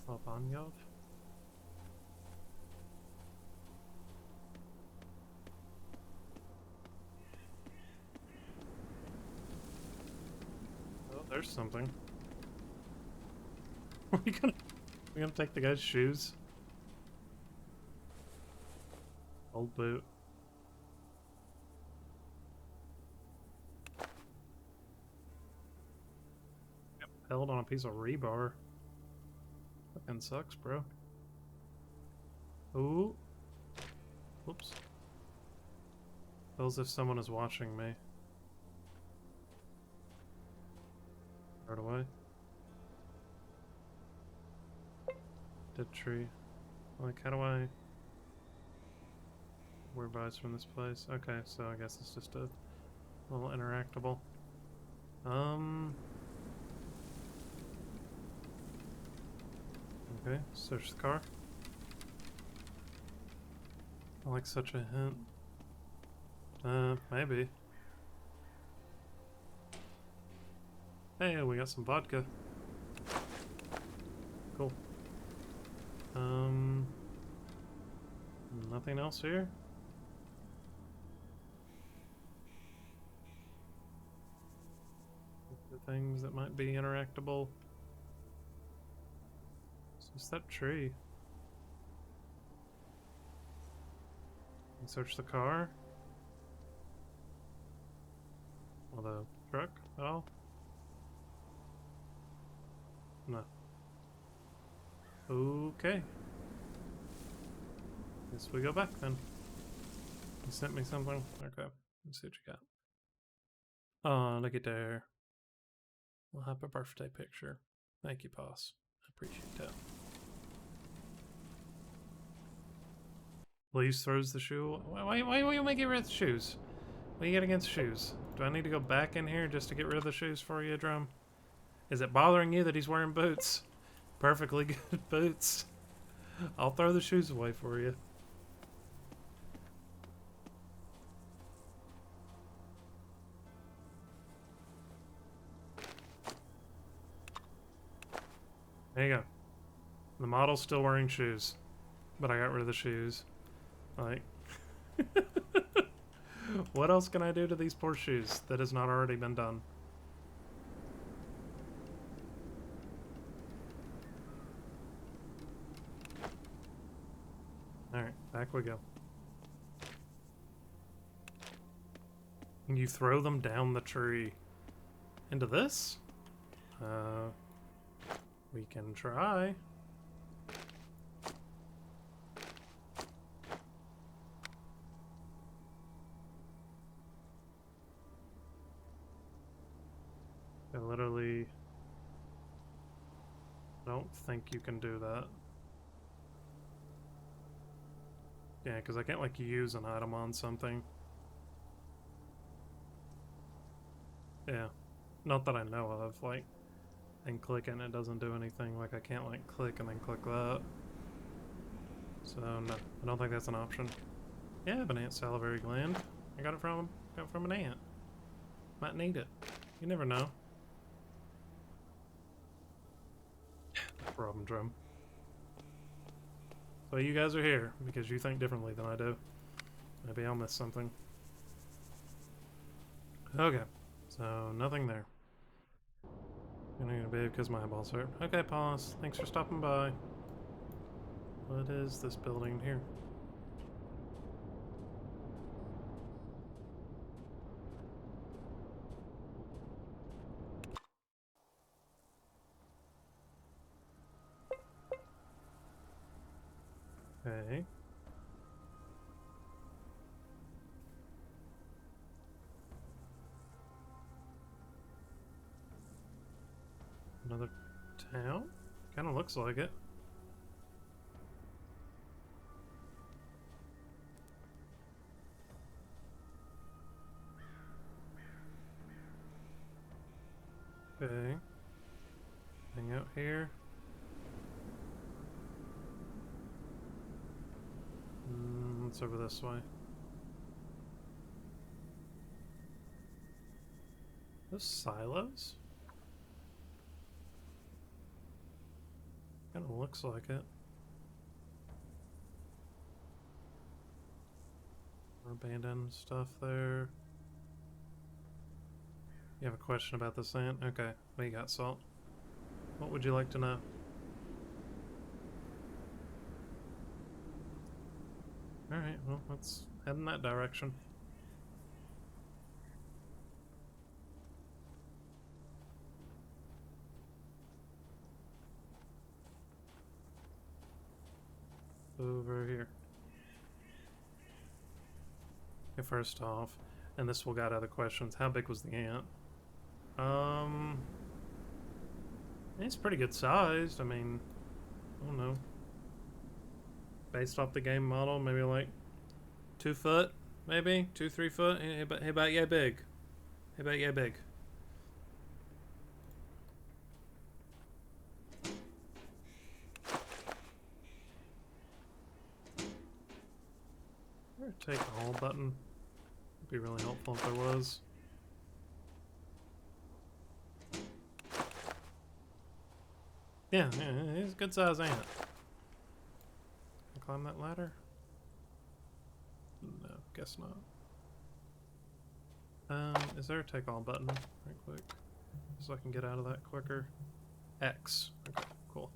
Albanyov? Oh, there's something. We gonna take the guy's shoes? Old boot. Yep, held on a piece of rebar. Fucking sucks, bro. Ooh. Whoops. Feels as if someone is watching me. Right away. Dead tree. Like, how do I... Whereabouts from this place? Okay, so I guess it's just a little interactable. Okay, search the car. I like such a hint. Maybe. Hey, we got some vodka. Cool. Nothing else here? The things that might be interactable. It's just that tree. Search the car. Or the truck at all? No. Okay. Guess we go back then. You sent me something? Okay. Let's see what you got. Oh, look at there. We'll have a birthday picture. Thank you, boss. I appreciate that. Please throws the shoe. Why you make get rid of the shoes? What do you get against shoes? Do I need to go back in here just to get rid of the shoes for you, Drum? Is it bothering you that he's wearing boots? Perfectly good boots. I'll throw the shoes away for you. There you go. The model's still wearing shoes, but I got rid of the shoes. Like, what else can I do to these poor shoes that has not already been done? Alright, back we go. Can you throw them down the tree? Into this? We can try. I literally don't think you can do that. Yeah, because I can't, like, use an item on something. Yeah. Not that I know of, like, and click and it doesn't do anything. Like, I can't, like, click and then click that. So, no. I don't think that's an option. Yeah, I have an ant salivary gland. I got it from an ant. Might need it. You never know. No problem, Drum. So you guys are here because you think differently than I do. Maybe I'll miss something. Okay, so nothing there. I'm gonna be because my eyeballs hurt. Okay, pause. Thanks for stopping by. What is this building here? Okay. Another town? Kind of looks like it. Okay. Hang out here. Let's over this way. Those silos? Kind of looks like it. More abandoned stuff there. You have a question about this ant? Okay, what you got, Salt? What would you like to know? Alright, well, let's head in that direction. Over here. Okay, first off, and this will get other questions. How big was the ant? It's pretty good sized. I mean, I don't know. Based off the game model, maybe like 2 foot, maybe 2-3 foot. Hey, about yeah big. Hey, about yeah big. Take all button. Would be really helpful if there was. Yeah, he's a good size ant. Can I climb that ladder? No, guess not. Is there a take all button? Right quick. So I can get out of that quicker. X. Okay, cool.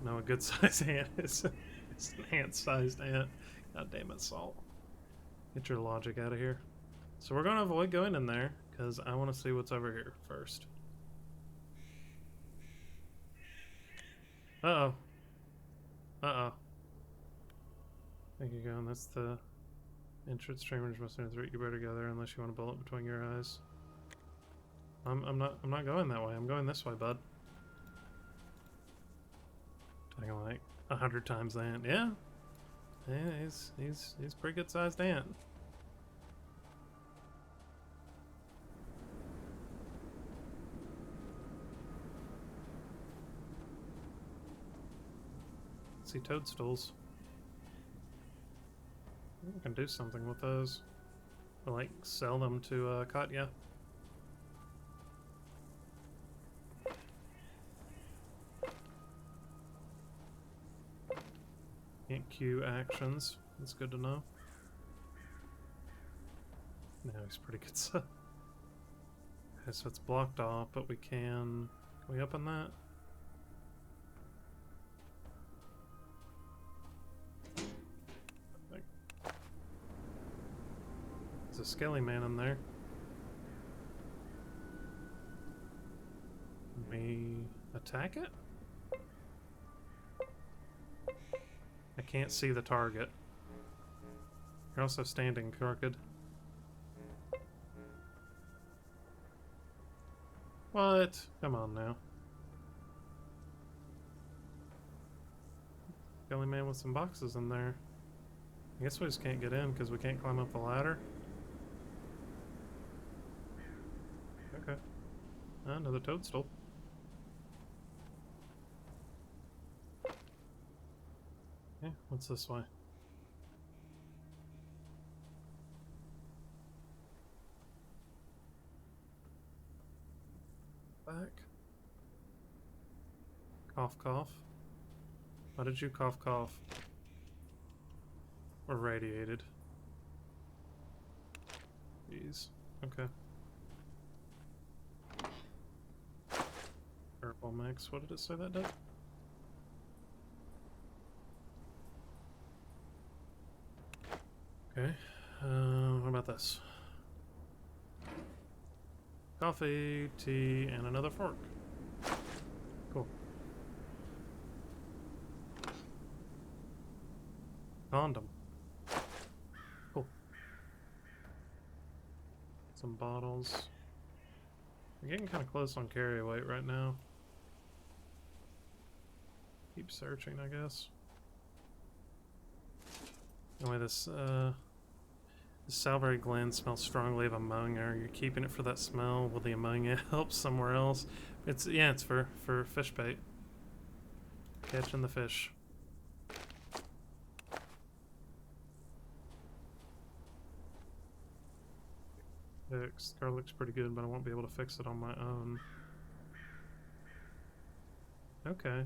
No, a good size ant is it's an ant-sized ant. God damn it, Salt. Get your logic out of here. So we're going to avoid going in there, because I want to see what's over here first. Uh-oh. Uh-oh. Thank you, going. That's the entrance. Streamers must you better go there unless you want a bullet between your eyes. I'm not going that way. I'm going this way, bud. Talking like 100 times the ant. Yeah. Yeah, he's pretty good sized ant. See toadstools. We can do something with those. Or like sell them to Katya. Can't queue actions. That's good to know. No, he's pretty good stuff. Okay, so it's blocked off, but we can... Can we open that? There's a skelly man in there. Can we attack it? I can't see the target. You're also standing crooked. What? Come on now. Skelly man with some boxes in there. I guess we just can't get in because we can't climb up the ladder. Okay. Another toadstool. Yeah, what's this way? Back. Cough, cough. Why did you cough, cough? Or radiated? Jeez. Okay. Purple mix. What did it say that did? Okay. What about this? Coffee, tea, and another fork. Cool. Condom. Cool. Some bottles. We're getting kind of close on carry weight right now. Keep searching, I guess. Anyway, this salivary gland smells strongly of ammonia. You're keeping it for that smell. Will the ammonia help somewhere else? It's for fish bait. Catching the fish. Fixed. Car looks pretty good, but I won't be able to fix it on my own. Okay.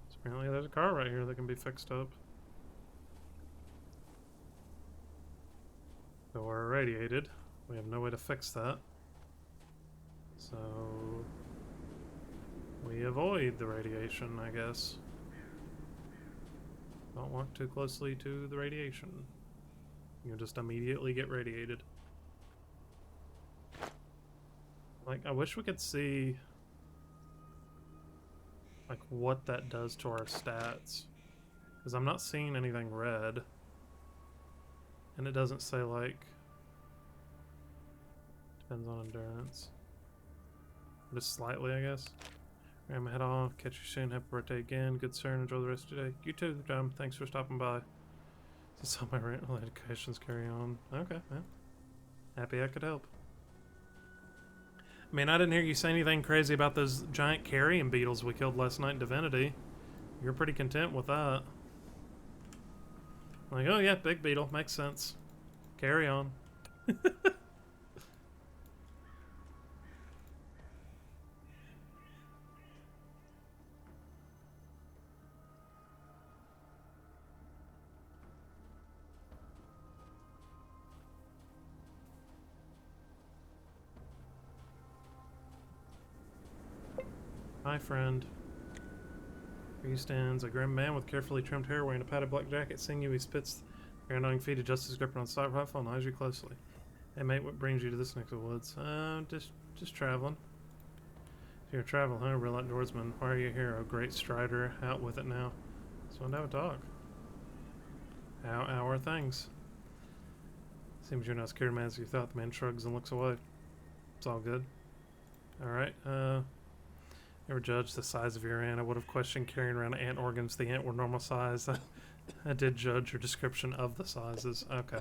So apparently there's a car right here that can be fixed up. So we're irradiated. We have no way to fix that. So we avoid the radiation, I guess. Don't walk too closely to the radiation. You'll just immediately get radiated. Like, I wish we could see like what that does to our stats. Because I'm not seeing anything red. And it doesn't say like depends on endurance. Just slightly, I guess. I'm gonna head off. Catch you soon. Happy birthday again. Good sir, and enjoy the rest of your day. You too, Tom. Thanks for stopping by. This all my rent-related questions carry on. Okay, man. Happy I could help. I mean, I didn't hear you say anything crazy about those giant carrion beetles we killed last night in Divinity. You're pretty content with that. Like, oh yeah, big beetle. Makes sense. Carry on. Hi, friend. Here he stands, a grim man with carefully trimmed hair, wearing a padded black jacket. Seeing you, he spits your unknowing feet, adjusts his grip on the side rifle, and eyes you closely. Hey, mate, what brings you to this neck of the woods? Just traveling. So you're a travel, huh? Real outdoorsman. Why are you here? A great strider. Out with it now. Just wanted to have a talk. How are things? Seems you're not as scared, man, as you thought. The man shrugs and looks away. It's all good. Alright, never judged the size of your ant. I would have questioned carrying around ant organs. The ant were normal size. I did judge your description of the sizes. Okay.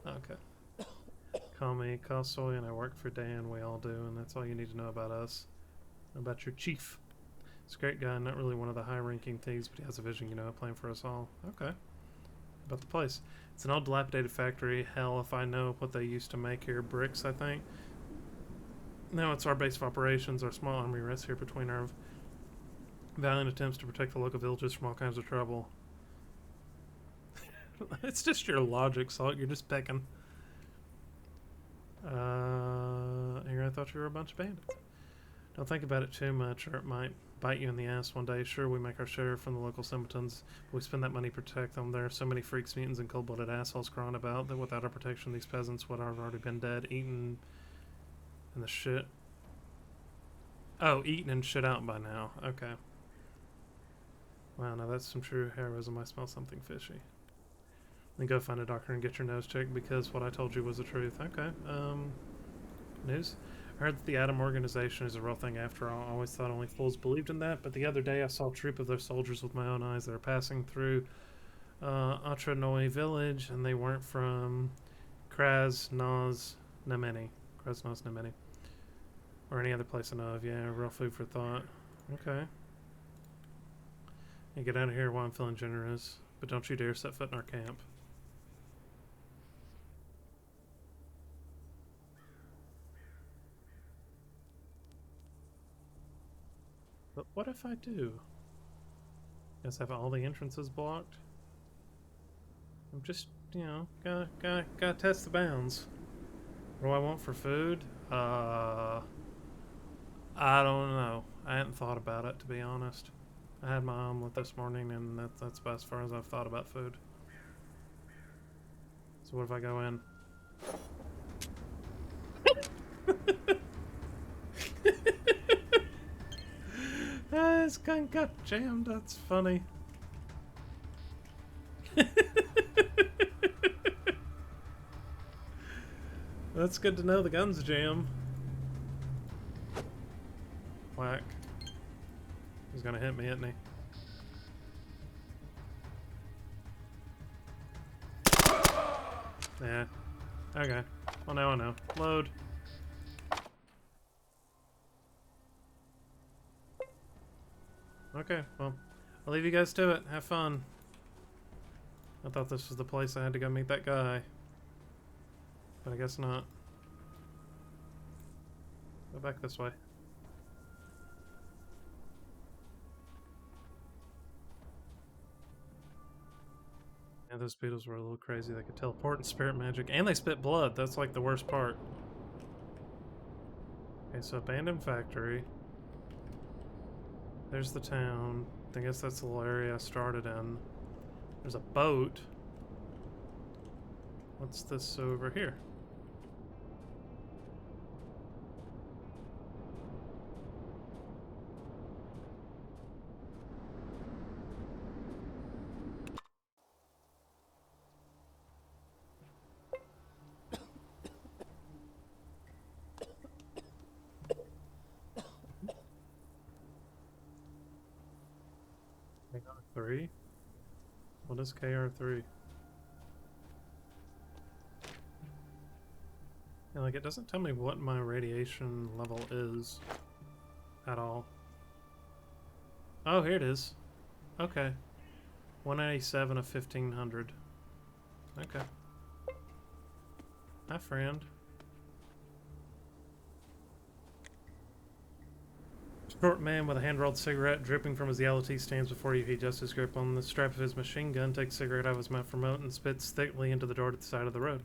Okay. Call me Cossoy, and I work for Dan. We all do, and that's all you need to know about us. About your chief. He's a great guy, not really one of the high-ranking thieves, but he has a vision, you know, a plan for us all. Okay. About the place. It's an old dilapidated factory. Hell, if I know what they used to make here. Bricks, I think. No, it's our base of operations. Our small army rests here between our valiant attempts to protect the local villages from all kinds of trouble. It's just your logic, Salt. You're just pecking. Here, I thought you were a bunch of bandits. Don't think about it too much, or it might bite you in the ass one day. Sure, we make our share from the local simpletons, but we spend that money to protect them. There are so many freaks, mutants, and cold-blooded assholes crawling about that without our protection, these peasants would have already been dead, eaten... and the shit. Oh, eaten and shit out by now. Okay. Wow, now that's some true heroism. I smell something fishy. Then go find a doctor and get your nose checked because what I told you was the truth. Okay. News? I heard that the Atom Organization is a real thing after all. I always thought only fools believed in that, but the other day I saw a troop of their soldiers with my own eyes that are passing through Atranoi village, and they weren't from Krasnoz Nameni. Krasnoz Nameni. Or any other place I know of. Yeah, real food for thought. Okay. And get out of here while I'm feeling generous. But don't you dare set foot in our camp. But what if I do? Guess have all the entrances blocked? I'm just, you know, gotta test the bounds. What do I want for food? I don't know. I hadn't thought about it, to be honest. I had my omelet this morning, and that's about as far as I've thought about food. So what if I go in? This gun got jammed. That's funny. That's good to know the guns jam. Whack. He's gonna hit me, isn't he? Yeah. Okay. Well, now I know. Load. Okay, well, I'll leave you guys to it. Have fun. I thought this was the place I had to go meet that guy. But I guess not. Go back this way. Yeah, those beetles were a little crazy. They could teleport and spirit magic, and they spit blood. That's like the worst part. Okay, so abandoned factory. There's the town. I guess that's the little area I started in. There's a boat. What's this over here? KR3? What is KR3? And like, it doesn't tell me what my radiation level is at all. Oh, here it is. Okay. 187 of 1500. Okay. Hi, friend. Short man with a hand-rolled cigarette dripping from his yellow teeth stands before you. He adjusts his grip on the strap of his machine gun, takes a cigarette out of his mouth remote, and spits thickly into the door to the side of the road.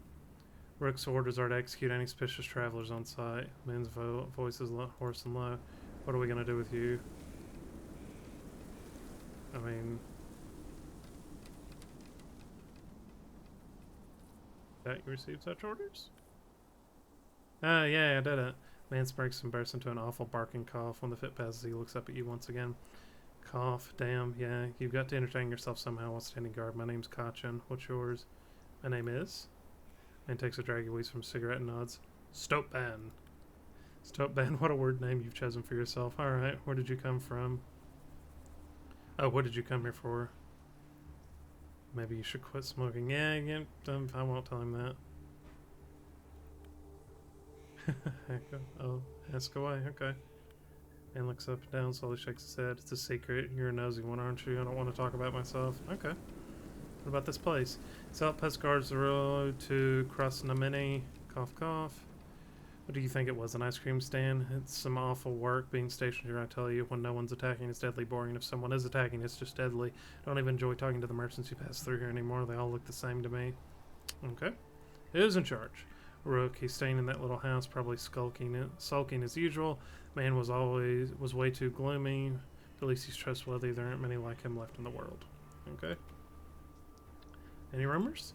Rook's orders are to execute any suspicious travelers on sight. Man's voice is hoarse and low. What are we gonna do with you? I mean... That you received such orders? Ah, yeah, I did it. Man breaks and bursts into an awful barking cough. When the fit passes, he looks up at you once again. Cough, damn, yeah. You've got to entertain yourself somehow while standing guard. My name's Kachin. What's yours? My name is? Man takes a drag of weeds from a cigarette and nods. Stopeban. Stopeban, what a word name you've chosen for yourself. Alright, where did you come from? Oh, what did you come here for? Maybe you should quit smoking. Yeah, I won't tell him that. Oh, ask away, okay. Man looks up and down, slowly shakes his head. It's a secret. You're a nosy one, aren't you? I don't want to talk about myself. Okay. What about this place? It's outpost guards the road to Krasnamini. Cough, cough. What do you think it was? An ice cream stand? It's some awful work being stationed here, I tell you. When no one's attacking, it's deadly boring. And if someone is attacking, it's just deadly. Don't even enjoy talking to the merchants who pass through here anymore. They all look the same to me. Okay. Who's in charge? Rook. He's staying in that little house, probably sulking as usual. Man was way too gloomy. At least he's trustworthy. There aren't many like him left in the world. Okay. Any rumors?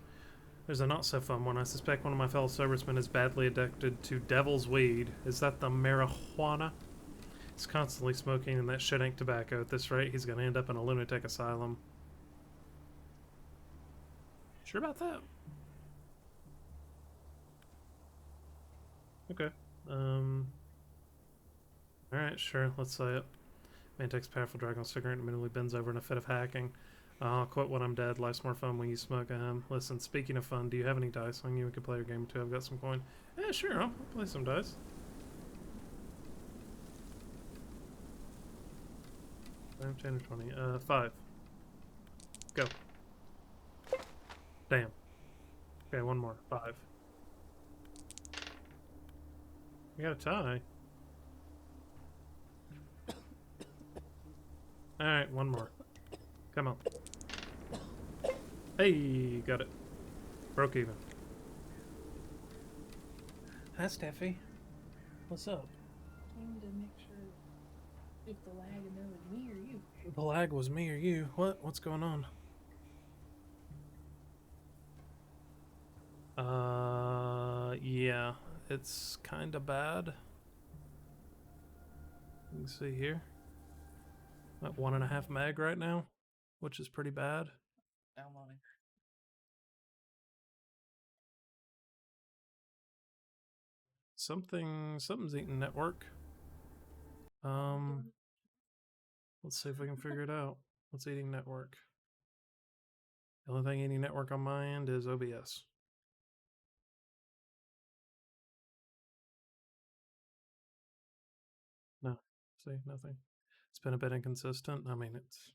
There's a not so fun one. I suspect one of my fellow servicemen is badly addicted to devil's weed. Is that the marijuana? He's constantly smoking, and that shit ain't tobacco. At this rate, he's gonna end up in a lunatic asylum. Sure about that? Okay. Alright, sure, let's say it. Man takes a powerful drag on a cigarette and immediately bends over in a fit of hacking. I'll quit when I'm dead. Life's more fun when you smoke. Listen, speaking of fun, do you have any dice on you? We could play a game or two. I've got some coin. Yeah, sure, I'll play some dice. Five, 10, or 20. 5. Go. Damn. Okay, one more. 5. We got a tie. Alright, one more. Come on. Hey, got it. Broke even. Hi, Steffi. What's up? Came to make sure if the lag and know it's me or you. The lag was me or you. What? What's going on? Yeah. It's kind of bad. You can see here. I'm at 1.5 meg right now, which is pretty bad. Downloading. Something's eating network. Let's see if we can figure it out. What's eating network? The only thing eating network on my end is OBS. No, see, nothing. It's been a bit inconsistent. I mean, it's.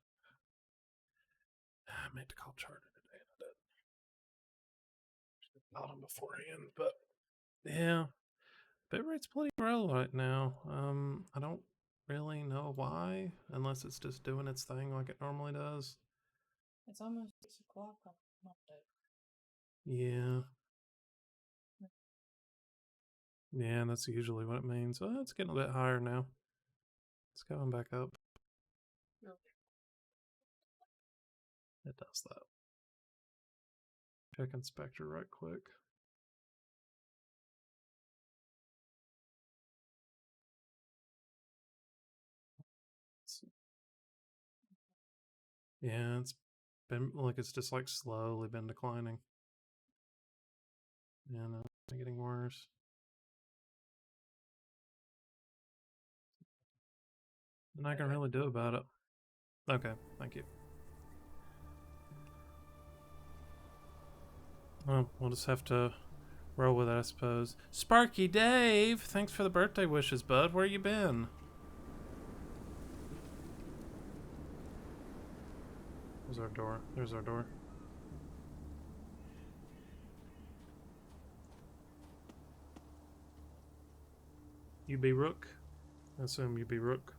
I meant to call Charter today, and I didn't. Called him beforehand, but yeah, bitrate's pretty low right now. I don't really know why, unless it's just doing its thing like it normally does. It's almost 6 o'clock on Monday. Yeah. Yeah, and that's usually what it means. Well, it's getting a bit higher now. It's going back up. It does that. Check inspector right quick. Yeah, it's been like it's just like slowly been declining. Yeah, no, it's getting worse. And I can really do about it. Okay, thank you. Well, we'll just have to roll with it, I suppose. Sparky Dave, thanks for the birthday wishes, bud. Where you been? There's our door. There's our door. You be Rook? I assume you be Rook.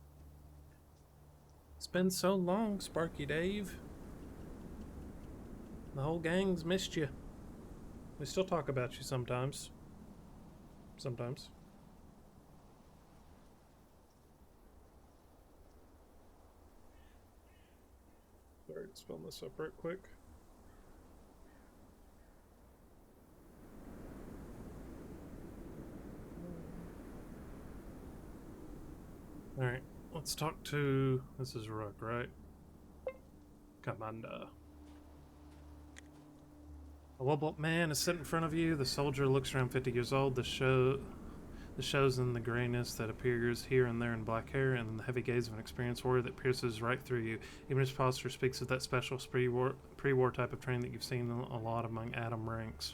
It's been so long, Sparky Dave. The whole gang's missed you. We still talk about you sometimes. Sometimes. Sorry, just filling this up right quick. Alright, let's talk to... This is Rook, right? Commander. A Wobbled man is sitting in front of you. The soldier looks around 50 years old. The shows in the grayness that appears here and there in black hair, and the heavy gaze of an experienced warrior that pierces right through you. Even his posture speaks of that special pre-war type of training that you've seen a lot among Adam ranks.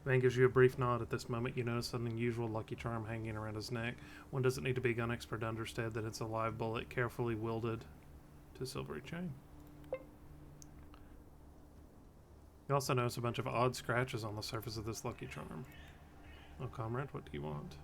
The man gives you a brief nod at this moment. You notice an unusual lucky charm hanging around his neck. One doesn't need to be a gun expert to understand that it's a live bullet carefully welded to a silvery chain. You also notice a bunch of odd scratches on the surface of this lucky charm. Oh, comrade, what do you want?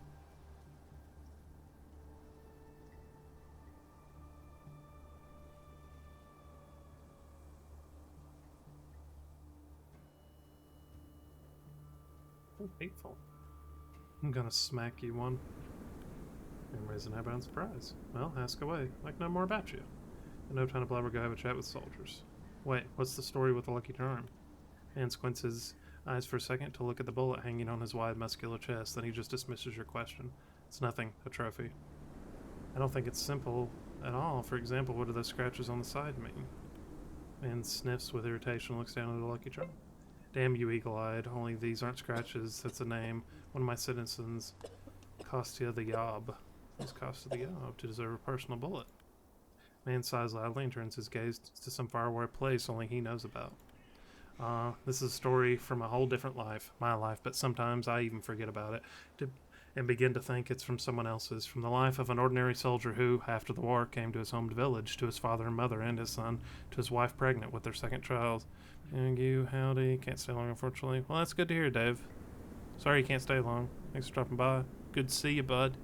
Oh, hateful. I'm gonna smack you one. And raise an eyebrow in surprise. Well, ask away. I'd like to know more about you. In no time to blabber, go have a chat with soldiers. Wait, what's the story with the lucky charm? Man squints his eyes for a second to look at the bullet hanging on his wide, muscular chest, then he just dismisses your question. It's nothing, a trophy. I don't think it's simple at all. For example, what do those scratches on the side mean? Man sniffs with irritation, looks down at the lucky charm. Damn you, eagle-eyed. Only these aren't scratches. That's a name. One of my citizens, Kostya the Yob. Who's Kostya the Yob to deserve a personal bullet? Man sighs loudly and turns his gaze to some faraway place only he knows about. This is a story from a whole different life, my life, but sometimes I even forget about it and begin to think it's from someone else's, from the life of an ordinary soldier who, after the war, came to his home village, to his father and mother and his son, to his wife pregnant with their second child. And you, howdy, can't stay long, unfortunately. Well, that's good to hear, Dave. Sorry you can't stay long. Thanks for dropping by. Good to see you, bud.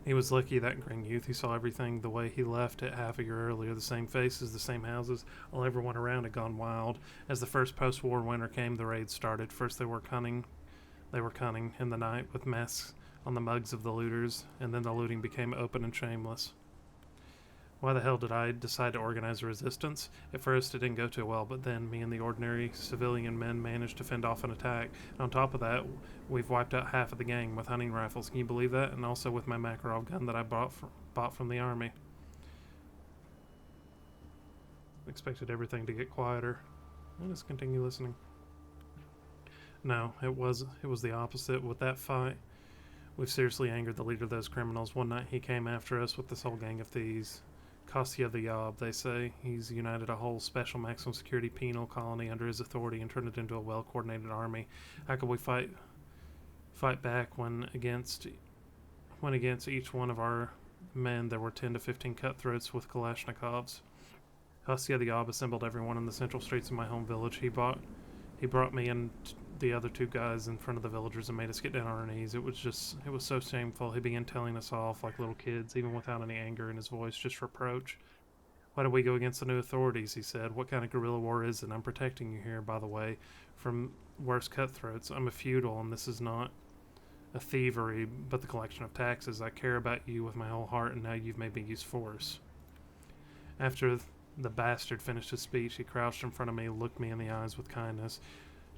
He was lucky, that green youth. He saw everything the way he left it half a year earlier. The same faces, the same houses. All everyone around had gone wild. As the first post-war winter came, the raids started. First they were cunning in the night with masks on the mugs of the looters, and then the looting became open and shameless. Why the hell did I decide to organize a resistance? At first it didn't go too well, but then me and the ordinary civilian men managed to fend off an attack. And on top of that, we've wiped out half of the gang with hunting rifles. Can you believe that? And also with my Makarov gun that I bought from the army. Expected everything to get quieter. I'll just continue listening. No, it was the opposite. With that fight, we've seriously angered the leader of those criminals. One night he came after us with this whole gang of thieves. Kostya the Yob, they say. He's united a whole special maximum security penal colony under his authority and turned it into a well-coordinated army. How could we fight back when against each one of our men there were 10 to 15 cutthroats with Kalashnikovs? Kostya the Yob assembled everyone in the central streets of my home village. He brought me and the other two guys in front of the villagers and made us get down on our knees. It was so shameful. He began telling us off like little kids, even without any anger in his voice, just reproach. Why do we go against the new authorities, he said. What kind of guerrilla war is it? I'm protecting you here, by the way, from worse cutthroats. I'm a feudal, and this is not a thievery, but the collection of taxes. I care about you with my whole heart, and now you've made me use force. After the bastard finished his speech, he crouched in front of me, looked me in the eyes with kindness,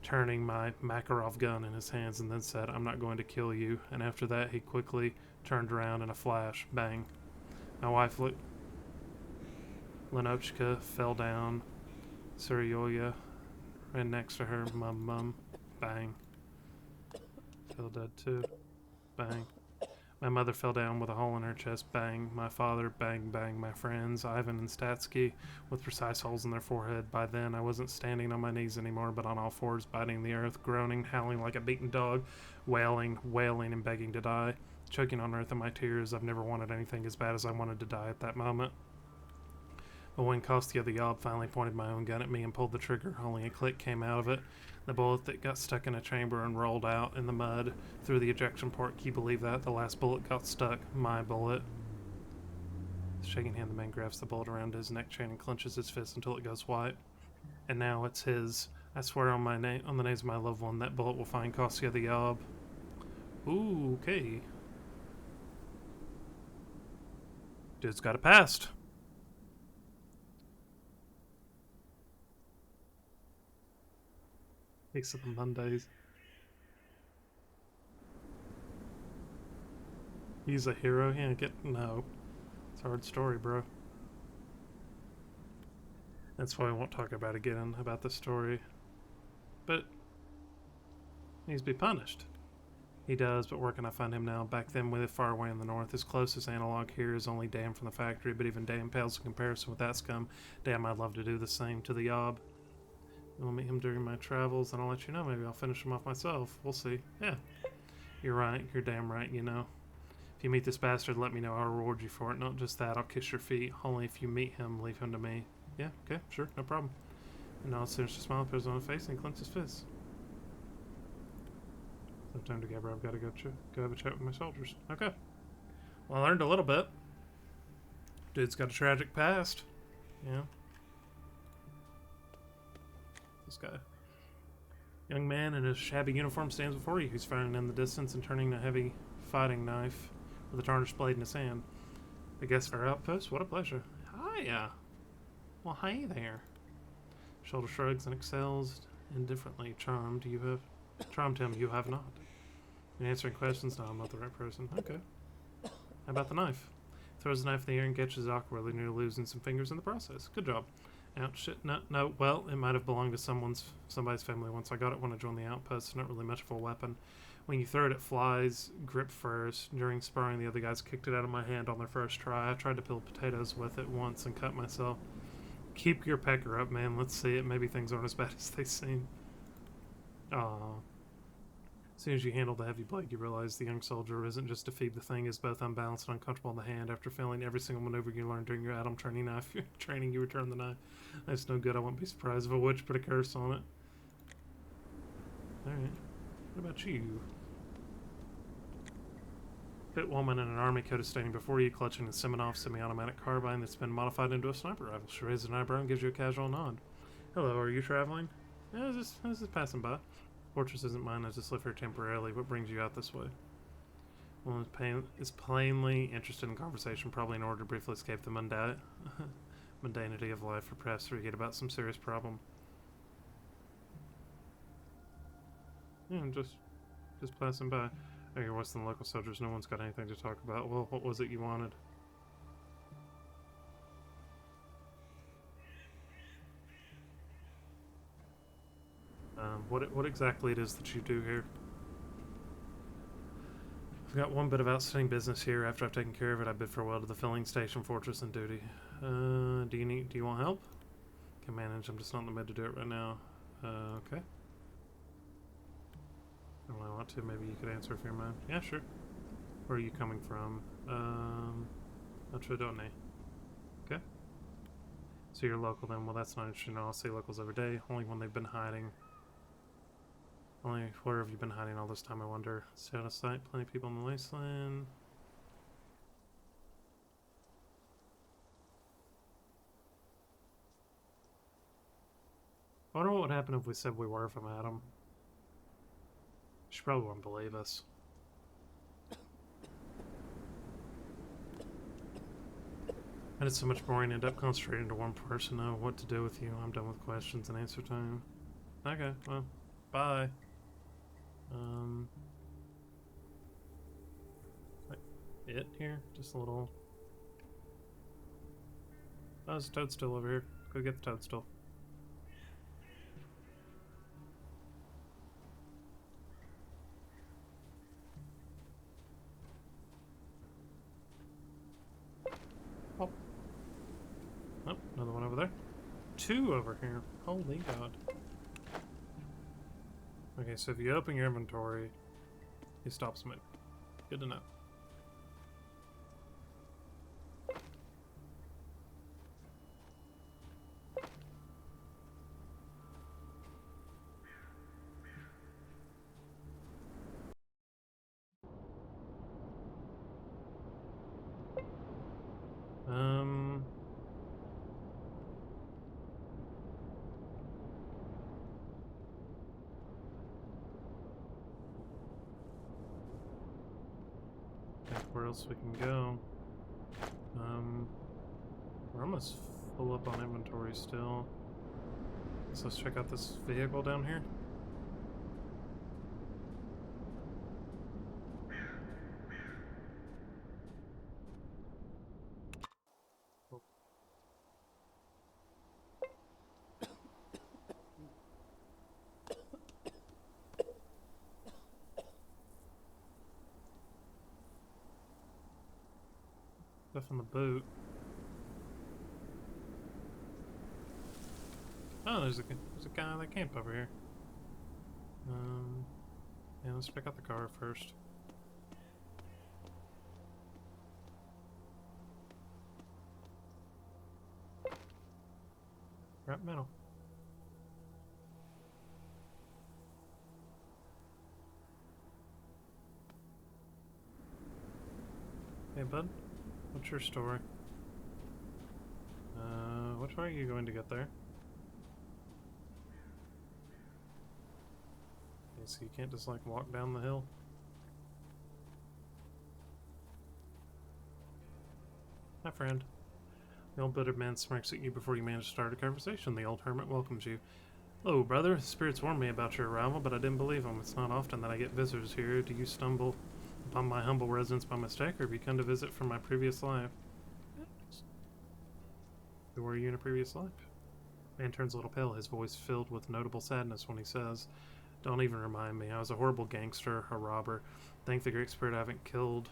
turning my Makarov gun in his hands, and then said, I'm not going to kill you. And after that, he quickly turned around in a flash. Bang. My wife, Lenochka, fell down. Suryoya ran next to her. Mum. Bang. Fell dead too. Bang. My mother fell down with a hole in her chest. Bang. My father. Bang, bang. My friends, Ivan and Statsky, with precise holes in their forehead. By then, I wasn't standing on my knees anymore, but on all fours, biting the earth, groaning, howling like a beaten dog, wailing, and begging to die. Choking on earth in my tears. I've never wanted anything as bad as I wanted to die at that moment. But when Kostya the Yob finally pointed my own gun at me and pulled the trigger, only a click came out of it. The bullet that got stuck in a chamber and rolled out in the mud through the ejection port. Can you believe that? The last bullet got stuck. My bullet. With a shaking hand, the man grabs the bullet around his neck chain and clenches his fist until it goes white. And now it's his. I swear on my name, on the names of my loved one, that bullet will find Kostya the Yob. Ooh, okay. Dude's got it passed. Takes up the Mondays. He's a hero. He ain't get no. It's a hard story, bro. That's why I won't talk about again about the story. But he needs to be punished. He does, but where can I find him now? Back then, we live far away in the north. His closest analog here is only Dan from the factory, but even Dan pales in comparison with that scum. Damn, I'd love to do the same to the Yob. I'll meet him during my travels, and I'll let you know. Maybe I'll finish him off myself. We'll see. Yeah. You're right. You're damn right, you know. If you meet this bastard, let me know. I'll reward you for it. Not just that, I'll kiss your feet. Only if you meet him, leave him to me. Yeah, okay, sure, no problem. And now it's finished to smile, puts on his face, and clenches his fist. No time to gabber. I've got to go have a chat with my soldiers. Okay. Well, I learned a little bit. Dude's got a tragic past. Yeah. This guy. Young man in a shabby uniform stands before you. He's firing in the distance and turning a heavy fighting knife with a tarnished blade in his hand. The guest for our outpost? What a pleasure. Hiya. Well, hi there. Shoulder shrugs and excels indifferently. Charmed him, you have not. In answering questions, no, I'm not the right person. Okay. How about the knife? Throws the knife in the air and catches it awkwardly, nearly losing some fingers in the process. Good job. Ouch, shit, no, well, it might have belonged to somebody's family once. I got it when I joined the outpost. It's not really much of a weapon. When you throw it, it flies, grip first. During sparring, the other guys kicked it out of my hand on their first try. I tried to peel potatoes with it once and cut myself. Keep your pecker up, man. Let's see it. Maybe things aren't as bad as they seem. Aww. As soon as you handle the heavy blade, you realize the young soldier isn't just to feed the thing, is both unbalanced and uncomfortable in the hand. After failing every single maneuver you learned during your Adam training you return the knife. That's no good. I won't be surprised if a witch put a curse on it. Alright. What about you? Fit woman in an army coat is standing before you, clutching a Semenov semi-automatic carbine that's been modified into a sniper rifle. She raises an eyebrow and gives you a casual nod. Hello, are you traveling? Yeah, I was just passing by. Fortress isn't mine. I just live here temporarily. What brings you out this way? Well, is plainly interested in conversation, probably in order to briefly escape the mundanity of life, or perhaps forget about some serious problem. Yeah, I'm just passing by. Oh, you're worse than local soldiers. No one's got anything to talk about. Well, what was it you wanted? what exactly it is that you do here. I've got one bit of outstanding business here. After I've taken care of it, I bid farewell to the filling station, fortress, and duty. Do you want help? Can manage. I'm just not in the mood to do it right now. Okay. If I want to, maybe you could answer if you're mine. Yeah, sure. Where are you coming from? Notre Dame. Okay. So you're local then. Well, that's not interesting. I'll see locals every day. Only when they've been hiding. Only where have you been hiding all this time, I wonder? Stay out of sight. Plenty of people in the wasteland. I wonder what would happen if we said we were from Adam. She probably wouldn't believe us. And it's so much boring. End up concentrating to one person. Know what to do with you. I'm done with questions and answer time. Okay, well, bye. It here? Just a little. Oh, there's a toadstool over here. Go get the toadstool. Oh. Oh, another one over there. Two over here. Holy God. Okay, so if you open your inventory, he stops moving. Good to know. Where else we can go? We're almost full up on inventory still. So let's check out this vehicle down here. Stuff in the boot. Oh, there's a guy that camped over here. Yeah, let's check out the car first. Scrap metal. Hey, bud. What's your story? Which way are you going to get there? Okay, so you can't just like walk down the hill? Hi, friend. The old bittered man smirks at you before you manage to start a conversation. The old hermit welcomes you. Hello, brother. The spirits warned me about your arrival, but I didn't believe them. It's not often that I get visitors here. Do you stumble upon my humble residence by mistake, or have you come to visit from my previous life? Who were you in a previous life? Man turns a little pale, his voice filled with notable sadness when he says, Don't even remind me. I was a horrible gangster, a robber. Thank the Great Spirit I haven't killed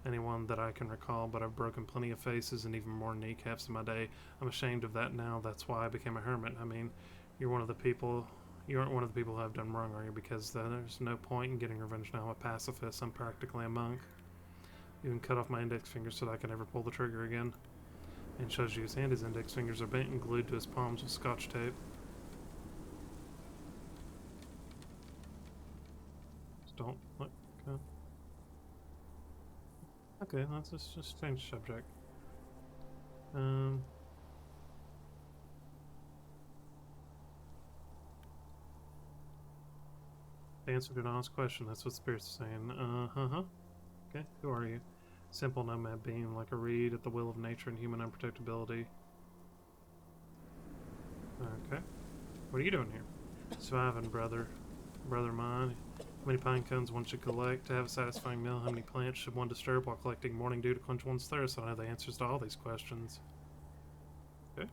anyone that I can recall, but I've broken plenty of faces and even more kneecaps in my day. I'm ashamed of that now. That's why I became a hermit. I mean, you aren't one of the people who I've done wrong, are you? Because there's no point in getting revenge now. I'm a pacifist. I'm practically a monk. You can cut off my index fingers so that I can never pull the trigger again. And shows you his hand. His index fingers are bent and glued to his palms with scotch tape. Just don't look. Okay, let's just change subject. The answer to an honest question. That's what Spirit's saying. Okay, who are you? Simple nomad being, like a reed at the will of nature and human unprotectability. Okay. What are you doing here? Surviving, brother. Brother mine. How many pine cones one should collect to have a satisfying meal? How many plants should one disturb while collecting morning dew to quench one's thirst? I know the answers to all these questions. Okay.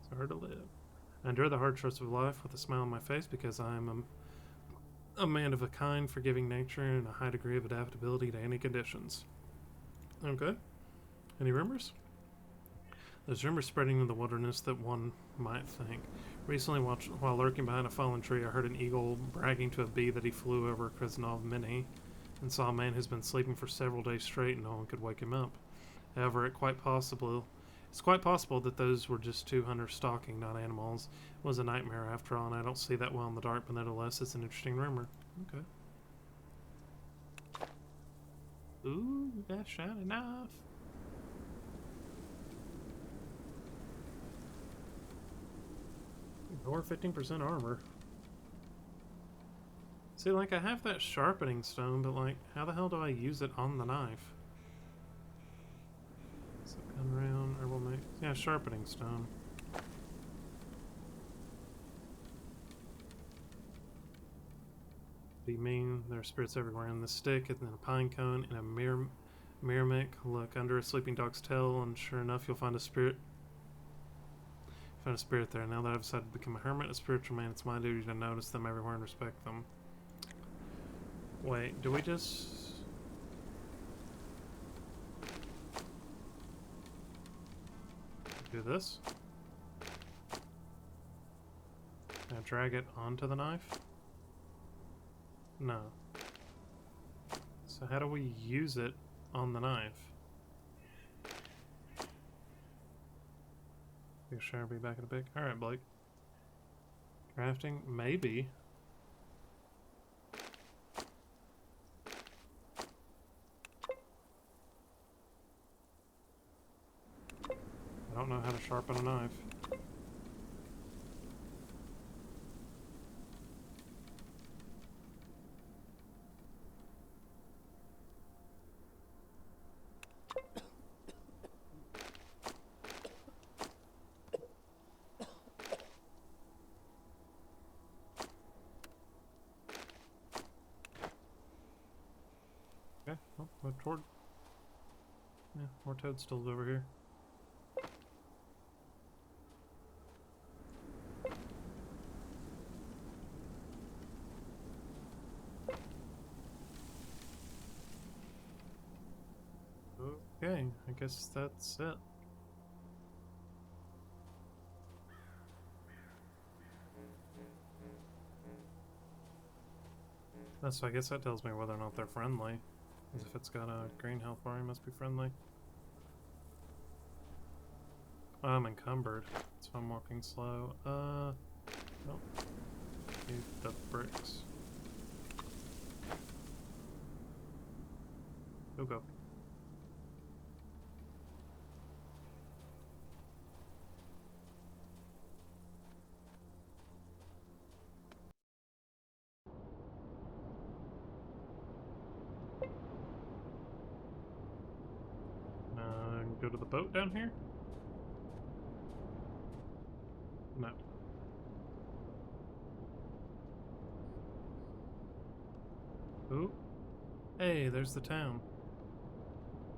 It's hard to live. I endure the hardships of life with a smile on my face because I am a man of a kind, forgiving nature and a high degree of adaptability to any conditions. Okay. Any rumors? There's rumors spreading in the wilderness that one might think. Recently, while lurking behind a fallen tree, I heard an eagle bragging to a bee that he flew over Krasnov Mini and saw a man who's been sleeping for several days straight and no one could wake him up. However, it's quite possible that those were just two hunters stalking, not animals. It was a nightmare after all, and I don't see that well in the dark, but nevertheless, it's an interesting rumor. Okay. Ooh, that shiny knife. Or 15% armor. See, like, I have that sharpening stone, but, like, how the hell do I use it on the knife? So, gun round, herbal make. Yeah, sharpening stone. Be mean. There are spirits everywhere in the stick, and then a pine cone, and a miramic. Look under a sleeping dog's tail, and sure enough, you'll find a spirit. Find a spirit there. Now that I've decided to become a hermit, a spiritual man, it's my duty to notice them everywhere and respect them. Wait, do we just... do this? Now drag it onto the knife? No. So how do we use it on the knife? Think Sharon will be back in a bit. Alright, Blake. Crafting? Maybe. I don't know how to sharpen a knife. Okay, well, yeah, more toadstools over here. Okay, I guess that's it. So I guess that tells me whether or not they're friendly. Because if it's got a green health bar, it must be friendly. Oh, I'm encumbered, so I'm walking slow. Nope. Need the bricks. Go. Go to the boat down here? No. Ooh. Hey, there's the town.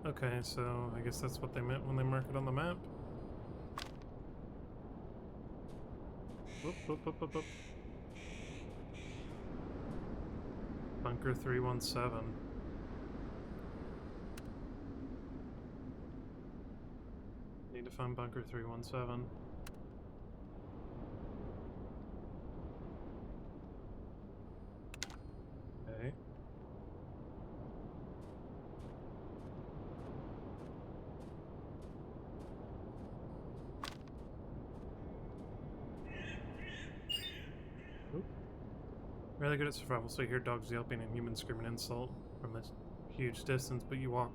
Okay, so I guess that's what they meant when they mark it on the map. Whoop. Bunker 317. Need to find Bunker 317. Okay. Oop. Really good at survival, so you hear dogs yelping and humans screaming insult from a huge distance, but you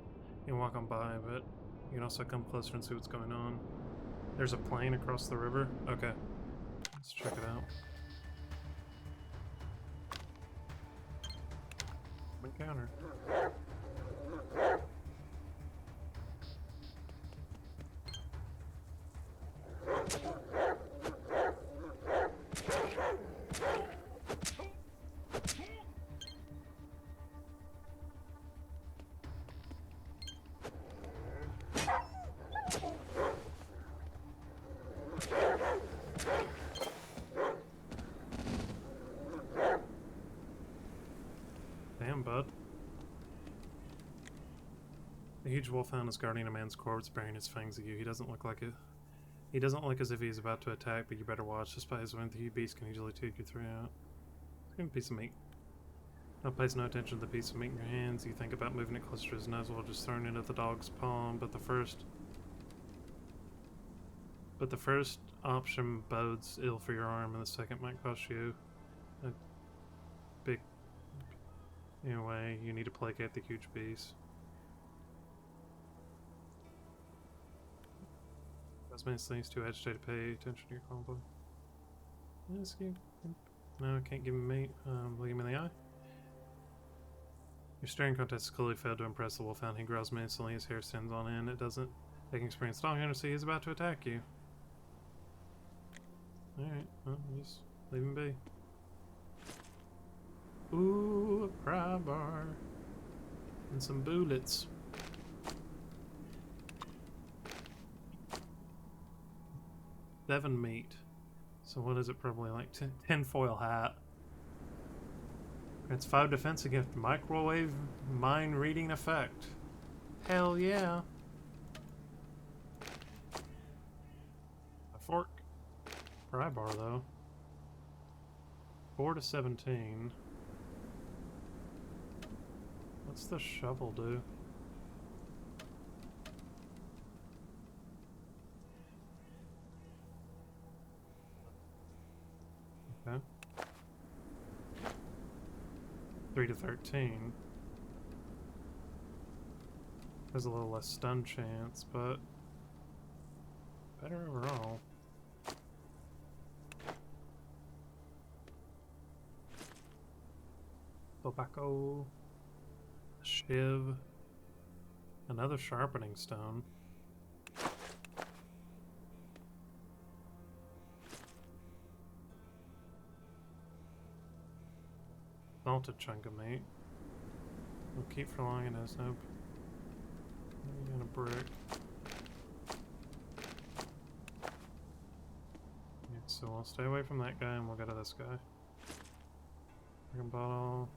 can walk on by, but you can also come closer and see what's going on. There's a plane across the river. Okay. Let's check it out. Encounter. Damn, bud. The huge wolfhound is guarding a man's corpse, bearing his fangs at you. He doesn't look like it. He doesn't look as if he's about to attack, but you better watch. Despite his wind, the huge beast can easily take you through out. It's a piece of meat. Now pays no attention to the piece of meat in your hands. You think about moving it closer to his nose while just throwing it at the dog's palm, but the first option bodes ill for your arm, and the second might cost you a big... Anyway, you need to placate the huge beast. As many things too agitated to pay attention to your combo. No, I can't give him meat. Look him in the eye. Your staring contest clearly failed to impress the wolfhound. He growls menacingly, his hair stands on end. It doesn't take an experienced dog hunter to see he's about to attack you. Alright, well, just leave him be. Ooh, a pry bar. And some bullets. Seven meat. So what is it? Probably like 10 foil hat. It's 5 defense against microwave mind reading effect. Hell yeah. A fork. Pry bar though. 4 to 17. What's the shovel do? Okay. 3 to 13. There's a little less stun chance, but better overall. Tobacco. Shiv. Another sharpening stone. Salted chunk of meat. We'll keep for long and has no. And a brick. Yeah, so we'll stay away from that guy and we'll go to this guy. Dragon bottle.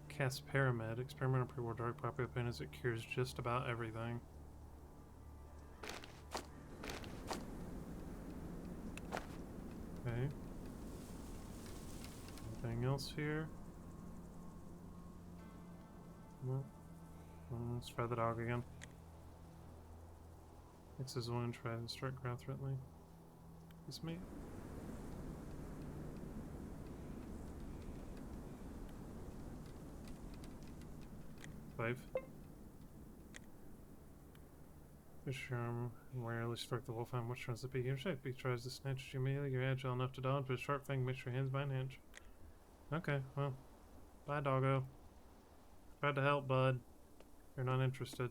Cast Pyramid. Experimental pre-war dark property opinion as it cures just about everything. Okay. Anything else here? No. Let's try the dog again. Fixes wound, try to strike ground threatening. This meat. Five. Fish arm rarely struck the wolfhound. Which turns to be your shape. He tries to snatch at you immediately. You're agile enough to dodge, but a sharp fang makes your hands by an inch. Okay, well. Bye, doggo. Tried to help, bud. You're not interested.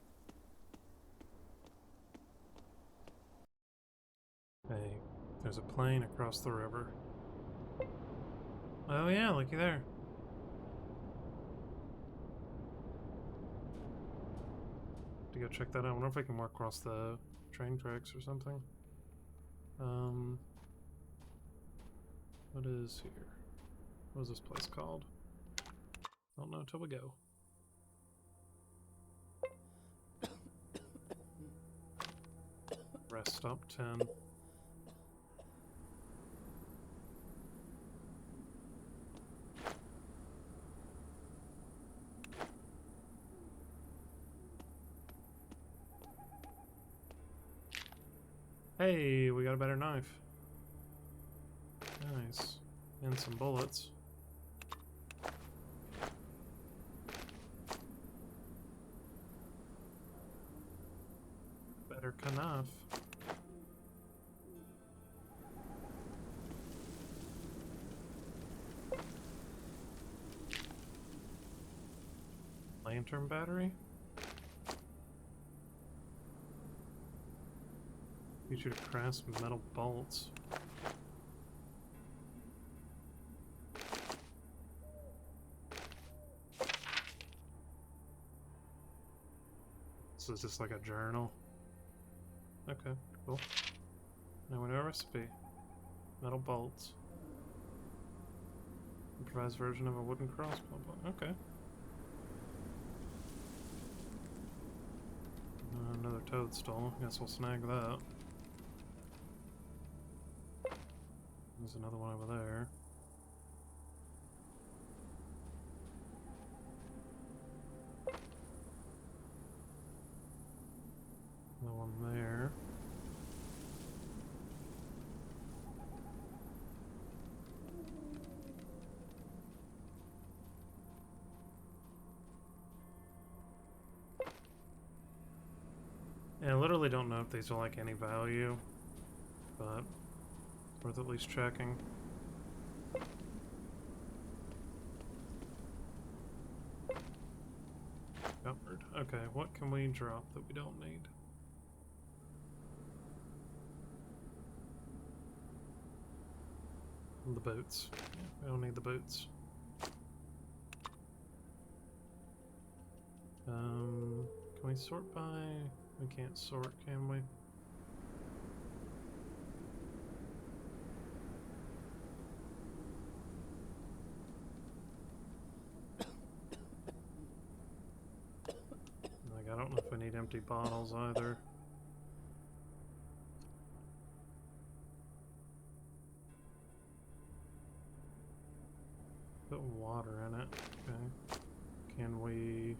Hey, there's a plane across the river. Oh yeah, looky there. To go check that out. I wonder if I can walk across the train tracks or something. What is here? What is this place called? Don't know until we go. Rest stop 10. Hey, we got a better knife. Nice. And some bullets. Better knife. Lantern battery? Feature to craft metal bolts. So it's just like a journal. Okay, cool. Now we know a recipe. Metal bolts. Improvised version of a wooden crossbow. Okay. Another toadstool. Guess we'll snag that. There's another one over there. Another one there. Yeah, I literally don't know if these are like any value, but it's worth at least checking. Covered. Okay, what can we drop that we don't need? The boots. Yeah, we don't need the boots. Can we sort by... We can't sort, can we? Like, I don't know if we need empty bottles either. Put water in it. Okay. Can we...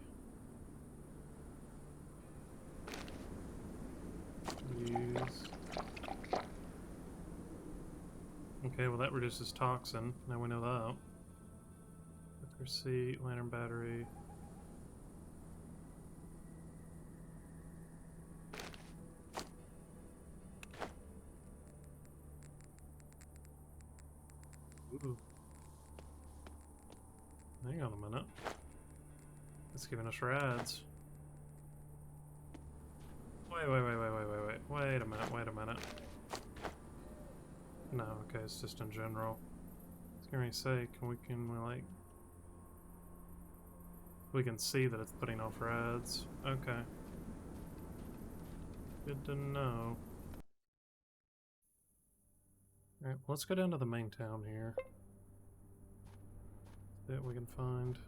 use... Okay, well that reduces toxin. Now we know that. Liquor seat, lantern battery. Ooh. Hang on a minute. It's giving us rads. Wait a minute. No, okay, it's just in general. I was gonna say, can we like... We can see that it's putting off rads. Okay. Good to know. Alright, let's go down to the main town here. See what we can find.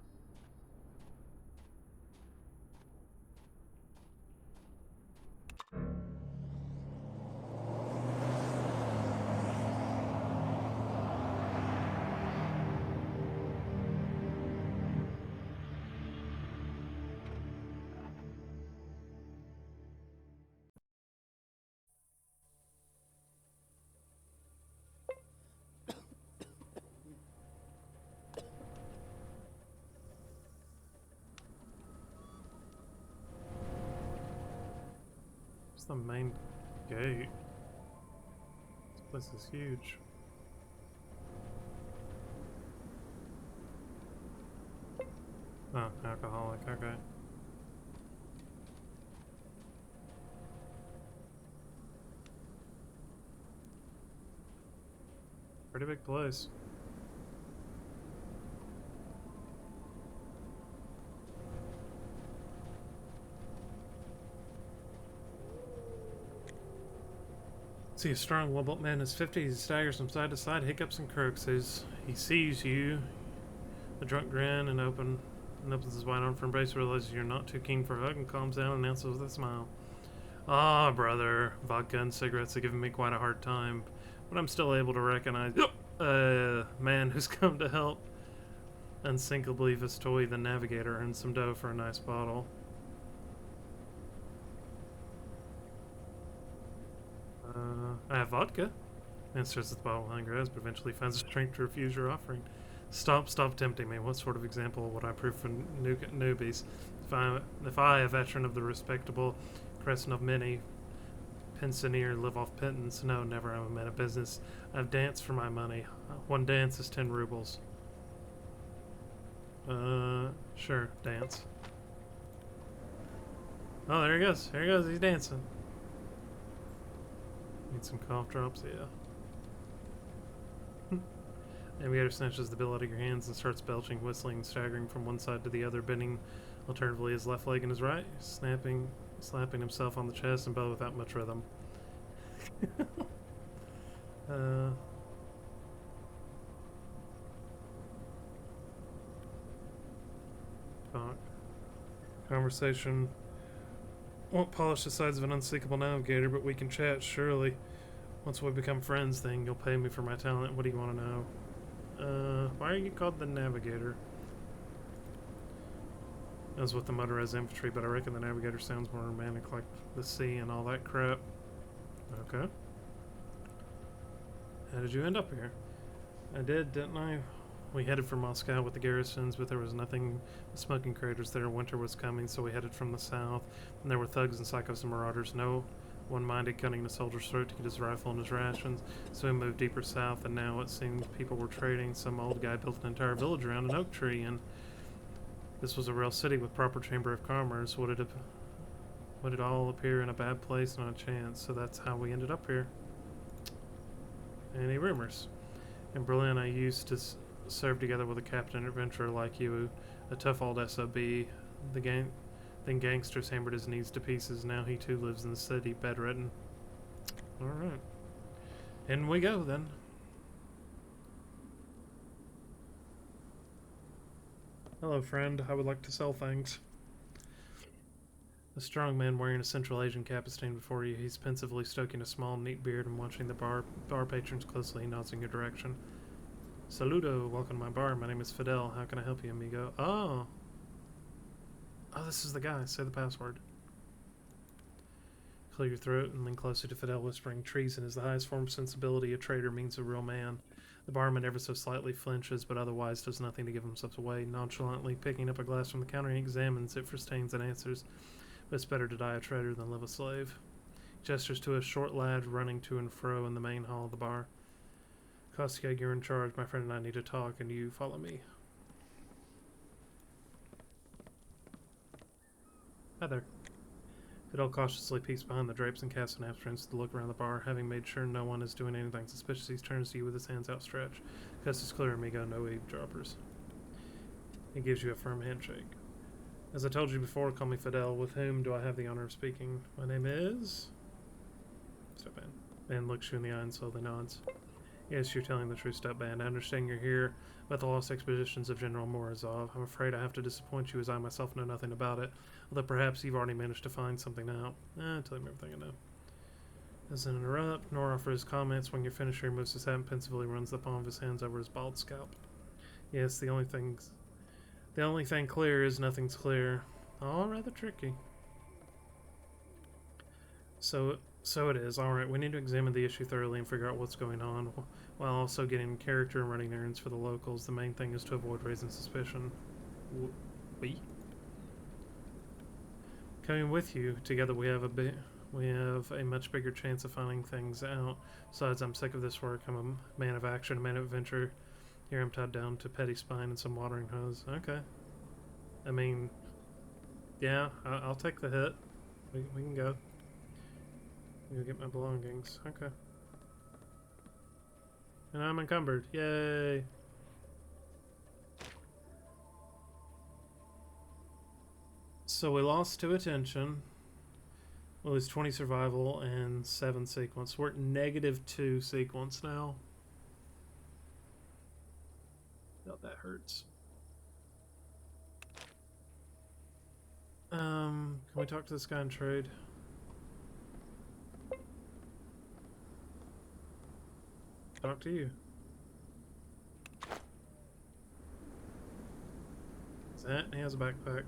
It's the main gate. This place is huge. Oh, alcoholic, okay. Pretty big place. See a strong, well-built man in his 50s. He staggers from side to side, hiccups and croaks. He sees you, a drunk grin, and opens his wide arm for embrace, realizes you're not too keen for a hug, and calms down and answers with a smile. Ah, brother, vodka and cigarettes have given me quite a hard time, but I'm still able to recognize a man who's come to help. Unsinkably Vistoy, the navigator, earns some dough for a nice bottle. I have vodka. Man stares at the bottle behind her eyes, but eventually finds the strength to refuse your offering. Stop tempting me. What sort of example would I prove for newbies? If I, a veteran of the respectable crescent of many, pensioner, live off pittance, no, never. I'm a man of business. I've danced for my money. One dance is 10 rubles. Sure, dance. Oh, there he goes. There he goes. He's dancing. Need some cough drops, yeah. Navigator snatches the bill out of your hands and starts belching, whistling, staggering from one side to the other, bending alternatively his left leg and his right, slapping himself on the chest and belly without much rhythm. Talk. Conversation Won't polish the sides of an unsinkable navigator, but we can chat, surely. Once we become friends, then you'll pay me for my talent. What do you want to know? Why are you called the Navigator? I was with the motorized infantry, but I reckon the Navigator sounds more romantic, like the sea and all that crap. Okay. How did you end up here? I did, didn't I? We headed for Moscow with the garrisons, but there was nothing but smoking craters there. Winter was coming, so we headed from the south. And there were thugs and psychos and marauders. No one minded cutting the soldier's throat to get his rifle and his rations, so we moved deeper south, and now it seemed people were trading. Some old guy built an entire village around an oak tree, and this was a real city with proper chamber of commerce. Would it all appear in a bad place? Not a chance. So that's how we ended up here. Any rumors? In Berlin, I used to serve together with a captain adventurer like you, a tough old SOB. Then gangsters hammered his knees to pieces. Now he too lives in the city, bedridden. Alright. In we go then. Hello, friend. I would like to sell things. A strong man wearing a Central Asian cap is standing before you. He's pensively stroking a small, neat beard and watching the bar patrons closely. He nods in your direction. Saludo, welcome to my bar. My name is Fidel. How can I help you, amigo? Oh, this is the guy. Say the password. Clear your throat and lean closer to Fidel, whispering, treason is the highest form of sensibility. A traitor means a real man. The barman ever so slightly flinches, but otherwise does nothing to give himself away. Nonchalantly picking up a glass from the counter, he examines it for stains and answers. But it's better to die a traitor than live a slave. He gestures to a short lad running to and fro in the main hall of the bar. Kostya, you're in charge. My friend and I need to talk, and you follow me. Hi there. Fidel cautiously peeks behind the drapes and casts an absence to look around the bar. Having made sure no one is doing anything suspicious, he turns to you with his hands outstretched. Coast is clear, amigo. No eavesdroppers. He gives you a firm handshake. As I told you before, call me Fidel. With whom do I have the honor of speaking? My name is... Step in. Man looks you in the eye and slowly nods. Yes, you're telling the truth, Stepband. I understand you're here about the lost expeditions of General Morozov. I'm afraid I have to disappoint you, as I myself know nothing about it, although perhaps you've already managed to find something out. Tell him everything I know. Doesn't interrupt, nor offer his comments. When you're finished, he removes his hat and pensively runs the palm of his hands over his bald scalp. Yes, the only thing clear is nothing's clear. All rather tricky. So it is. Alright, we need to examine the issue thoroughly and figure out what's going on, while also getting in character and running errands for the locals. The main thing is to avoid raising suspicion. We? Coming with you, together we have a much bigger chance of finding things out. Besides, I'm sick of this work. I'm a man of action, a man of adventure. Here I'm tied down to petty spine and some watering hose. Okay. I mean, yeah, I'll take the hit. We can go. Go get my belongings. Okay. And I'm encumbered. Yay! So we lost 2 attention. We lose 20 survival and 7 sequence. We're at -2 sequence now. Oh, that hurts. Can we talk to this guy and trade? Talk to you. Is that? He has a backpack.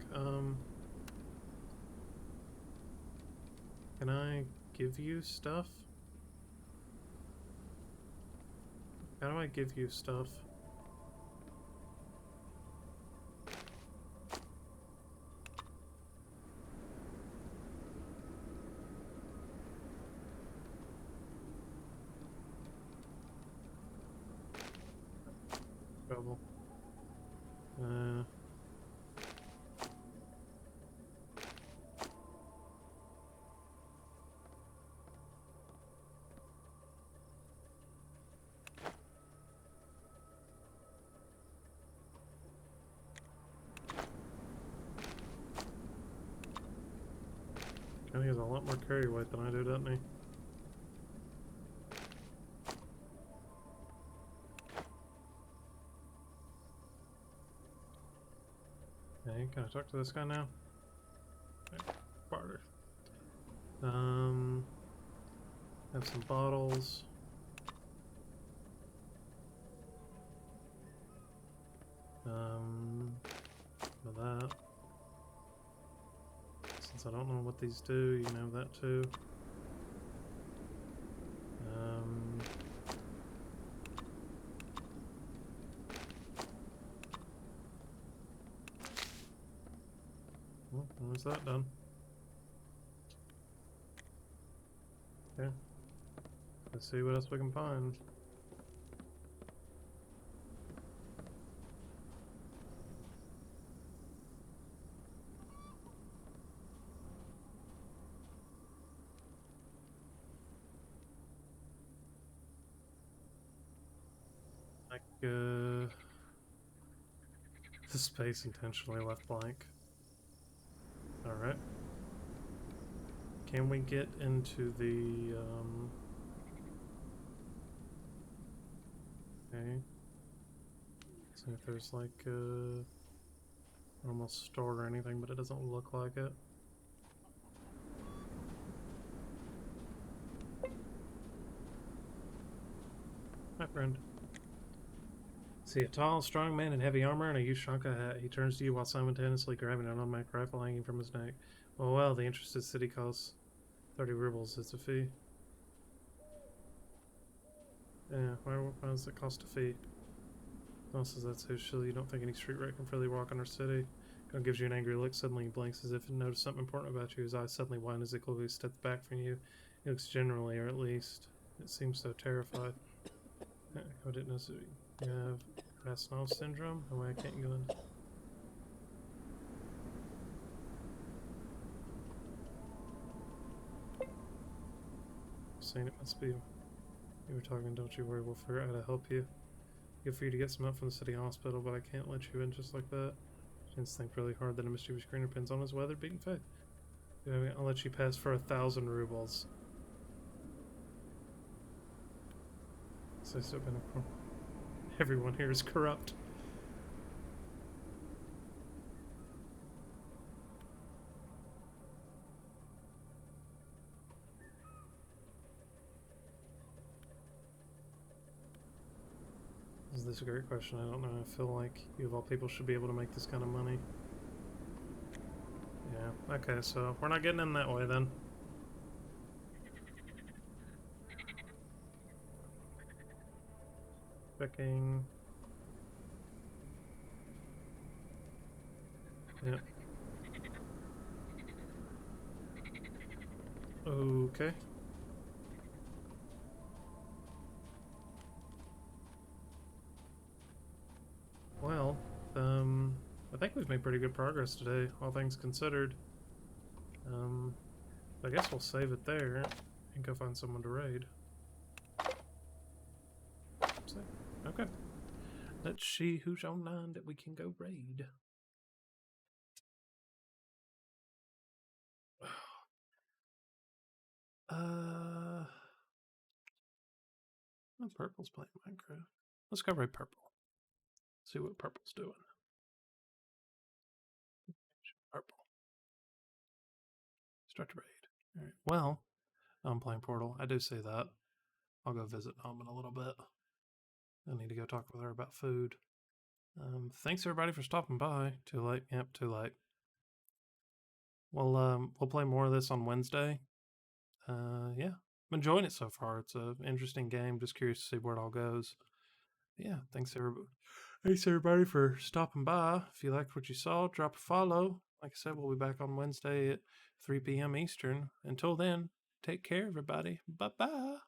Can I give you stuff? How do I give you stuff? Trouble. He has a lot more carry weight than I do, doesn't he? Hey, can I talk to this guy now? Okay, barter. Have some bottles. For that. Since I don't know what these do, you can have that too. Well, where's that done? Okay. Let's see what else we can find. Like, the space intentionally left blank. Alright. Can we get into the, okay. See if there's like a normal store or anything, but it doesn't look like it. Hi, friend. See a tall, strong man in heavy armor and a Ushanka hat. He turns to you while simultaneously grabbing an automatic rifle hanging from his neck. Well, the interested city costs 30 rubles. It's a fee. Yeah, why does it cost a fee? Also, that's so silly. You don't think any street rat can freely walk in our city. Gun gives you an angry look. Suddenly he blinks as if he noticed something important about you. His eyes suddenly widen as he quickly steps back from you. He looks generally, or at least, it seems so terrified. I didn't know so you have Krasnov syndrome? Oh, I can't go in. Saying it must be you were talking, don't you worry, we'll figure out how to help you. Good for you to get some help from the city hospital, but I can't let you in just like that. Jins think really hard that a mischievous greener pins on his weather-beaten face. I'll let you pass for 1,000 rubles. So everyone here is corrupt. This is a great question. I don't know. I feel like you of all people should be able to make this kind of money. Yeah, okay, so we're not getting in that way then. Checking. Yeah. Okay. Well, I think we've made pretty good progress today, all things considered. I guess we'll save it there and go find someone to raid. Okay. Let's see who's online that we can go raid. Oh, Purple's playing Minecraft. Let's go raid Purple. See what Purple's doing. Purple. Start to raid. Alright. Well, I'm playing Portal. I do say that. I'll go visit Mom in a little bit. I need to go talk with her about food. Thanks everybody for stopping by. Too late. Yep, too late. Well, we'll play more of this on Wednesday. Yeah, I'm enjoying it so far. It's an interesting game. Just curious to see where it all goes. Yeah, thanks everybody. Thanks everybody for stopping by. If you liked what you saw, drop a follow. Like I said, we'll be back on Wednesday at 3 p.m. Eastern. Until then, take care, everybody. Bye bye.